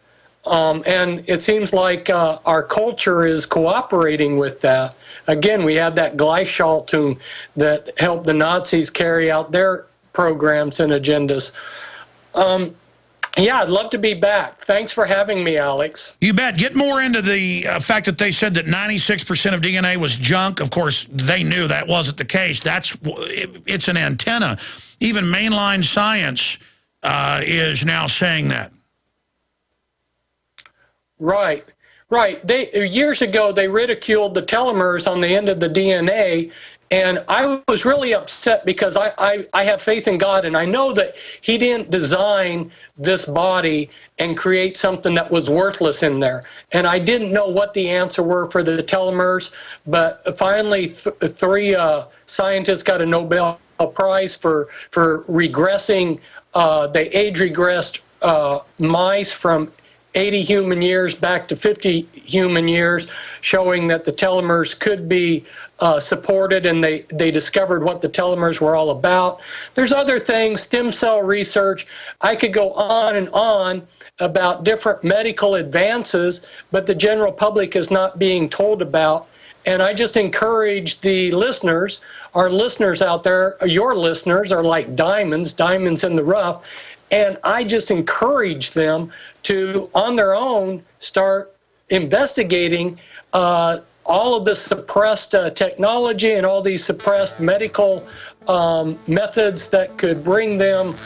And it seems like our culture is cooperating with that. Again, we have that Gleichschaltung that helped the Nazis carry out their programs and agendas. Yeah, I'd love to be back. Thanks for having me, Alex. You bet. Get more into the fact that they said that 96% of DNA was junk. Of course, they knew that wasn't the case. It's an antenna. Even mainline science is now saying that. Right. Years ago, they ridiculed the telomeres on the end of the DNA, and I was really upset because I have faith in God, and I know that He didn't design this body and create something that was worthless in there. And I didn't know what the answer were for the telomeres, but finally 3 scientists got a Nobel Prize for regressing, they age-regressed mice from 80 human years back to 50 human years, showing that the telomeres could be supported, and they discovered what the telomeres were all about. There's other things, stem cell research. I could go on and on about different medical advances, but the general public is not being told about. And I just encourage the listeners, our listeners out there, your listeners are like diamonds in the rough. And I just encourage them to, on their own, start investigating all of the suppressed technology and all these suppressed medical methods that could bring them,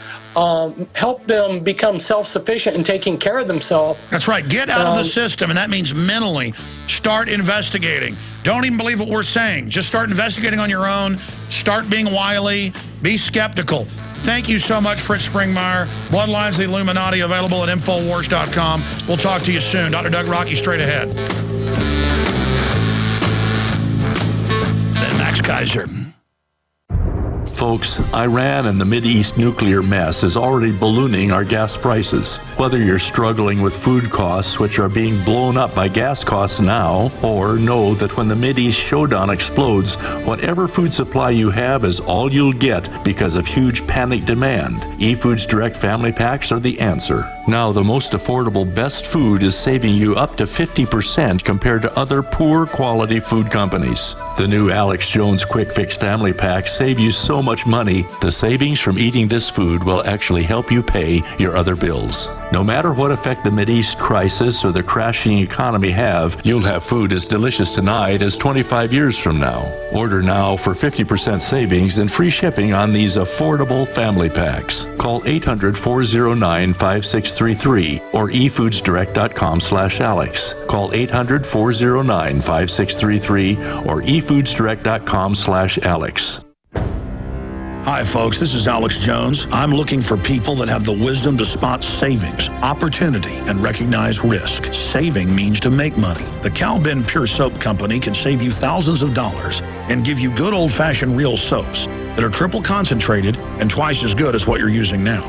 help them become self-sufficient in taking care of themselves. That's right. Get out of the system, and that means mentally start investigating. Don't even believe what we're saying. Just start investigating on your own. Start being wily. Be skeptical. Thank you so much, Fritz Springmeier. Bloodlines, the Illuminati, available at Infowars.com. We'll talk to you soon. Dr. Doug Rokke, straight ahead. Then Max Keiser. Folks, Iran and the Mideast nuclear mess is already ballooning our gas prices. Whether you're struggling with food costs, which are being blown up by gas costs now, or know that when the Mideast showdown explodes, whatever food supply you have is all you'll get because of huge panic demand, eFoods Direct Family Packs are the answer. Now, the most affordable best food is saving you up to 50% compared to other poor quality food companies. The new Alex Jones Quick Fix Family Packs save you so much money, the savings from eating this food will actually help you pay your other bills. No matter what effect the Mideast crisis or the crashing economy have, you'll have food as delicious tonight as 25 years from now. Order now for 50% savings and free shipping on these affordable family packs. Call 800-409-5633 or efoodsdirect.com/Alex. Call 800-409-5633 or efoodsdirect.com/Alex. Hi, folks. This is Alex Jones. I'm looking for people that have the wisdom to spot savings, opportunity, and recognize risk. Saving means to make money. The Cal Ben Pure Soap Company can save you thousands of dollars and give you good old-fashioned real soaps that are triple concentrated and twice as good as what you're using now.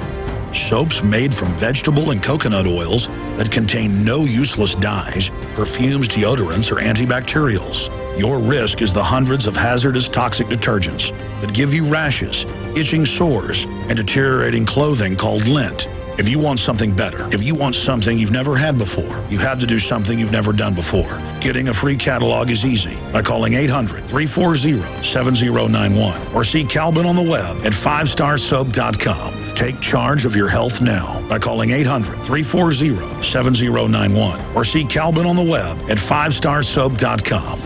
Soaps made from vegetable and coconut oils that contain no useless dyes, perfumes, deodorants, or antibacterials. Your risk is the hundreds of hazardous toxic detergents that give you rashes, itching sores, and deteriorating clothing called lint. If you want something better, if you want something you've never had before, you have to do something you've never done before. Getting a free catalog is easy by calling 800-340-7091 or see Calvin on the web at 5starsoap.com. Take charge of your health now by calling 800-340-7091 or see Calvin on the web at 5starsoap.com.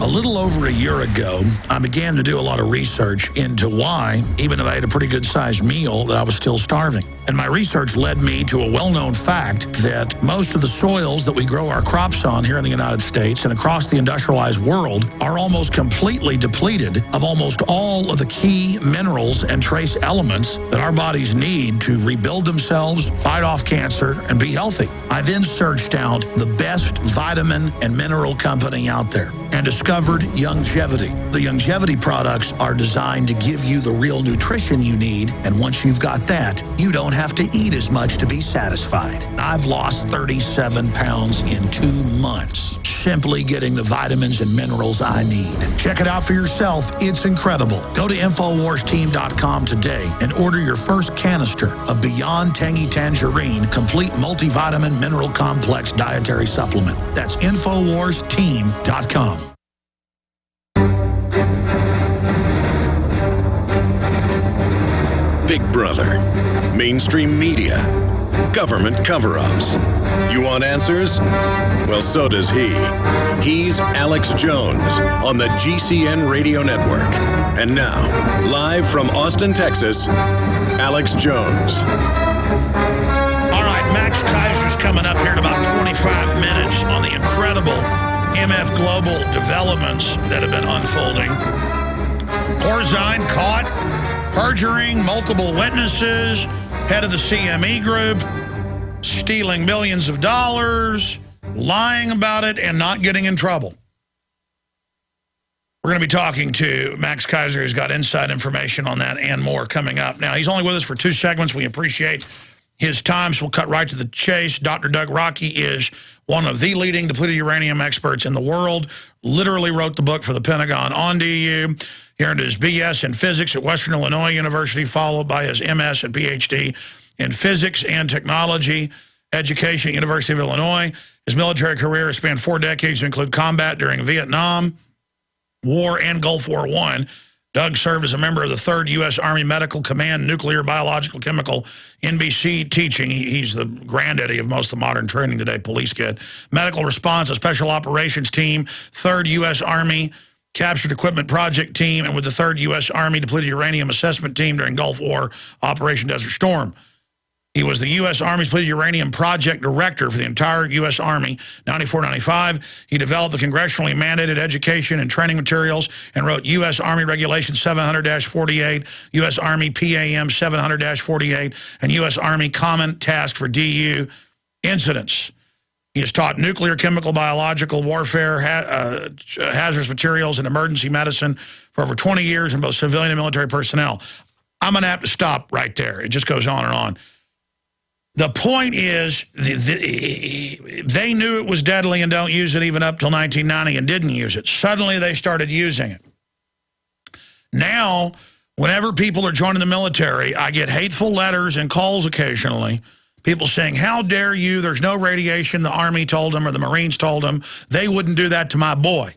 A little over a year ago, I began to do a lot of research into why, even if I ate a pretty good-sized meal, that I was still starving. And my research led me to a well-known fact that most of the soils that we grow our crops on here in the United States and across the industrialized world are almost completely depleted of almost all of the key minerals and trace elements that our bodies need to rebuild themselves, fight off cancer, and be healthy. I then searched out the best vitamin and mineral company out there and discovered Youngevity. The Youngevity products are designed to give you the real nutrition you need, and once you've got that, you don't have to eat as much to be satisfied. I've lost 37 pounds in 2 months, simply getting the vitamins and minerals I need. Check it out for yourself. It's incredible. Go to InfoWarsTeam.com today and order your first canister of Beyond Tangy Tangerine Complete Multivitamin Mineral Complex Dietary Supplement. That's InfoWarsTeam.com. Big Brother, mainstream media, government cover-ups. You want answers? Well, so does he. He's Alex Jones on the GCN Radio Network. And now, live from Austin, Texas, Alex Jones. All right, Max Keiser's coming up here in about 25 minutes on the incredible MF Global developments that have been unfolding. Corzine caught perjuring multiple witnesses, head of the CME group, stealing billions of dollars, lying about it, and not getting in trouble. We're going to be talking to Max Keiser, who's got inside information on that and more coming up. Now, he's only with us for 2 segments. We appreciate his time, so we'll cut right to the chase. Dr. Doug Rokke is one of the leading depleted uranium experts in the world, literally wrote the book for the Pentagon on DU. He earned his BS in physics at Western Illinois University, followed by his MS and PhD in physics and technology education at University of Illinois. His military career has spanned 4 decades to include combat during Vietnam War and Gulf War I. Doug served as a member of the 3rd U.S. Army Medical Command Nuclear, Biological, Chemical, NBC teaching. He's the granddaddy of most of the modern training today, police kid. Medical Response, a Special Operations Team, 3rd U.S. Army Captured Equipment Project Team, and with the 3rd U.S. Army Depleted Uranium Assessment Team during Gulf War Operation Desert Storm. He was the U.S. Army's Depleted Uranium Project Director for the entire U.S. Army, 94-95. He developed the congressionally mandated education and training materials and wrote U.S. Army Regulation 700-48, U.S. Army PAM 700-48, and U.S. Army Common Task for DU incidents. He has taught nuclear, chemical, biological warfare, hazardous materials, and emergency medicine for over 20 years in both civilian and military personnel. I'm going to have to stop right there. It just goes on and on. The point is, they knew it was deadly and don't use it even up till 1990 and didn't use it. Suddenly they started using it. Now, whenever people are joining the military, I get hateful letters and calls occasionally. People saying, how dare you, there's no radiation, the Army told them or the Marines told them. They wouldn't do that to my boy.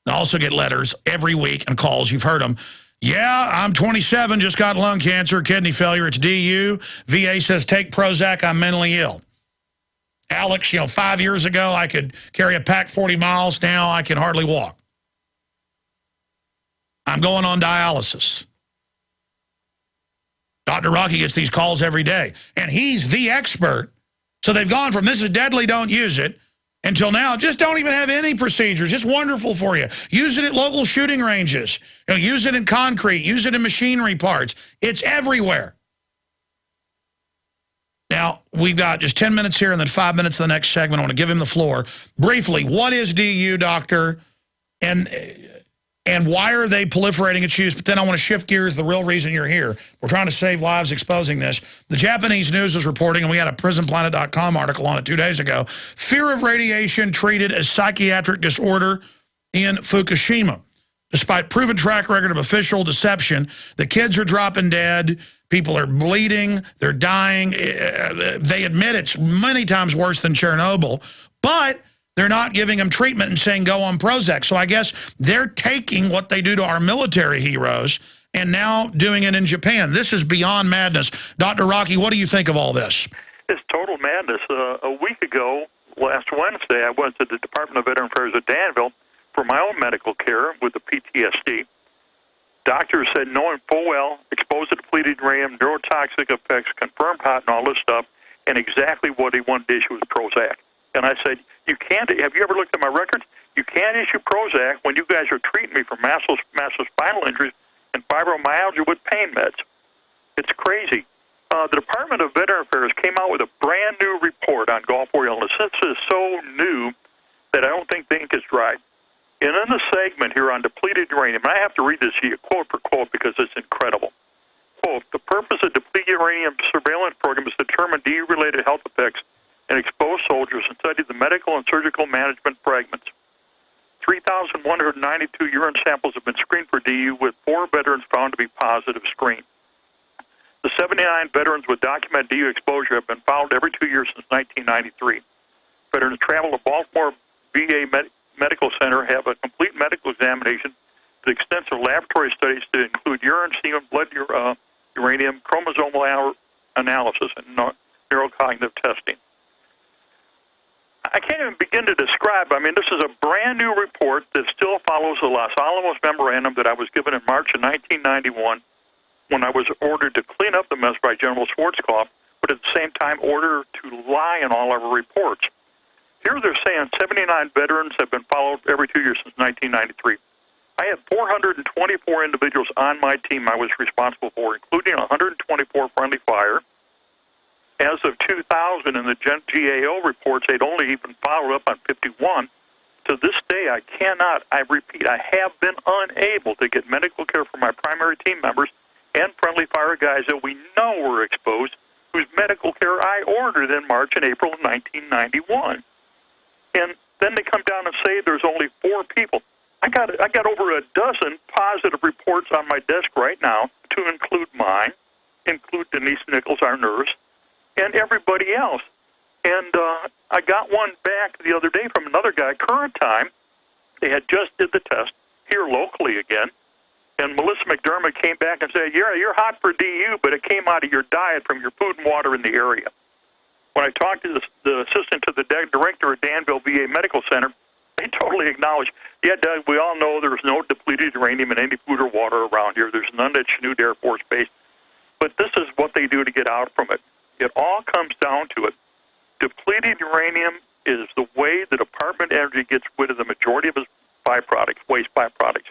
I also get letters every week and calls, you've heard them. Yeah, I'm 27, just got lung cancer, kidney failure, it's DU. VA says, take Prozac, I'm mentally ill. Alex, 5 years ago, I could carry a pack 40 miles. Now I can hardly walk. I'm going on dialysis. Dr. Rokke gets these calls every day, and he's the expert. So they've gone from this is deadly, don't use it, until now, just don't even have any procedures. Just wonderful for you. Use it at local shooting ranges. Use it in concrete. Use it in machinery parts. It's everywhere. Now, we've got just 10 minutes here and then 5 minutes of the next segment. I want to give him the floor. Briefly, what is DU, doctor? And why are they proliferating its use? But then I want to shift gears, the real reason you're here. We're trying to save lives exposing this. The Japanese news was reporting, and we had a prisonplanet.com article on it 2 days ago, fear of radiation treated as psychiatric disorder in Fukushima. Despite proven track record of official deception, the kids are dropping dead, people are bleeding, they're dying. They admit it's many times worse than Chernobyl, but they're not giving them treatment and saying, go on Prozac. So I guess they're taking what they do to our military heroes and now doing it in Japan. This is beyond madness. Dr. Rokke, what do you think of all this? It's total madness. A week ago, last Wednesday, I was at the Department of Veteran Affairs at Danville for my own medical care with the PTSD. Doctors said, knowing full well, exposed to depleted uranium, neurotoxic effects, confirmed hot and all this stuff, and exactly what he wanted to issue was Prozac. And I said, you can't, have you ever looked at my records? You can't issue Prozac when you guys are treating me for massive spinal injuries and fibromyalgia with pain meds. It's crazy. The Department of Veteran Affairs came out with a brand new report on Gulf War illness. This is so new that I don't think the ink is dry. And in the segment here on depleted uranium, and I have to read this to you quote for quote because it's incredible. Quote, the purpose of depleted uranium surveillance program is to determine DU-related health effects and expose soldiers and study the medical and surgical management fragments. 3,192 urine samples have been screened for DU, with 4 veterans found to be positive screen. The 79 veterans with documented DU exposure have been followed every 2 years since 1993. Veterans travel to Baltimore VA Medical Center, have a complete medical examination with extensive laboratory studies to include urine, semen, blood uranium, chromosomal analysis, and neurocognitive testing. I can't even begin to describe. I mean, this is a brand new report that still follows the Los Alamos Memorandum that I was given in March of 1991 when I was ordered to clean up the mess by General Schwarzkopf, but at the same time ordered to lie in all our reports. Here they're saying 79 veterans have been followed every 2 years since 1993. I had 424 individuals on my team I was responsible for, including 124 friendly fire. As of 2000, in the GAO reports, they'd only even followed up on 51. To this day, I repeat, I have been unable to get medical care for my primary team members and friendly fire guys that we know were exposed, whose medical care I ordered in March and April of 1991. And then they come down and say there's only 4 people. I got over a dozen positive reports on my desk right now, to include mine, include Denise Nichols, our nurse, and everybody else. I got one back the other day from another guy, current time. They had just did the test here locally again. And Melissa McDermott came back and said, yeah, you're hot for DU, but it came out of your diet from your food and water in the area. When I talked to the assistant to the director at Danville VA Medical Center, they totally acknowledged, yeah, Doug, we all know there's no depleted uranium in any food or water around here. There's none at Chanute Air Force Base. But this is what they do to get out from it. It all comes down to it. Depleted uranium is the way the Department of Energy gets rid of the majority of its byproducts, waste byproducts.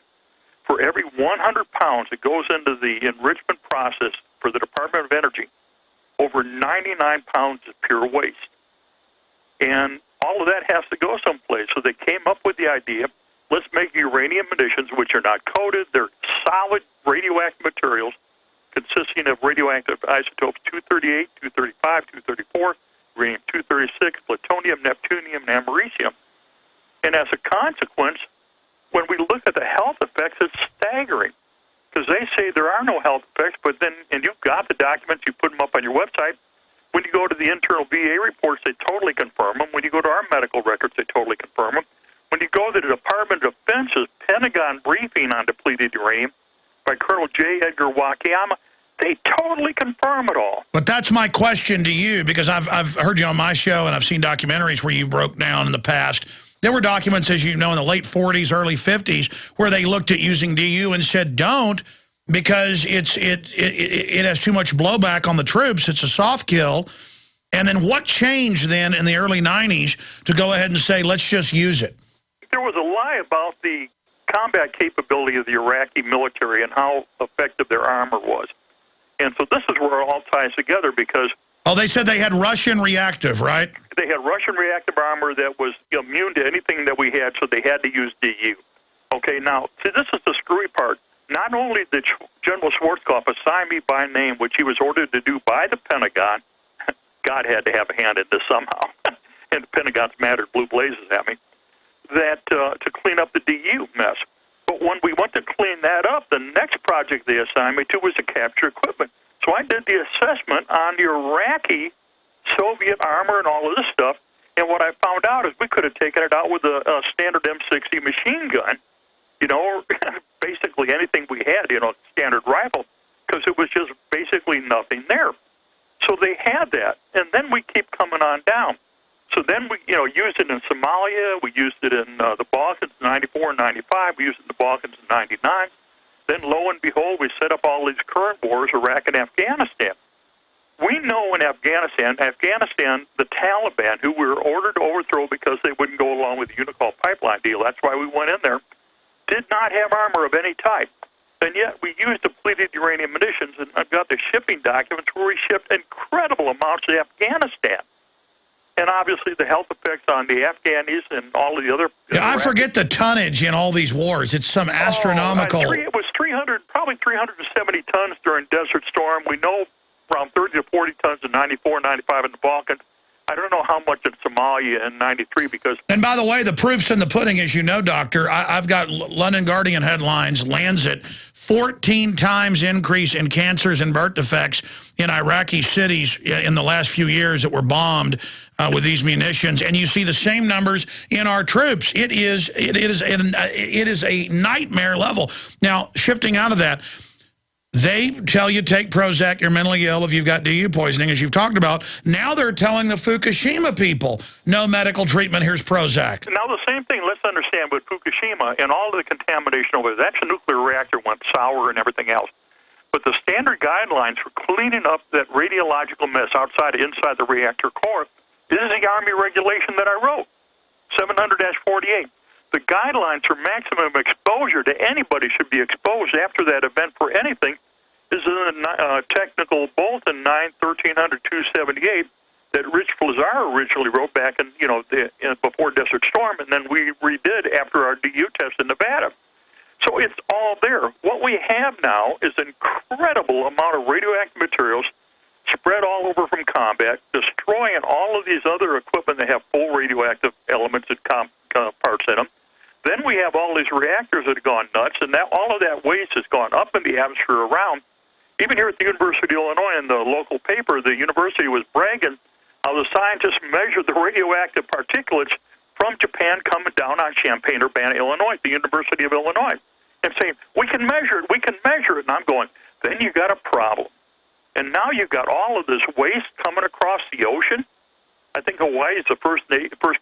For every 100 pounds that goes into the enrichment process for the Department of Energy, over 99 pounds is pure waste. And all of that has to go someplace. So they came up with the idea, let's make uranium munitions, which are not coated. They're solid radioactive materials consisting of radioactive isotopes 238, 235, 234, uranium-236, plutonium, neptunium, and americium. And as a consequence, when we look at the health effects, it's staggering. Because they say there are no health effects, but then, and you've got the documents, you put them up on your website. When you go to the internal VA reports, they totally confirm them. When you go to our medical records, they totally confirm them. When you go to the Department of Defense's Pentagon briefing on depleted uranium by Colonel J. Edgar Wakayama, they totally confirm it all. But that's my question to you, because I've heard you on my show and I've seen documentaries where you broke down in the past. There were documents, as you know, in the late 40s, early 50s, where they looked at using DU and said don't, because it has too much blowback on the troops. It's a soft kill. And then what changed then in the early 90s to go ahead and say, let's just use it? There was a lie about the combat capability of the Iraqi military and how effective their armor was. And so this is where it all ties together, because... Oh, they said they had Russian reactive, right? They had Russian reactive armor that was immune to anything that we had, so they had to use DU. Okay, now, see, this is the screwy part. Not only did General Schwarzkopf assign me by name, which he was ordered to do by the Pentagon, God had to have a hand in this somehow, and the Pentagon's mad at blue blazes at me, that to clean up the DU mess. But when we went to clean that up, the next project they assigned me to was to capture equipment. So I did the assessment on the Iraqi Soviet armor and all of this stuff, and what I found out is we could have taken it out with a standard M60 machine gun, you know, or basically anything we had, you know, standard rifle, because it was just basically nothing there. So they had that, and then we keep coming on down. So then we, you know, used it in Somalia, we used it in the Balkans in 94 and 95, we used it in the Balkans in 99. Then, lo and behold, we set up all these current wars, Iraq and Afghanistan. We know in Afghanistan, the Taliban, who we were ordered to overthrow because they wouldn't go along with the Unicol pipeline deal, that's why we went in there, did not have armor of any type. And yet we used depleted uranium munitions, and I've got the shipping documents where we shipped incredible amounts to Afghanistan. And obviously the health effects on the Afghanis and all of the other... Yeah, I forget the tonnage in all these wars. It's some astronomical... It was probably 370 tons during Desert Storm. We know around 30 to 40 tons in 94, 95 in the Balkans. I don't know how much in Somalia in 93 because... And by the way, the proof's in the pudding, as you know, Doctor. I've got London Guardian headlines, Lancet, 14 times increase in cancers and birth defects in Iraqi cities in the last few years that were bombed with these munitions. And you see the same numbers in our troops. It is a nightmare level. Now, shifting out of that, they tell you take Prozac, you're mentally ill if you've got DU poisoning, as you've talked about. Now they're telling the Fukushima people, no medical treatment, here's Prozac. Now the same thing, let's understand, with Fukushima and all of the contamination over there, that nuclear reactor went sour and everything else. But the standard guidelines for cleaning up that radiological mess outside and inside the reactor core, this is the Army regulation that I wrote, 700-48. The guidelines for maximum exposure to anybody should be exposed after that event for anything is in the technical bulletin 9-1300-278 that Rich Flazar originally wrote back in, before Desert Storm, and then we redid after our DU test in Nevada. So it's all there. What we have now is an incredible amount of radioactive materials spread all over from combat, destroying all of these other equipment that have full radioactive elements and parts in them. Then we have all these reactors that have gone nuts, and all of that waste has gone up in the atmosphere around. Even here at the University of Illinois, in the local paper, the university was bragging The scientists measured the radioactive particulates from Japan coming down on Champaign-Urbana, Illinois, the University of Illinois, and saying, we can measure it. And I'm going, then you got a problem. And now you've got all of this waste coming across the ocean. I think Hawaii is the first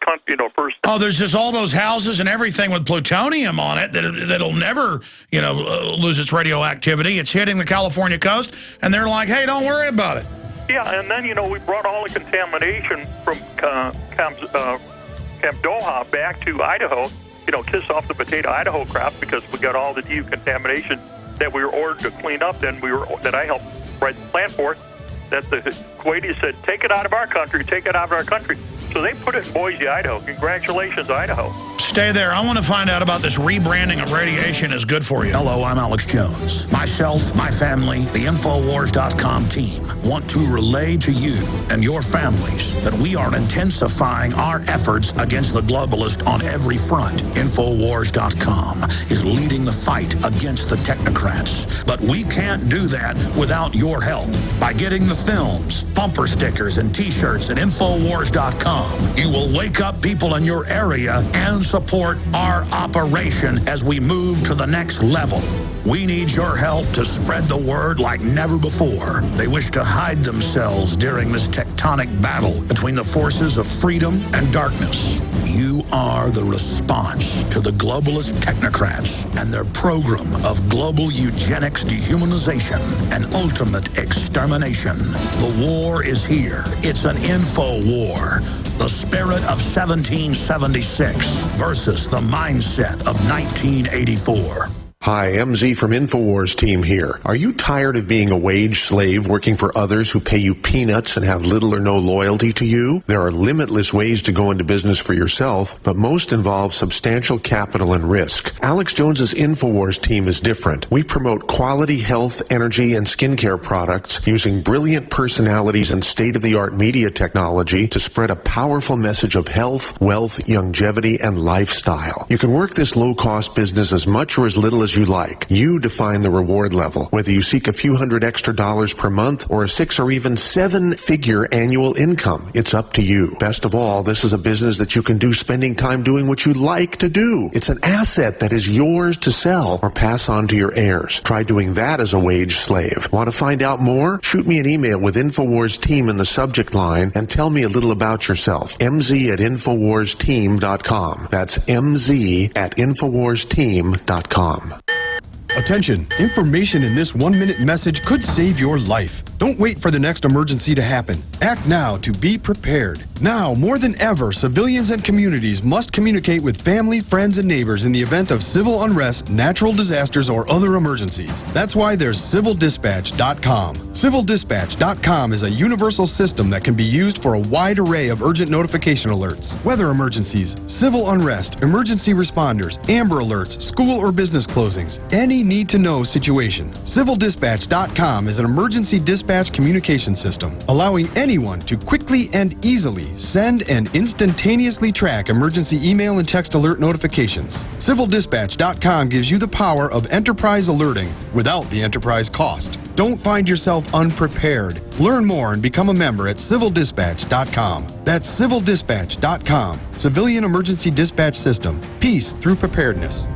country, Oh, there's just all those houses and everything with plutonium on it that'll never, lose its radioactivity. It's hitting the California coast, and they're like, hey, don't worry about it. Yeah, and then, we brought all the contamination from Camp Doha back to Idaho, kiss off the potato Idaho crop, because we got all the decontamination that we were ordered to clean up, that I helped write the plan for, that the Kuwaitis said, take it out of our country. So they put it in Boise, Idaho. Congratulations, Idaho. Stay there. I want to find out about this rebranding of radiation is good for you. Hello, I'm Alex Jones. Myself, my family, the Infowars.com team want to relay to you and your families that we are intensifying our efforts against the globalists on every front. Infowars.com is leading the fight against the technocrats. But we can't do that without your help. By getting the films, bumper stickers, and T-shirts at Infowars.com, you will wake up people in your area and support our operation as we move to the next level. We need your help to spread the word like never before. They wish to hide themselves during this tectonic battle between the forces of freedom and darkness. You are the response to the globalist technocrats and their program of global eugenics, dehumanization, and ultimate extermination. The war is here. It's an info war. The spirit of 1776 versus the mindset of 1984. Hi, MZ from Infowars team here. Are you tired of being a wage slave working for others who pay you peanuts and have little or no loyalty to you? There are limitless ways to go into business for yourself, but most involve substantial capital and risk. Alex Jones's Infowars team is different. We promote quality health, energy, and skincare products using brilliant personalities and state-of-the-art media technology to spread a powerful message of health, wealth, longevity, and lifestyle. You can work this low-cost business as much or as little as you like. You define the reward level, whether you seek a few $100 extra per month or a 6 or even 7-figure annual income. It's up to you. Best of all, this is a business that you can do spending time doing what you like to do. It's an asset that is yours to sell or pass on to your heirs. Try doing that as a wage slave. Want to find out more? Shoot me an email with Infowars Team in the subject line and tell me a little about yourself. mz@infowarsteam.com. That's mz@infowarsteam.com. Attention, information in this 1-minute message could save your life. Don't wait for the next emergency to happen. Act now to be prepared. Now, more than ever, civilians and communities must communicate with family, friends, and neighbors in the event of civil unrest, natural disasters, or other emergencies. That's why there's civildispatch.com. Civildispatch.com is a universal system that can be used for a wide array of urgent notification alerts, weather emergencies, civil unrest, emergency responders, Amber Alerts, school or business closings, any need-to-know situation. Civildispatch.com is an emergency dispatch communication system, allowing anyone to quickly and easily send and instantaneously track emergency email and text alert notifications. Civildispatch.com gives you the power of enterprise alerting without the enterprise cost. Don't find yourself unprepared. Learn more and become a member at civildispatch.com. That's civildispatch.com. Civilian Emergency Dispatch System. Peace through preparedness.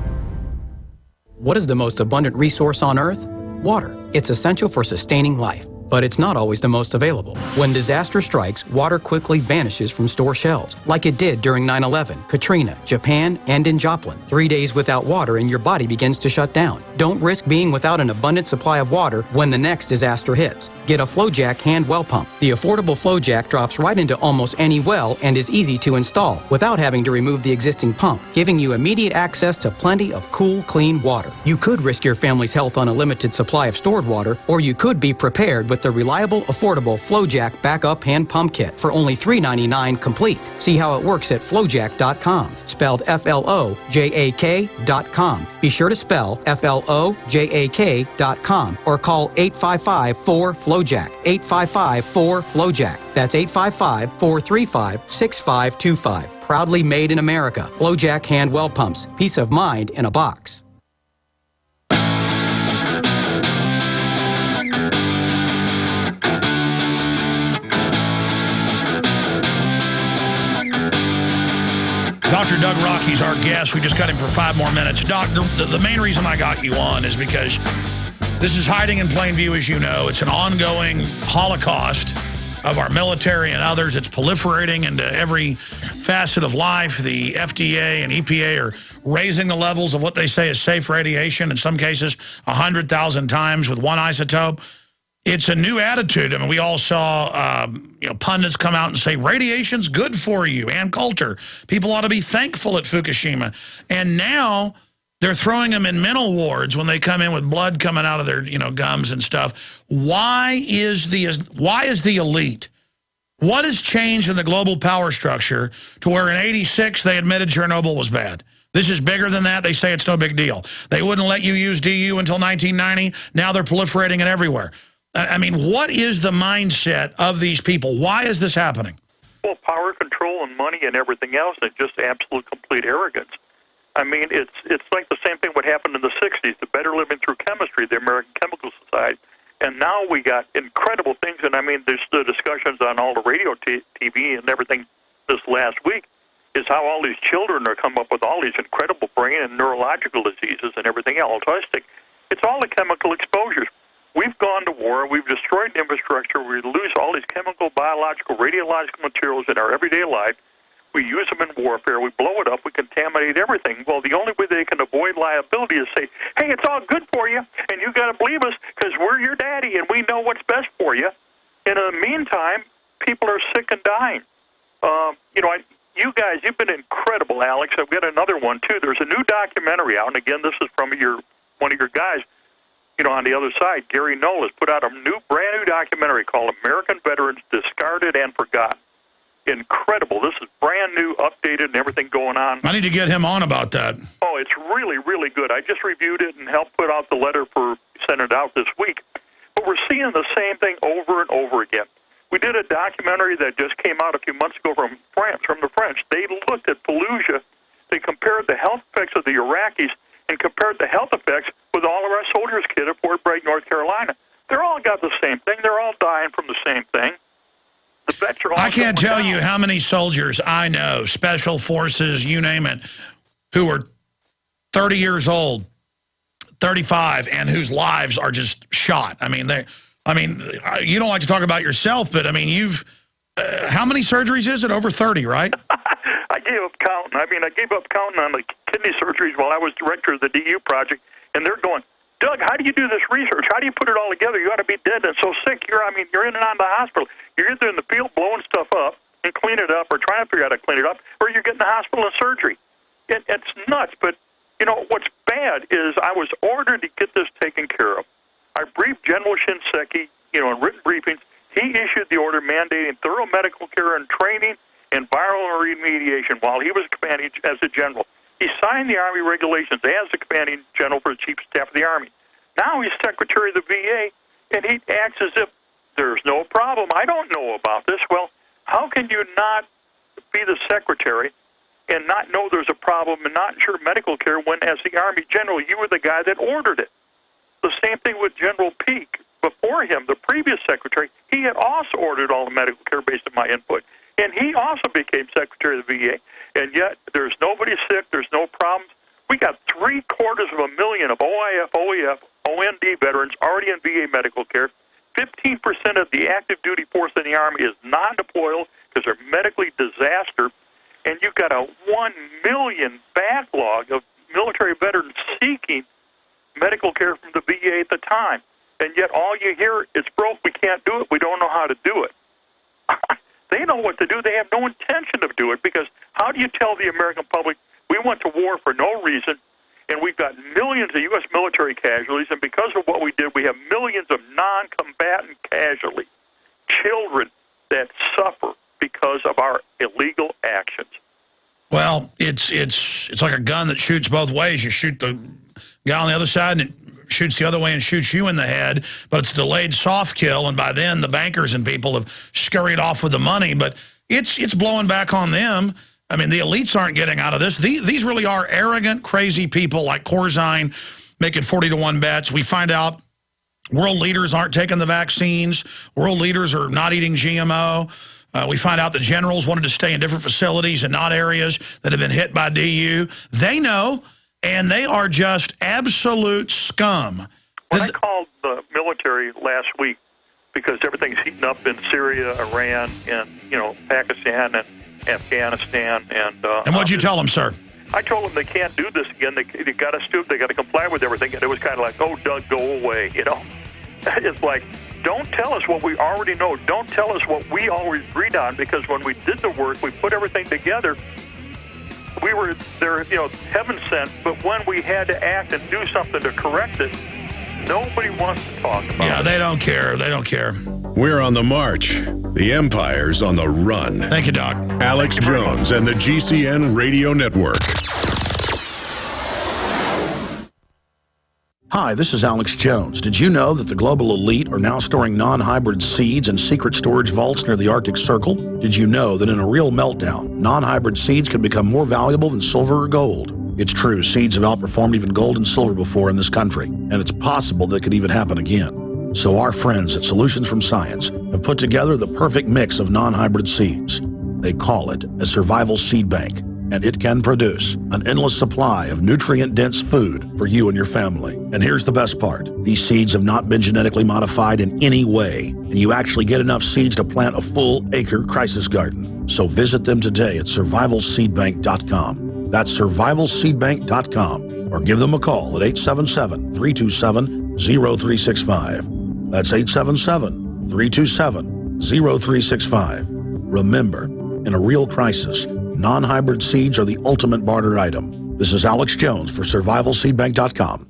What is the most abundant resource on Earth? Water. It's essential for sustaining life, but it's not always the most available. When disaster strikes, water quickly vanishes from store shelves, like it did during 9/11, Katrina, Japan, and in Joplin. 3 days without water and your body begins to shut down. Don't risk being without an abundant supply of water when the next disaster hits. Get a FlowJack hand well pump. The affordable FlowJack drops right into almost any well and is easy to install without having to remove the existing pump, giving you immediate access to plenty of cool, clean water. You could risk your family's health on a limited supply of stored water, or you could be prepared with the reliable, affordable FlowJack backup hand pump kit for only $3.99 complete. See how it works at flowjack.com, spelled FLOJAK.com. Be sure to spell FLOJAK.com or call 855-4FLOJACK, 855-4FLOJACK. That's 855-435-6525. Proudly made in America. FlowJack hand well pumps. Peace of mind in a box. Dr. Doug Rokke is our guest. We just got him for 5 more minutes. Doc, the main reason I got you on is because this is hiding in plain view, as you know. It's an ongoing holocaust of our military and others. It's proliferating into every facet of life. The FDA and EPA are raising the levels of what they say is safe radiation, in some cases 100,000 times with one isotope. It's a new attitude. I mean, we all saw pundits come out and say, radiation's good for you. Ann Coulter. People ought to be thankful at Fukushima. And now they're throwing them in mental wards when they come in with blood coming out of their gums and stuff. Why is the elite? What has changed in the global power structure to where in '86 they admitted Chernobyl was bad? This is bigger than that. They say it's no big deal. They wouldn't let you use DU until 1990. Now they're proliferating it everywhere. I mean, what is the mindset of these people? Why is this happening? Well, power control and money and everything else, and just absolute complete arrogance. I mean, it's like the same thing what happened in the 60s, the Better Living Through Chemistry, the American Chemical Society. And now we got incredible things, and I mean, there's the discussions on all the radio TV and everything this last week is how all these children are coming up with all these incredible brain and neurological diseases and everything else. It's all the chemical exposures. We've gone to war. We've destroyed infrastructure. We lose all these chemical, biological, radiological materials in our everyday life. We use them in warfare. We blow it up. We contaminate everything. Well, the only way they can avoid liability is say, hey, it's all good for you, and you got to believe us because we're your daddy, and we know what's best for you. And in the meantime, people are sick and dying. You guys, you've been incredible, Alex. I've got another one, too. There's a new documentary out, and again, this is from one of your guys, on the other side. Gary Knoll has put out a brand new documentary called American Veterans Discarded and Forgotten. Incredible. This is brand new, updated, and everything going on. I need to get him on about that. Oh, it's really, really good. I just reviewed it and helped put out the letter for sending it out this week. But we're seeing the same thing over and over again. We did a documentary that just came out a few months ago from the French. They looked at Fallujah. They compared the health effects of the Iraqis and compared the health effects with all of our soldiers kit at Fort Bragg, North Carolina. They're all got the same thing. They're all dying from the same thing. The vets are all I can't tell you how many soldiers I know, special forces, you name it, who are 30 years old, 35, and whose lives are just shot. I mean, you don't like to talk about yourself, but I mean, you've how many surgeries is it? Over 30, right? I gave up counting. I gave up counting on the kidney surgeries while I was director of the DU project, and they're going, Doug, how do you do this research? How do you put it all together? You ought to be dead and so sick. You're in and out of the hospital. You're either in the field blowing stuff up and clean it up or trying to figure out how to clean it up, or you're getting the hospital and surgery. It's nuts, but, what's bad is I was ordered to get this taken care of. I briefed General Shinseki, in written briefings. He issued the order mandating thorough medical care and training and viral remediation while he was commanding as a general. He signed the Army regulations as the commanding general for the Chief of Staff of the Army. Now he's Secretary of the VA, and he acts as if there's no problem. I don't know about this. Well, how can you not be the Secretary and not know there's a problem and not ensure medical care when, as the Army General, you were the guy that ordered it? The same thing with General Peake. Before him, the previous Secretary, he had also ordered all the medical care based on my input. And he also became Secretary of the VA. And yet, there's nobody sick, there's no problems. We got 750,000 of OIF, OEF, OND veterans already in VA medical care. 15% of the active duty force in the Army is non-deployable because they're medically disaster. And you've got a 1 million backlog of military veterans seeking medical care from the VA at the time. And yet all you hear, it's broke, we can't do it, we don't know how to do it. They know what to do. They have no intention of doing it because how do you tell the American public we went to war for no reason and we've got millions of U.S. military casualties, and because of what we did, we have millions of non-combatant casualties, children that suffer because of our illegal actions. Well, it's like a gun that shoots both ways. You shoot the guy on the other side and it shoots the other way and shoots you in the head, but it's a delayed soft kill, and by then the bankers and people have scurried off with the money, but it's blowing back on them. I mean, the elites aren't getting out of this. These really are arrogant, crazy people like Corzine making 40-to-1 bets. We find out world leaders aren't taking the vaccines. World leaders are not eating GMO. We find out the generals wanted to stay in different facilities and not areas that have been hit by DU. They know, and they are just absolute scum. When I called the military last week, because everything's heating up in Syria, Iran, and Pakistan and Afghanistan, and what'd you tell them, sir? I told them they can't do this again. They got to stoop. They got to comply with everything. And it was kind of like, oh, Doug, go away. It's like, don't tell us what we already know. Don't tell us what we always agreed on, because when we did the work, we put everything together. We were there, heaven sent. But when we had to act and do something to correct it, nobody wants to talk about it. Yeah, they don't care. They don't care. We're on the march. The Empire's on the run. Thank you, Doc. Alex Jones and the GCN Radio Network. Hi, this is Alex Jones. Did you know that the global elite are now storing non-hybrid seeds in secret storage vaults near the Arctic Circle? Did you know that in a real meltdown, non-hybrid seeds could become more valuable than silver or gold? It's true, seeds have outperformed even gold and silver before in this country, and it's possible that could even happen again. So our friends at Solutions from Science have put together the perfect mix of non-hybrid seeds. They call it a survival seed bank, and it can produce an endless supply of nutrient-dense food for you and your family. And here's the best part. These seeds have not been genetically modified in any way, and you actually get enough seeds to plant a full-acre crisis garden. So visit them today at survivalseedbank.com. That's survivalseedbank.com, or give them a call at 877-327-0365. That's 877-327-0365. Remember, in a real crisis, non-hybrid seeds are the ultimate barter item. This is Alex Jones for survivalseedbank.com.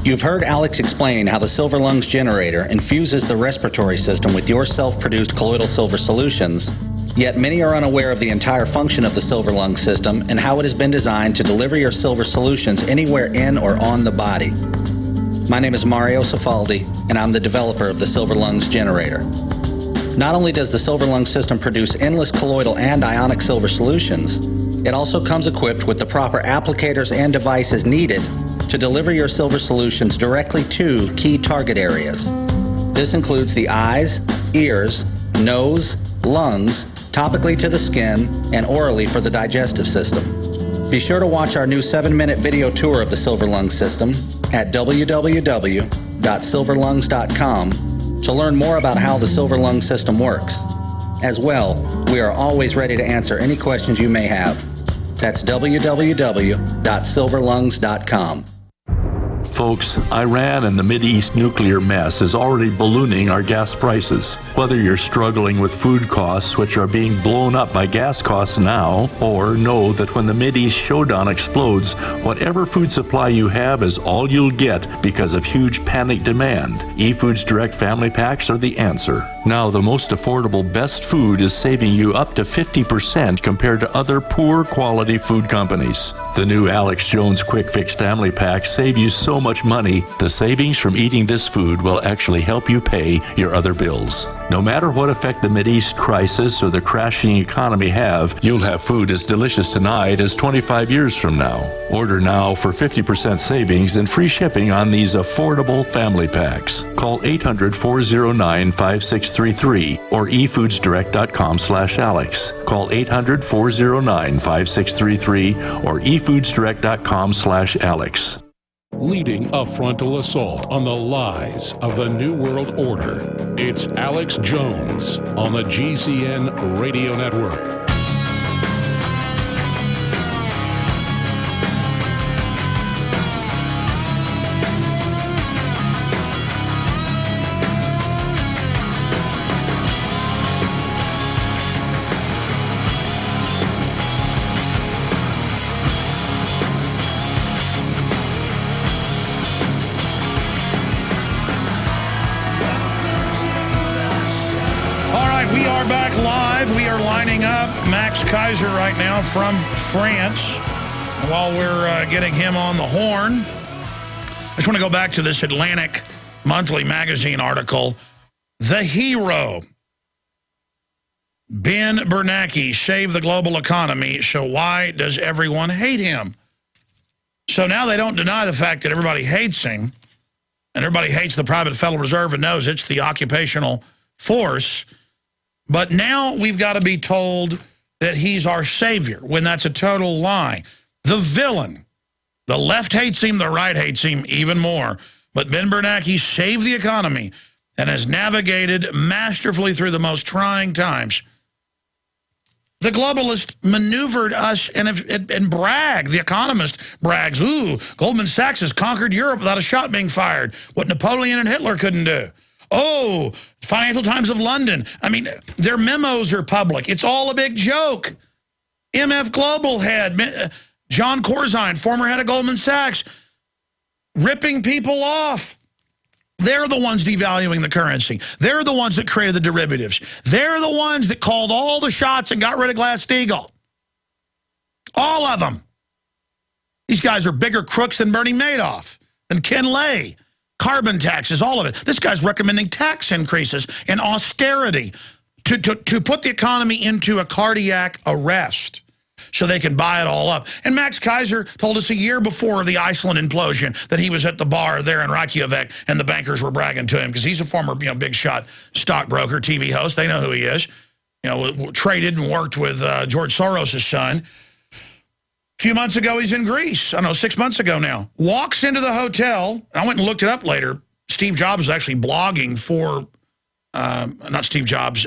You've heard Alex explain how the Silver Lungs generator infuses the respiratory system with your self-produced colloidal silver solutions, yet many are unaware of the entire function of the Silver Lungs system and how it has been designed to deliver your silver solutions anywhere in or on the body. My name is Mario Cifaldi, and I'm the developer of the Silver Lungs generator. Not only does the Silver Lungs system produce endless colloidal and ionic silver solutions, it also comes equipped with the proper applicators and devices needed to deliver your silver solutions directly to key target areas. This includes the eyes, ears, nose, lungs, topically to the skin, and orally for the digestive system. Be sure to watch our new 7-minute video tour of the Silver Lungs system at www.silverlungs.com to learn more about how the Silver Lungs system works. As well, we are always ready to answer any questions you may have. That's www.silverlungs.com. Folks, Iran and the Mideast nuclear mess is already ballooning our gas prices. Whether you're struggling with food costs, which are being blown up by gas costs now, or know that when the Mideast showdown explodes, whatever food supply you have is all you'll get because of huge panic demand, eFoods Direct Family Packs are the answer. Now, the most affordable best food is saving you up to 50% compared to other poor quality food companies. The new Alex Jones Quick Fix Family Packs save you so much money, the savings from eating this food will actually help you pay your other bills. No matter what effect the Mideast crisis or the crashing economy have, you'll have food as delicious tonight as 25 years from now. Order now for 50% savings and free shipping on these affordable family packs. Call 800-409-5633 or efoodsdirect.com/Alex. Call 800-409-5633 or efoodsdirect.com/Alex. Leading a frontal assault on the lies of the New World Order. It's Alex Jones on the GCN Radio Network. Max Keiser right now from France. While we're getting him on the horn, I just want to go back to this Atlantic Monthly magazine article. The hero, Ben Bernanke, saved the global economy, so why does everyone hate him? So now they don't deny the fact that everybody hates him, and everybody hates the private Federal Reserve and knows it's the occupational force. But now we've got to be told that he's our savior, when that's a total lie. The villain. The left hates him, the right hates him even more. But Ben Bernanke saved the economy and has navigated masterfully through the most trying times. The globalist maneuvered us and bragged. The Economist brags, ooh, Goldman Sachs has conquered Europe without a shot being fired. What Napoleon and Hitler couldn't do. Oh, Financial Times of London. I mean, their memos are public. It's all a big joke. MF Global head, John Corzine, former head of Goldman Sachs, ripping people off. They're the ones devaluing the currency. They're the ones that created the derivatives. They're the ones that called all the shots and got rid of Glass-Steagall. All of them. These guys are bigger crooks than Bernie Madoff, than Ken Lay. Carbon taxes, all of it. This guy's recommending tax increases and austerity to put the economy into a cardiac arrest so they can buy it all up. And Max Keiser told us a year before the Iceland implosion that he was at the bar there in Reykjavik and the bankers were bragging to him because he's a former big shot stockbroker, TV host. They know who he is. Traded and worked with George Soros' son. A few months ago, he's in Greece. I don't know, 6 months ago now. Walks into the hotel. I went and looked it up later. Steve Jobs was actually blogging for, not Steve Jobs,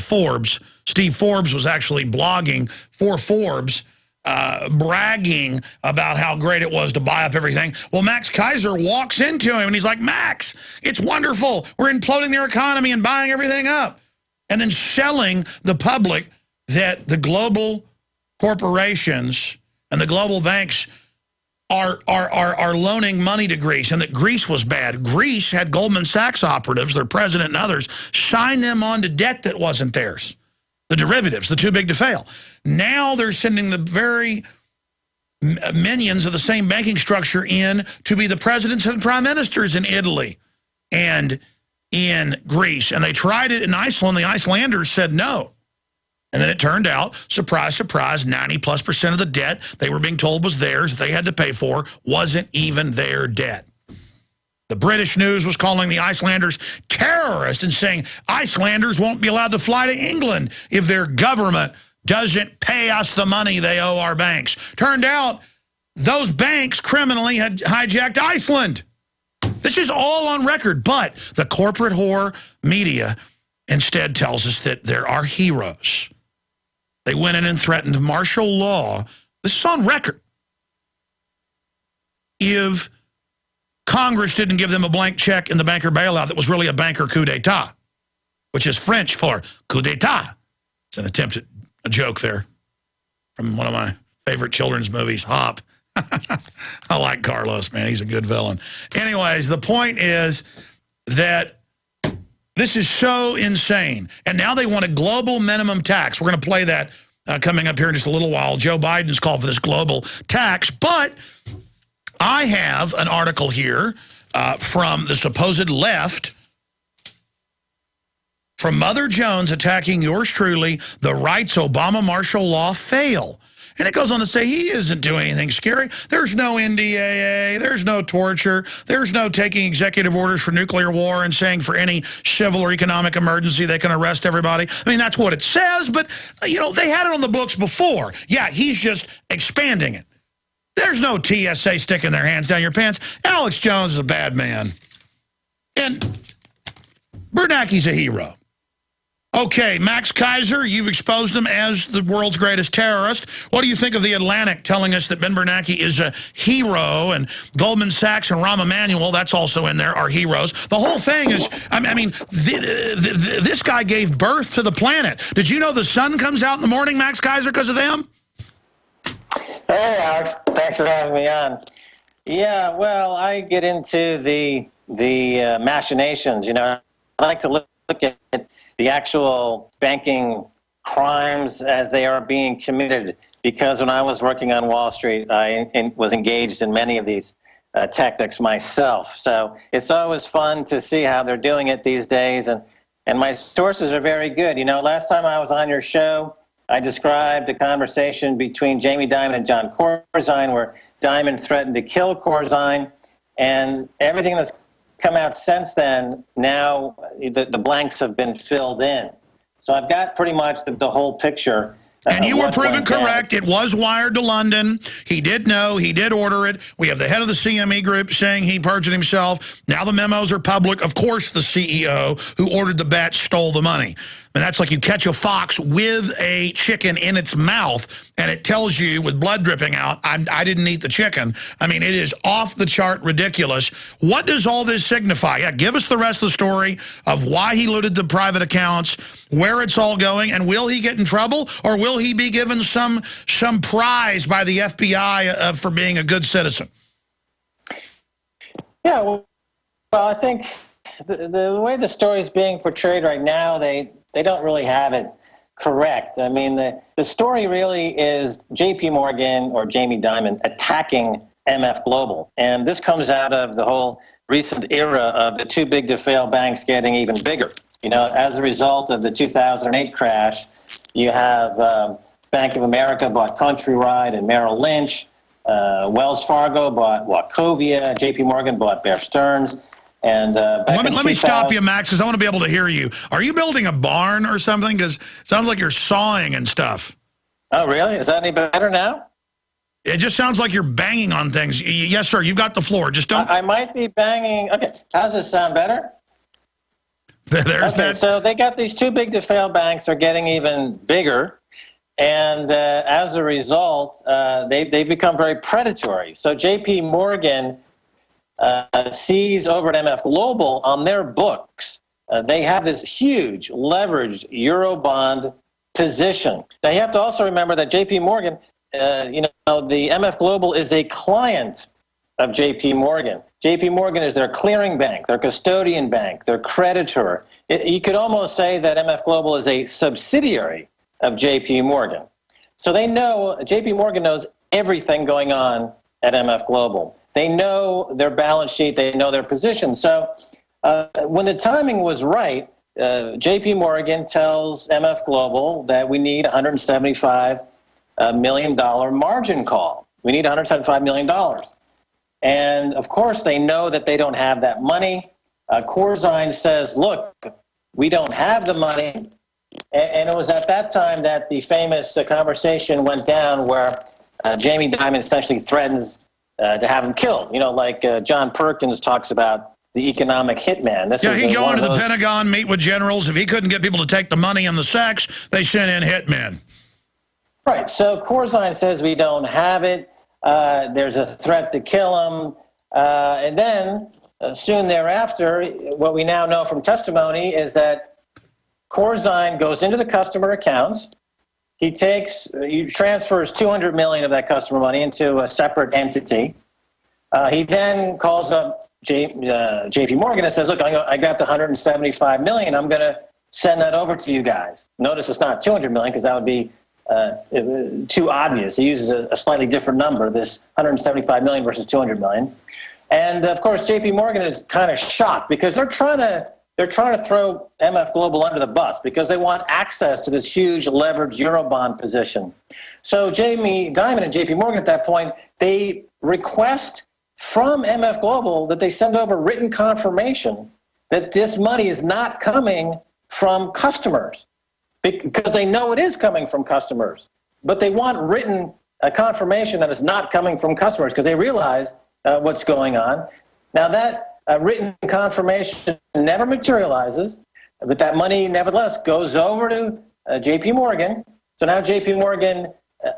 Forbes. Steve Forbes was actually blogging for Forbes, bragging about how great it was to buy up everything. Well, Max Keiser walks into him, and he's like, Max, it's wonderful. We're imploding their economy and buying everything up. And then selling the public that the global corporations and the global banks are loaning money to Greece, and that Greece was bad. Greece had Goldman Sachs operatives, their president and others, sign them on to debt that wasn't theirs. The derivatives, the too big to fail. Now they're sending the very minions of the same banking structure in to be the presidents and prime ministers in Italy and in Greece. And they tried it in Iceland. The Icelanders said no. And then it turned out, surprise, surprise, 90+% of the debt they were being told was theirs, they had to pay for, wasn't even their debt. The British news was calling the Icelanders terrorists and saying Icelanders won't be allowed to fly to England if their government doesn't pay us the money they owe our banks. Turned out those banks criminally had hijacked Iceland. This is all on record, but the corporate whore media instead tells us that there are heroes. They went in and threatened martial law. This is on record. If Congress didn't give them a blank check in the banker bailout that was really a banker coup d'etat, which is French for coup d'etat. It's an attempt at a joke there from one of my favorite children's movies, Hop. I like Carlos, man. He's a good villain. Anyways, the point is that this is so insane. And now they want a global minimum tax. We're going to play that coming up here in just a little while. Joe Biden's called for this global tax. But I have an article here from the supposed left, from Mother Jones attacking yours truly, the rights Obama martial law fail. And it goes on to say he isn't doing anything scary. There's no NDAA. There's no torture. There's no taking executive orders for nuclear war and saying for any civil or economic emergency they can arrest everybody. I mean, that's what it says, but, they had it on the books before. Yeah, he's just expanding it. There's no TSA sticking their hands down your pants. Alex Jones is a bad man. And Bernanke's a hero. Okay, Max Keiser, you've exposed him as the world's greatest terrorist. What do you think of The Atlantic telling us that Ben Bernanke is a hero, and Goldman Sachs and Rahm Emanuel, that's also in there, are heroes? The whole thing is, this guy gave birth to the planet. Did you know the sun comes out in the morning, Max Keiser, because of them? Hey, Alex. Thanks for having me on. Yeah, well, I get into the machinations, I like to look at the actual banking crimes as they are being committed, because when I was working on Wall Street, I was engaged in many of these tactics myself. So it's always fun to see how they're doing it these days, and my sources are very good. Last time I was on your show, I described a conversation between Jamie Dimon and John Corzine where Dimon threatened to kill Corzine, and everything that's come out since then, now the blanks have been filled in. So I've got pretty much the whole picture. And you were proven correct. It was wired to London. He did know. He did order it. We have the head of the CME group saying he perjured himself. Now the memos are public. Of course, the CEO who ordered the bet stole the money. And that's like you catch a fox with a chicken in its mouth, and it tells you with blood dripping out, I didn't eat the chicken. I mean, it is off the chart ridiculous. What does all this signify? Yeah, give us the rest of the story of why he looted the private accounts, where it's all going, and will he get in trouble, or will he be given some prize by the FBI for being a good citizen? Yeah, well, I think the way the story is being portrayed right now, they don't really have it correct. I mean, the story really is J.P. Morgan or Jamie Dimon attacking MF Global. And this comes out of the whole recent era of the too big to fail banks getting even bigger. You know, as a result of the 2008 crash, you have Bank of America bought Countrywide and Merrill Lynch. Wells Fargo bought Wachovia. J.P. Morgan bought Bear Stearns. And let me stop you, Max, because I want to be able to hear you. Are you building a barn or something? Because it sounds like you're sawing and stuff. Oh, really? Is that any better now? It just sounds like you're banging on things. Yes, sir, you've got the floor. Just don't... I might be banging. Okay, how's this sound better? There's that. So they got these too big to fail banks are getting even bigger. And as a result, they've become very predatory. So J.P. Morgan sees over at MF Global on their books, they have this huge leveraged Eurobond position. Now you have to also remember that J.P. Morgan, the MF Global is a client of J.P. Morgan. J.P. Morgan is their clearing bank, their custodian bank, their creditor. You could almost say that MF Global is a subsidiary of J.P. Morgan. So they know, J.P. Morgan knows everything going on at MF Global. They know their balance sheet, they know their position. So when the timing was right, J.P. Morgan tells MF Global that we need $175 million margin call. We need $175 million. And of course, they know that they don't have that money. Corzine says, look, we don't have the money. And it was at that time that the famous conversation went down where Jamie Dimon essentially threatens to have him killed. You know, like John Perkins talks about the economic hitman. He'd go into the Pentagon, meet with generals. If he couldn't get people to take the money and the sex, they sent in hitmen. Right. So Corzine says we don't have it. There's a threat to kill him. And then soon thereafter, what we now know from testimony is that Corzine goes into the customer accounts. He transfers $200 million of that customer money into a separate entity. He then calls up J.P. Morgan and says, look, I got the $175 million. I'm going to send that over to you guys. Notice it's not $200 million because that would be too obvious. He uses a slightly different number, this $175 million versus $200 million. And, of course, J.P. Morgan is kind of shocked because they're trying to throw MF Global under the bus because they want access to this huge leveraged Eurobond position. So Jamie Dimon and J.P. Morgan at that point, they request from MF Global that they send over written confirmation that this money is not coming from customers because they know it is coming from customers. But they want written confirmation that it's not coming from customers because they realize what's going on. Now that written confirmation never materializes, but that money nevertheless goes over to J.P. Morgan. So now J.P. Morgan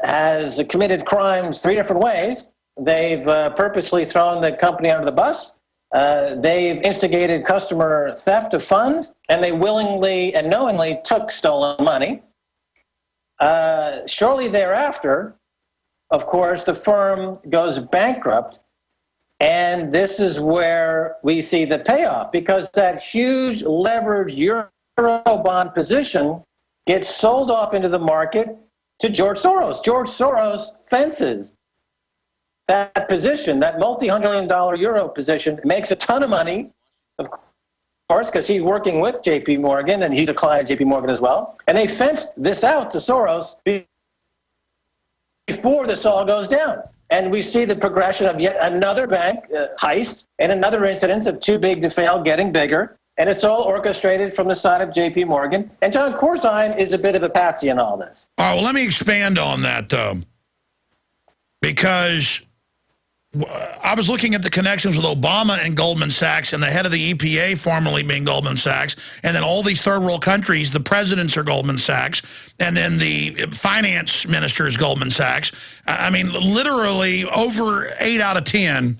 has committed crimes 3 different ways. They've purposely thrown the company under the bus. They've instigated customer theft of funds, and they willingly and knowingly took stolen money. Shortly thereafter, of course, the firm goes bankrupt. And this is where we see the payoff because that huge leveraged Eurobond position gets sold off into the market to George Soros. George Soros fences that position, that multi-$100 million euro position, makes a ton of money, of course, because he's working with J.P. Morgan and he's a client of J.P. Morgan as well. And they fenced this out to Soros before this all goes down. And we see the progression of yet another bank heist and another incidence of too big to fail getting bigger. And it's all orchestrated from the side of J.P. Morgan. And John Corzine is a bit of a patsy in all this. All right, well, let me expand on that, though. Because I was looking at the connections with Obama and Goldman Sachs and the head of the EPA formerly being Goldman Sachs, and then all these third world countries, the presidents are Goldman Sachs, and then the finance minister is Goldman Sachs. I mean, literally over 8 out of 10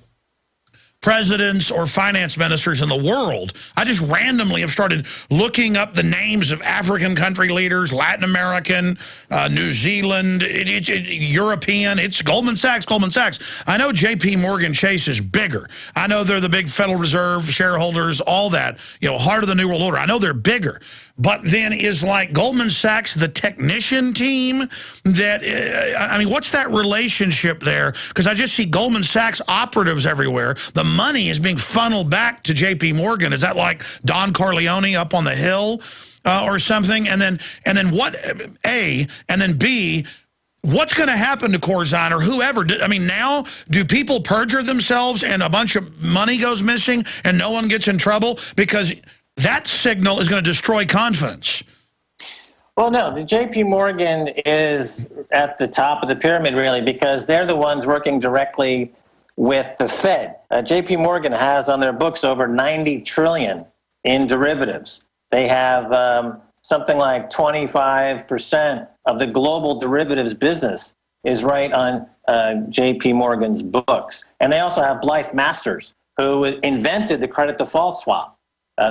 presidents or finance ministers in the world. I just randomly have started looking up the names of African country leaders, Latin American, New Zealand, European. It's Goldman Sachs, Goldman Sachs. I know J.P. Morgan Chase is bigger. I know they're the big Federal Reserve shareholders, all that, heart of the New World Order. I know they're bigger. But then is like Goldman Sachs the technician team that, I mean, what's that relationship there? Because I just see Goldman Sachs operatives everywhere. The money is being funneled back to J.P. Morgan. Is that like Don Corleone up on the hill or something? And then what, A, and then B, what's going to happen to Corzine or whoever? I mean, now, do people perjure themselves and a bunch of money goes missing and no one gets in trouble? Because that signal is going to destroy confidence. Well, no, the J.P. Morgan is at the top of the pyramid, really, because they're the ones working directly with the Fed. J.P. Morgan has on their books over $90 trillion in derivatives. They have something like 25% of the global derivatives business is right on J.P. Morgan's books. And they also have Blythe Masters, who invented the credit default swap.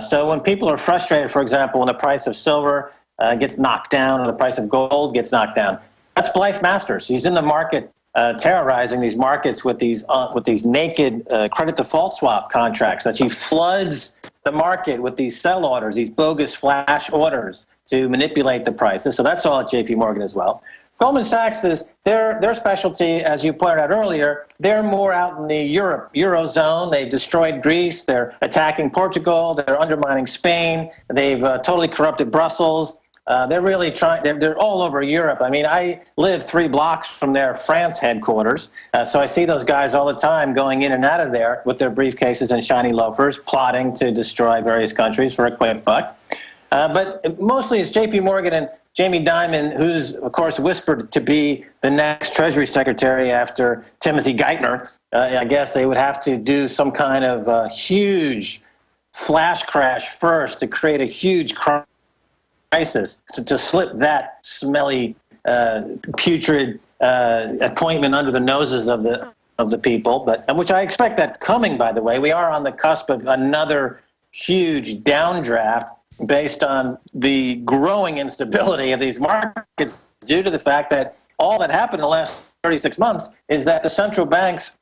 So when people are frustrated, for example, when the price of silver gets knocked down or the price of gold gets knocked down, that's Blythe Masters. He's in the market terrorizing these markets with these naked credit default swap contracts that he floods the market with these sell orders, these bogus flash orders to manipulate the prices. So that's all at J.P. Morgan as well. Goldman Sachs is their specialty, as you pointed out earlier. They're more out in the Eurozone. They've destroyed Greece. They're attacking Portugal. They're undermining Spain. They've totally corrupted Brussels. They're really trying. They're all over Europe. I mean, I live 3 blocks from their France headquarters, so I see those guys all the time going in and out of there with their briefcases and shiny loafers, plotting to destroy various countries for a quick buck. But mostly it's J.P. Morgan and Jamie Dimon, who's, of course, whispered to be the next Treasury Secretary after Timothy Geithner. I guess they would have to do some kind of huge flash crash first to create a huge crisis to slip that smelly, putrid appointment under the noses of the people. But which I expect that coming, by the way. We are on the cusp of another huge downdraft based on the growing instability of these markets due to the fact that all that happened in the last 36 months is that the central banks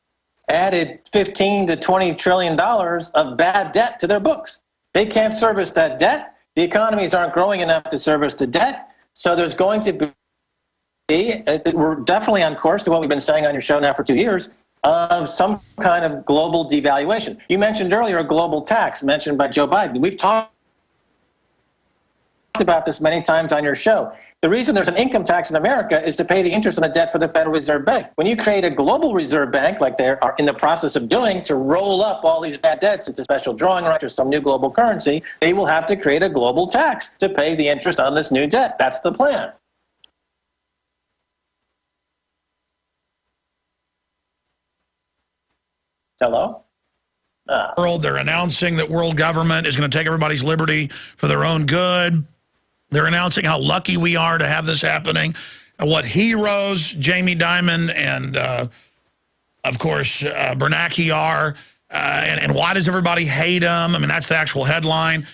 added $15 to $20 trillion of bad debt to their books. They can't service that debt. The economies aren't growing enough to service the debt. So there's going to be, we're definitely on course to what we've been saying on your show now for 2 years, of some kind of global devaluation. You mentioned earlier a global tax mentioned by Joe Biden. We've talked about this many times on your show. The reason there's an income tax in America is to pay the interest on the debt for the Federal Reserve Bank. When you create a global reserve bank, like they are in the process of doing, to roll up all these bad debts into special drawing rights or some new global currency, they will have to create a global tax to pay the interest on this new debt. That's the plan. Hello? World, they're announcing that world government is going to take everybody's liberty for their own good. They're announcing how lucky we are to have this happening. What heroes Jamie Dimon and, of course, Bernanke are. And why does everybody hate him? I mean, that's the actual headline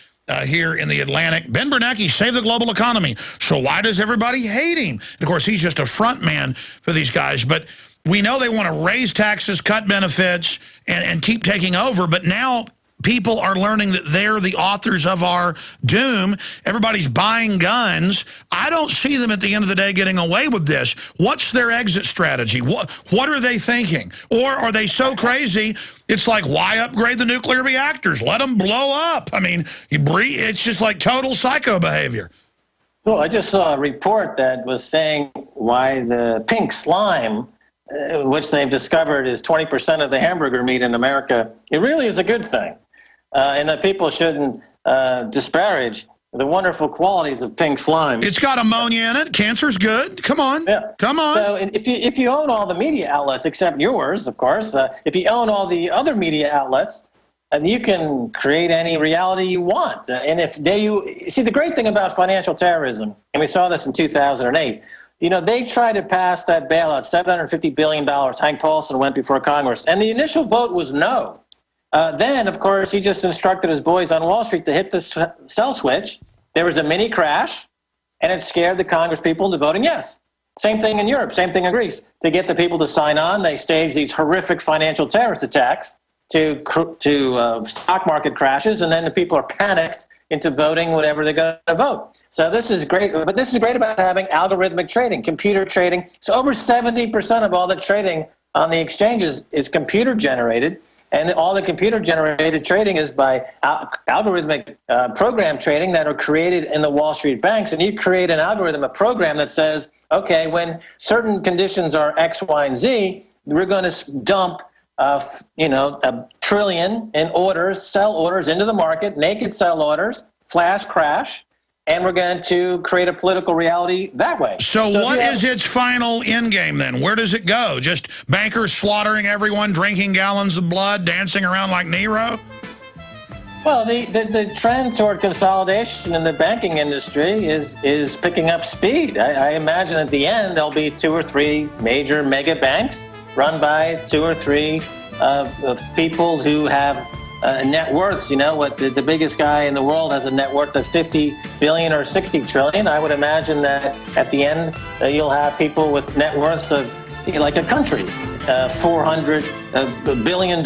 here in the Atlantic. Ben Bernanke saved the global economy. So why does everybody hate him? And, of course, he's just a front man for these guys. But we know they want to raise taxes, cut benefits, and keep taking over. But now people are learning that they're the authors of our doom. Everybody's buying guns. I don't see them at the end of the day getting away with this. What's their exit strategy? What are they thinking? Or are they so crazy, it's like, why upgrade the nuclear reactors? Let them blow up. I mean, it's just like total psycho behavior. Well, I just saw a report that was saying why the pink slime which they've discovered is 20% of the hamburger meat in America, it really is a good thing. And that people shouldn't disparage the wonderful qualities of pink slime. It's got ammonia in it. Cancer's good. Come on. Yeah. Come on. So if you own all the media outlets, except yours, of course, if you own all the other media outlets, you can create any reality you want. And if see, the great thing about financial terrorism, and we saw this in 2008, they tried to pass that bailout, $750 billion. Hank Paulson went before Congress, and the initial vote was no. Then, of course, he just instructed his boys on Wall Street to hit the sell switch. There was a mini crash, and it scared the Congress people into voting yes. Same thing in Europe, same thing in Greece. To get the people to sign on, they staged these horrific financial terrorist attacks to stock market crashes, and then the people are panicked into voting whatever they're going to vote. So this is great, but this is great about having algorithmic trading, computer trading. So over 70% of all the trading on the exchanges is computer generated. And all the computer-generated trading is by algorithmic program trading that are created in the Wall Street banks. And you create an algorithm, a program that says, okay, when certain conditions are X, Y, and Z, we're going to dump, $1 trillion in orders, sell orders into the market, naked sell orders, flash crash, and we're going to create a political reality that way. So what is its final end game then? Where does it go? Just bankers slaughtering everyone, drinking gallons of blood, dancing around like Nero? Well, the trend toward consolidation in the banking industry is picking up speed. I imagine at the end there'll be 2 or 3 major mega banks run by 2 or 3 people who have net worths. What the biggest guy in the world has a net worth of 50 billion or 60 trillion. I would imagine that at the end you'll have people with net worths of like a country, $400 billion.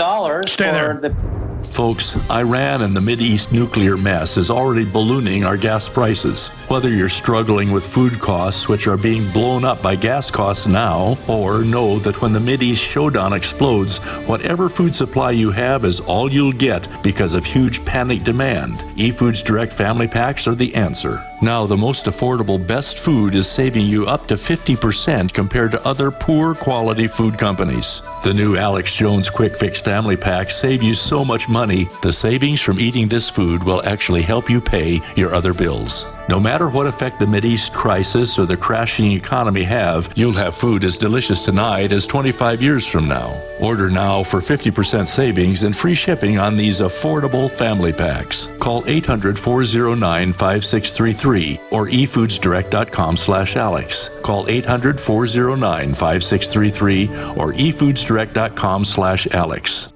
Stay there. Folks, Iran and the Mideast nuclear mess is already ballooning our gas prices. Whether you're struggling with food costs, which are being blown up by gas costs now, or know that when the Mideast showdown explodes, whatever food supply you have is all you'll get because of huge panic demand, eFoods Direct Family Packs are the answer. Now, the most affordable best food is saving you up to 50% compared to other poor quality food companies. The new Alex Jones Quick Fix Family Packs save you so much money, the savings from eating this food will actually help you pay your other bills. No matter what effect the Mideast crisis or the crashing economy have, you'll have food as delicious tonight as 25 years from now. Order now for 50% savings and free shipping on these affordable family packs. Call 800-409-5633 or efoodsdirect.com/Alex. Call 800-409-5633 or efoodsdirect.com/Alex.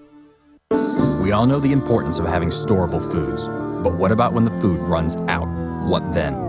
We all know the importance of having storable foods, but what about when the food runs out? What then?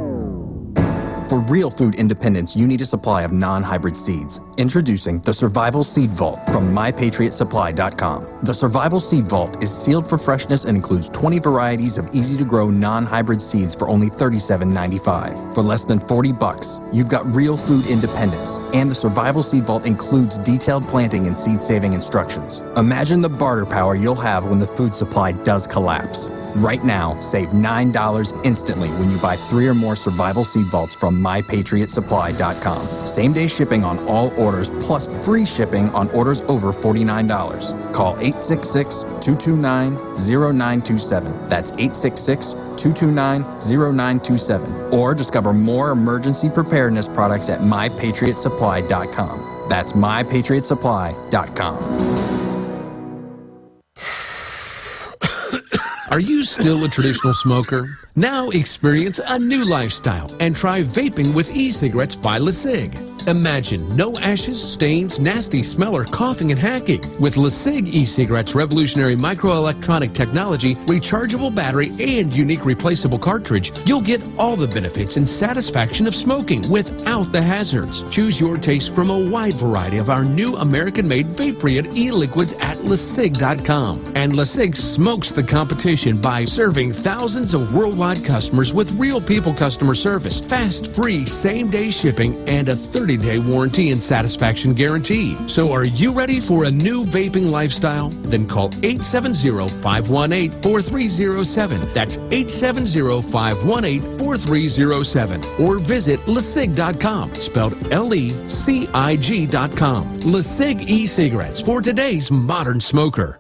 For real food independence, you need a supply of non-hybrid seeds. Introducing the Survival Seed Vault from MyPatriotSupply.com. The Survival Seed Vault is sealed for freshness and includes 20 varieties of easy-to-grow non-hybrid seeds for only $37.95. For less than $40, you've got real food independence. And the Survival Seed Vault includes detailed planting and seed-saving instructions. Imagine the barter power you'll have when the food supply does collapse. Right now, save $9 instantly when you buy 3 or more Survival Seed Vaults from MyPatriotSupply.com. Same-day shipping on all orders, plus free shipping on orders over $49. Call 866-229-0927. That's 866-229-0927. Or discover more emergency preparedness products at MyPatriotSupply.com. That's MyPatriotSupply.com. Are you still a traditional smoker? Now experience a new lifestyle and try vaping with e-cigarettes by LeSig. Imagine no ashes, stains, nasty smell, or coughing and hacking. With LeSig e-cigarettes' revolutionary microelectronic technology, rechargeable battery, and unique replaceable cartridge, you'll get all the benefits and satisfaction of smoking without the hazards. Choose your taste from a wide variety of our new American-made vape-free e-liquids at LeSig.com. And LeSig smokes the competition by serving thousands of worldwide customers with real people customer service, fast, free, same-day shipping, and a 30 30-day warranty and satisfaction guarantee. So are you ready for a new vaping lifestyle? Then call 870-518-4307. That's 870-518-4307. Or visit LeSig.com, spelled LECIG.com. LeSig e-cigarettes for today's modern smoker.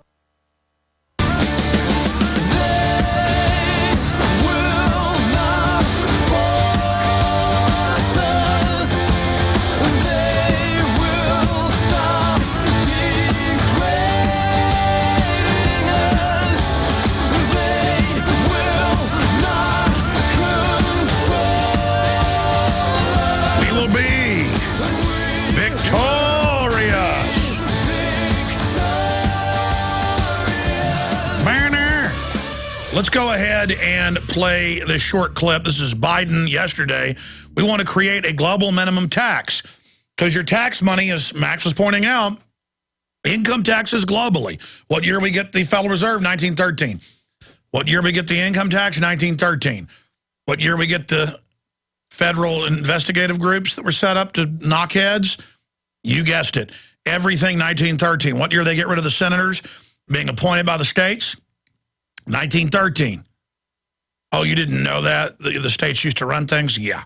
Let's go ahead and play this short clip. This is Biden yesterday. We want to create a global minimum tax because your tax money, as Max was pointing out, income taxes globally. What year we get the Federal Reserve? 1913. What year we get the income tax? 1913. What year we get the federal investigative groups that were set up to knock heads? You guessed it. Everything 1913. What year they get rid of the senators being appointed by the states? 1913. Oh, you didn't know that? The states used to run things? Yeah.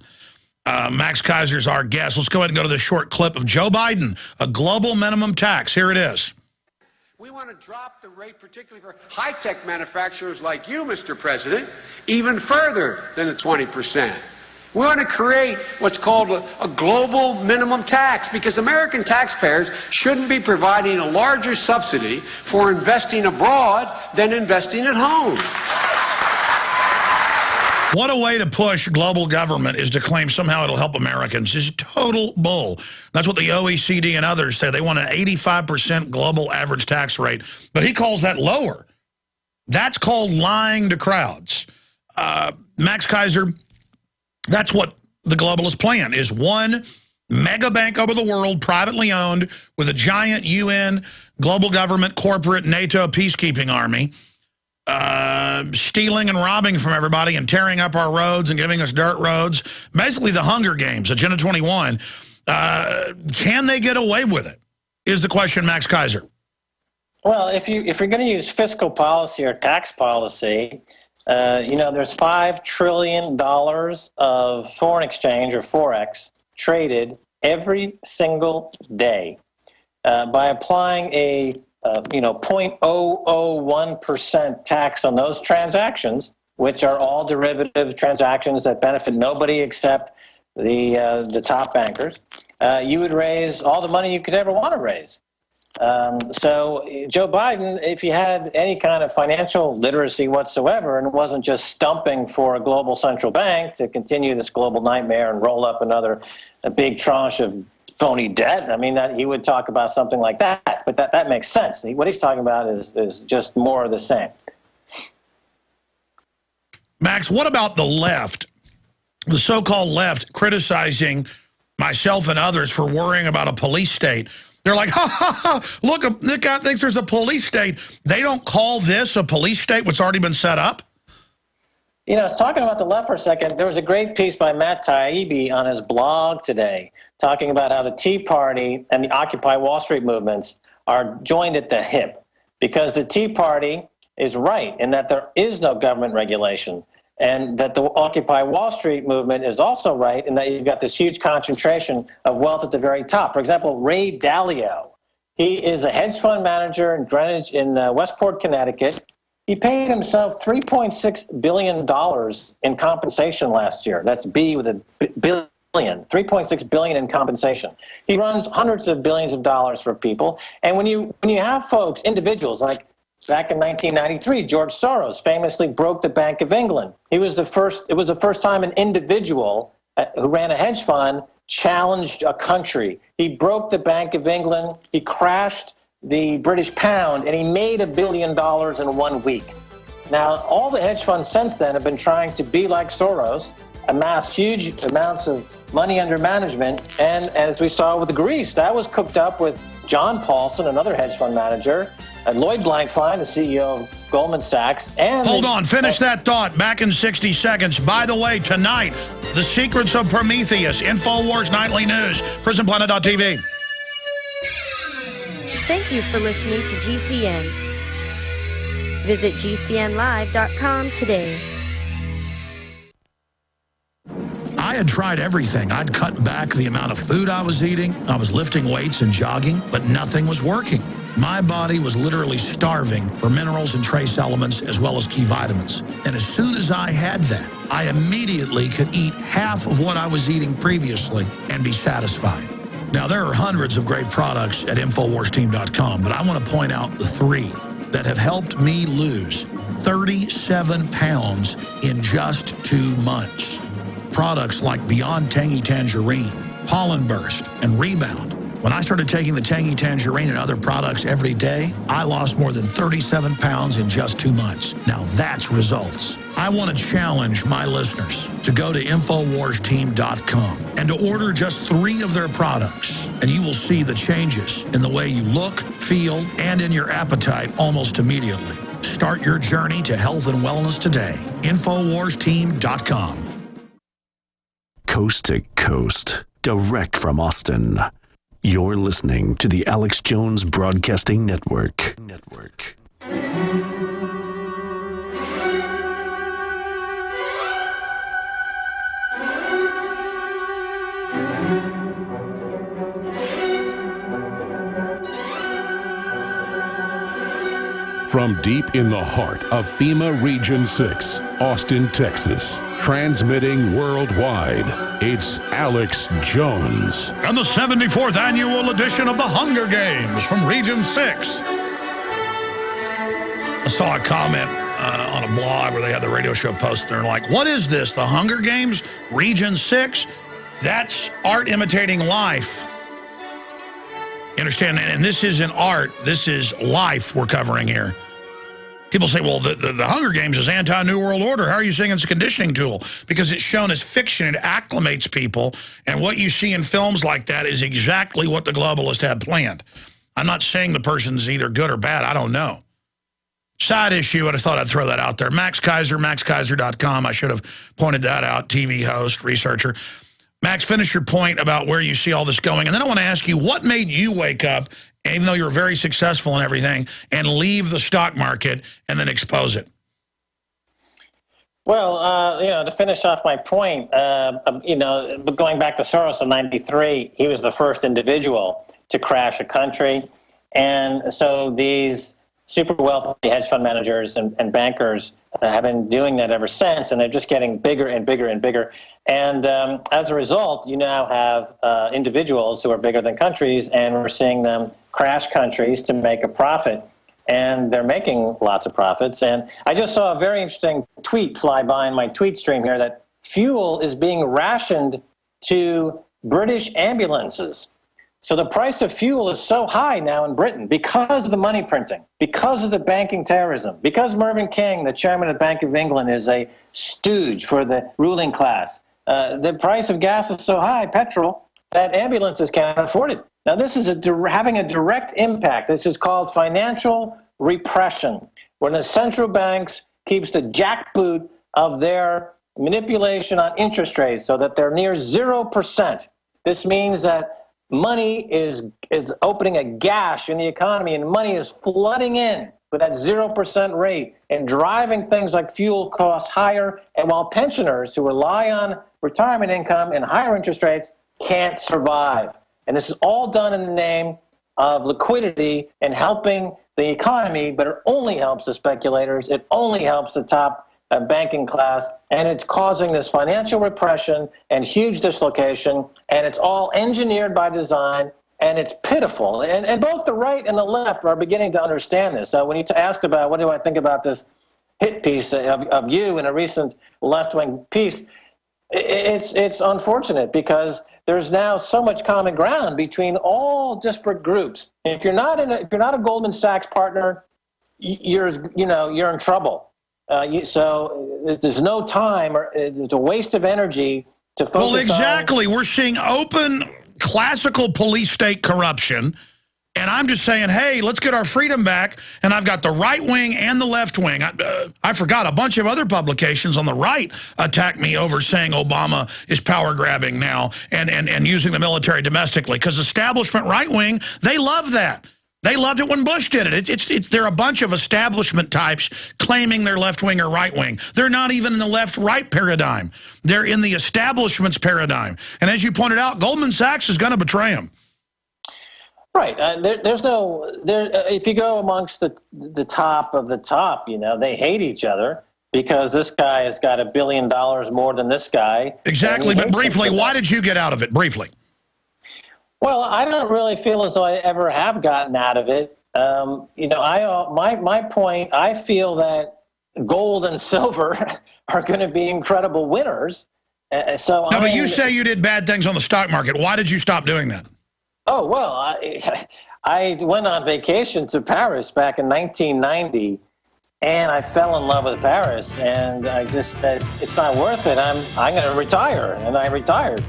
Max Keiser's our guest. Let's go ahead and go to this short clip of Joe Biden, a global minimum tax. Here it is. We want to drop the rate, particularly for high-tech manufacturers like you, Mr. President, even further than the 20%. We want to create what's called a global minimum tax because American taxpayers shouldn't be providing a larger subsidy for investing abroad than investing at home. What a way to push global government is to claim somehow it'll help Americans. It's total bull. That's what the OECD and others say. They want an 85% global average tax rate, but he calls that lower. That's called lying to crowds. Max Keiser, that's what the globalist plan is. One mega bank over the world, privately owned, with a giant UN, global government, corporate, NATO peacekeeping army, stealing and robbing from everybody and tearing up our roads and giving us dirt roads. Basically the Hunger Games, Agenda 21. Can they get away with it, is the question, Max Keiser. Well, if you're going to use fiscal policy or tax policy, there's $5 trillion of foreign exchange or Forex traded every single day. By applying a 0.001% tax on those transactions, which are all derivative transactions that benefit nobody except the top bankers, you would raise all the money you could ever want to raise. So Joe Biden, if he had any kind of financial literacy whatsoever and wasn't just stumping for a global central bank to continue this global nightmare and roll up a big tranche of phony debt, I mean, that he would talk about something like that. But that makes sense. What he's talking about is just more of the same. Max, what about the left, the so-called left, criticizing myself and others for worrying about a police state? They're like, ha, ha, ha, look, the guy thinks there's a police state. They don't call this a police state, what's already been set up? Talking about the left for a second, there was a great piece by Matt Taibbi on his blog today talking about how the Tea Party and the Occupy Wall Street movements are joined at the hip because the Tea Party is right in that there is no government regulation. And that the Occupy Wall Street movement is also right in that you've got this huge concentration of wealth at the very top. For example, Ray Dalio, he is a hedge fund manager in Greenwich, in Westport, Connecticut. He paid himself $3.6 billion in compensation last year. That's B with a billion. $3.6 billion in compensation. He runs hundreds of billions of dollars for people. And when you have folks, individuals like back in 1993, George Soros famously broke the Bank of England. It was the first time an individual who ran a hedge fund challenged a country. He broke the Bank of England, he crashed the British pound, and he made $1 billion in 1 week. Now, all the hedge funds since then have been trying to be like Soros, amass huge amounts of money under management, and as we saw with Greece, that was cooked up with John Paulson, another hedge fund manager, and Lloyd Blankfein, the CEO of Goldman Sachs, and... Hold on, finish that thought. Back in 60 seconds. By the way, tonight, The Secrets of Prometheus, Infowars Nightly News, PrisonPlanet.tv. Thank you for listening to GCN. Visit GCNlive.com today. I had tried everything. I'd cut back the amount of food I was eating. I was lifting weights and jogging, but nothing was working. My body was literally starving for minerals and trace elements as well as key vitamins. And as soon as I had that, I immediately could eat half of what I was eating previously and be satisfied. Now, there are hundreds of great products at InfoWarsTeam.com, but I want to point out the 3 that have helped me lose 37 pounds in just 2 months. Products like Beyond Tangy Tangerine, Pollen Burst, and Rebound. When I started taking the Tangy Tangerine and other products every day, I lost more than 37 pounds in just 2 months. Now that's results. I want to challenge my listeners to go to InfoWarsTeam.com and to order just 3 of their products, and you will see the changes in the way you look, feel, and in your appetite almost immediately. Start your journey to health and wellness today. InfoWarsTeam.com. Coast to coast, direct from Austin. You're listening to the Alex Jones Broadcasting Network. From deep in the heart of FEMA Region 6, Austin, Texas, transmitting worldwide, it's Alex Jones. And the 74th annual edition of the Hunger Games from Region 6. I saw a comment on a blog where they had the radio show posted. They're like, what is this, the Hunger Games, Region 6? That's art imitating life. You understand? And this isn't art. This is life we're covering here. People say, well, the Hunger Games is anti-New World Order. How are you saying it's a conditioning tool? Because it's shown as fiction. It acclimates people. And what you see in films like that is exactly what the globalists had planned. I'm not saying the person's either good or bad. I don't know. Side issue, I just thought I'd throw that out there. Max Keiser, MaxKeiser.com. I should have pointed that out. TV host, researcher. Max, finish your point about where you see all this going. And then I want to ask you, what made you wake up, even though you're very successful and everything, and leave the stock market and then expose it? Well, to finish off my point, going back to Soros in '93, he was the first individual to crash a country. And so these super wealthy hedge fund managers and bankers have been doing that ever since, and they're just getting bigger and bigger and bigger. And as a result, you now have individuals who are bigger than countries, and we're seeing them crash countries to make a profit. And they're making lots of profits. And I just saw a very interesting tweet fly by in my tweet stream here that fuel is being rationed to British ambulances. So the price of fuel is so high now in Britain because of the money printing, because of the banking terrorism, because Mervyn King, the chairman of the Bank of England, is a stooge for the ruling class. The price of gas is so high, petrol, that ambulances can't afford it. Now, this is having a direct impact. This is called financial repression, when the central banks keeps the jackboot of their manipulation on interest rates so that they're near 0%. This means that money is opening a gash in the economy, and money is flooding in with that 0% rate and driving things like fuel costs higher. And while pensioners who rely on retirement income and higher interest rates can't survive. And this is all done in the name of liquidity and helping the economy, but it only helps the speculators. It only helps the top banking class, and it's causing this financial repression and huge dislocation, and it's all engineered by design, and it's pitiful. And both the right and the left are beginning to understand this. So when you asked about what do I think about this hit piece of you in a recent left-wing piece, it's unfortunate because there's now so much common ground between all disparate groups. If you're not a Goldman Sachs partner, you're in trouble. So there's no time, or it's a waste of energy to focus on. Well, exactly. We're seeing open classical police state corruption And I'm just saying, hey, let's get our freedom back. And I've got the right wing and the left wing. I forgot a bunch of other publications on the right attacked me over saying Obama is power grabbing now and using the military domestically. Because establishment right wing, they love that. They loved it when Bush did it. They're a bunch of establishment types claiming they're left wing or right wing. They're not even in the left-right paradigm. They're in the establishment's paradigm. And as you pointed out, Goldman Sachs is going to betray them. Right. If you go amongst the top of the top, they hate each other because this guy has got $1 billion more than this guy. Exactly. But briefly, why did you get out of it? Briefly. Well, I don't really feel as though I ever have gotten out of it. My point, I feel that gold and silver are going to be incredible winners. But you say you did bad things on the stock market. Why did you stop doing that? Oh, well, I went on vacation to Paris back in 1990, and I fell in love with Paris, and I just said, it's not worth it. I'm going to retire, and I retired.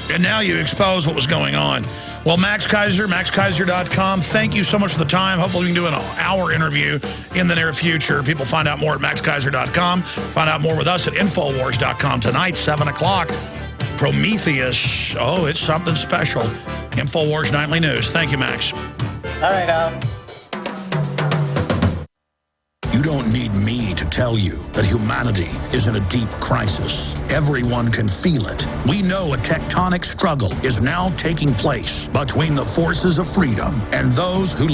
And now you expose what was going on. Well, Max Keiser, maxkeiser.com, thank you so much for the time. Hopefully we can do an hour interview in the near future. People find out more at maxkeiser.com. Find out more with us at Infowars.com tonight, 7 o'clock. Prometheus. Oh, it's something special. Infowars Nightly News. Thank you, Max. All right, Al. You don't need me to tell you that humanity is in a deep crisis. Everyone can feel it. We know a tectonic struggle is now taking place between the forces of freedom and those who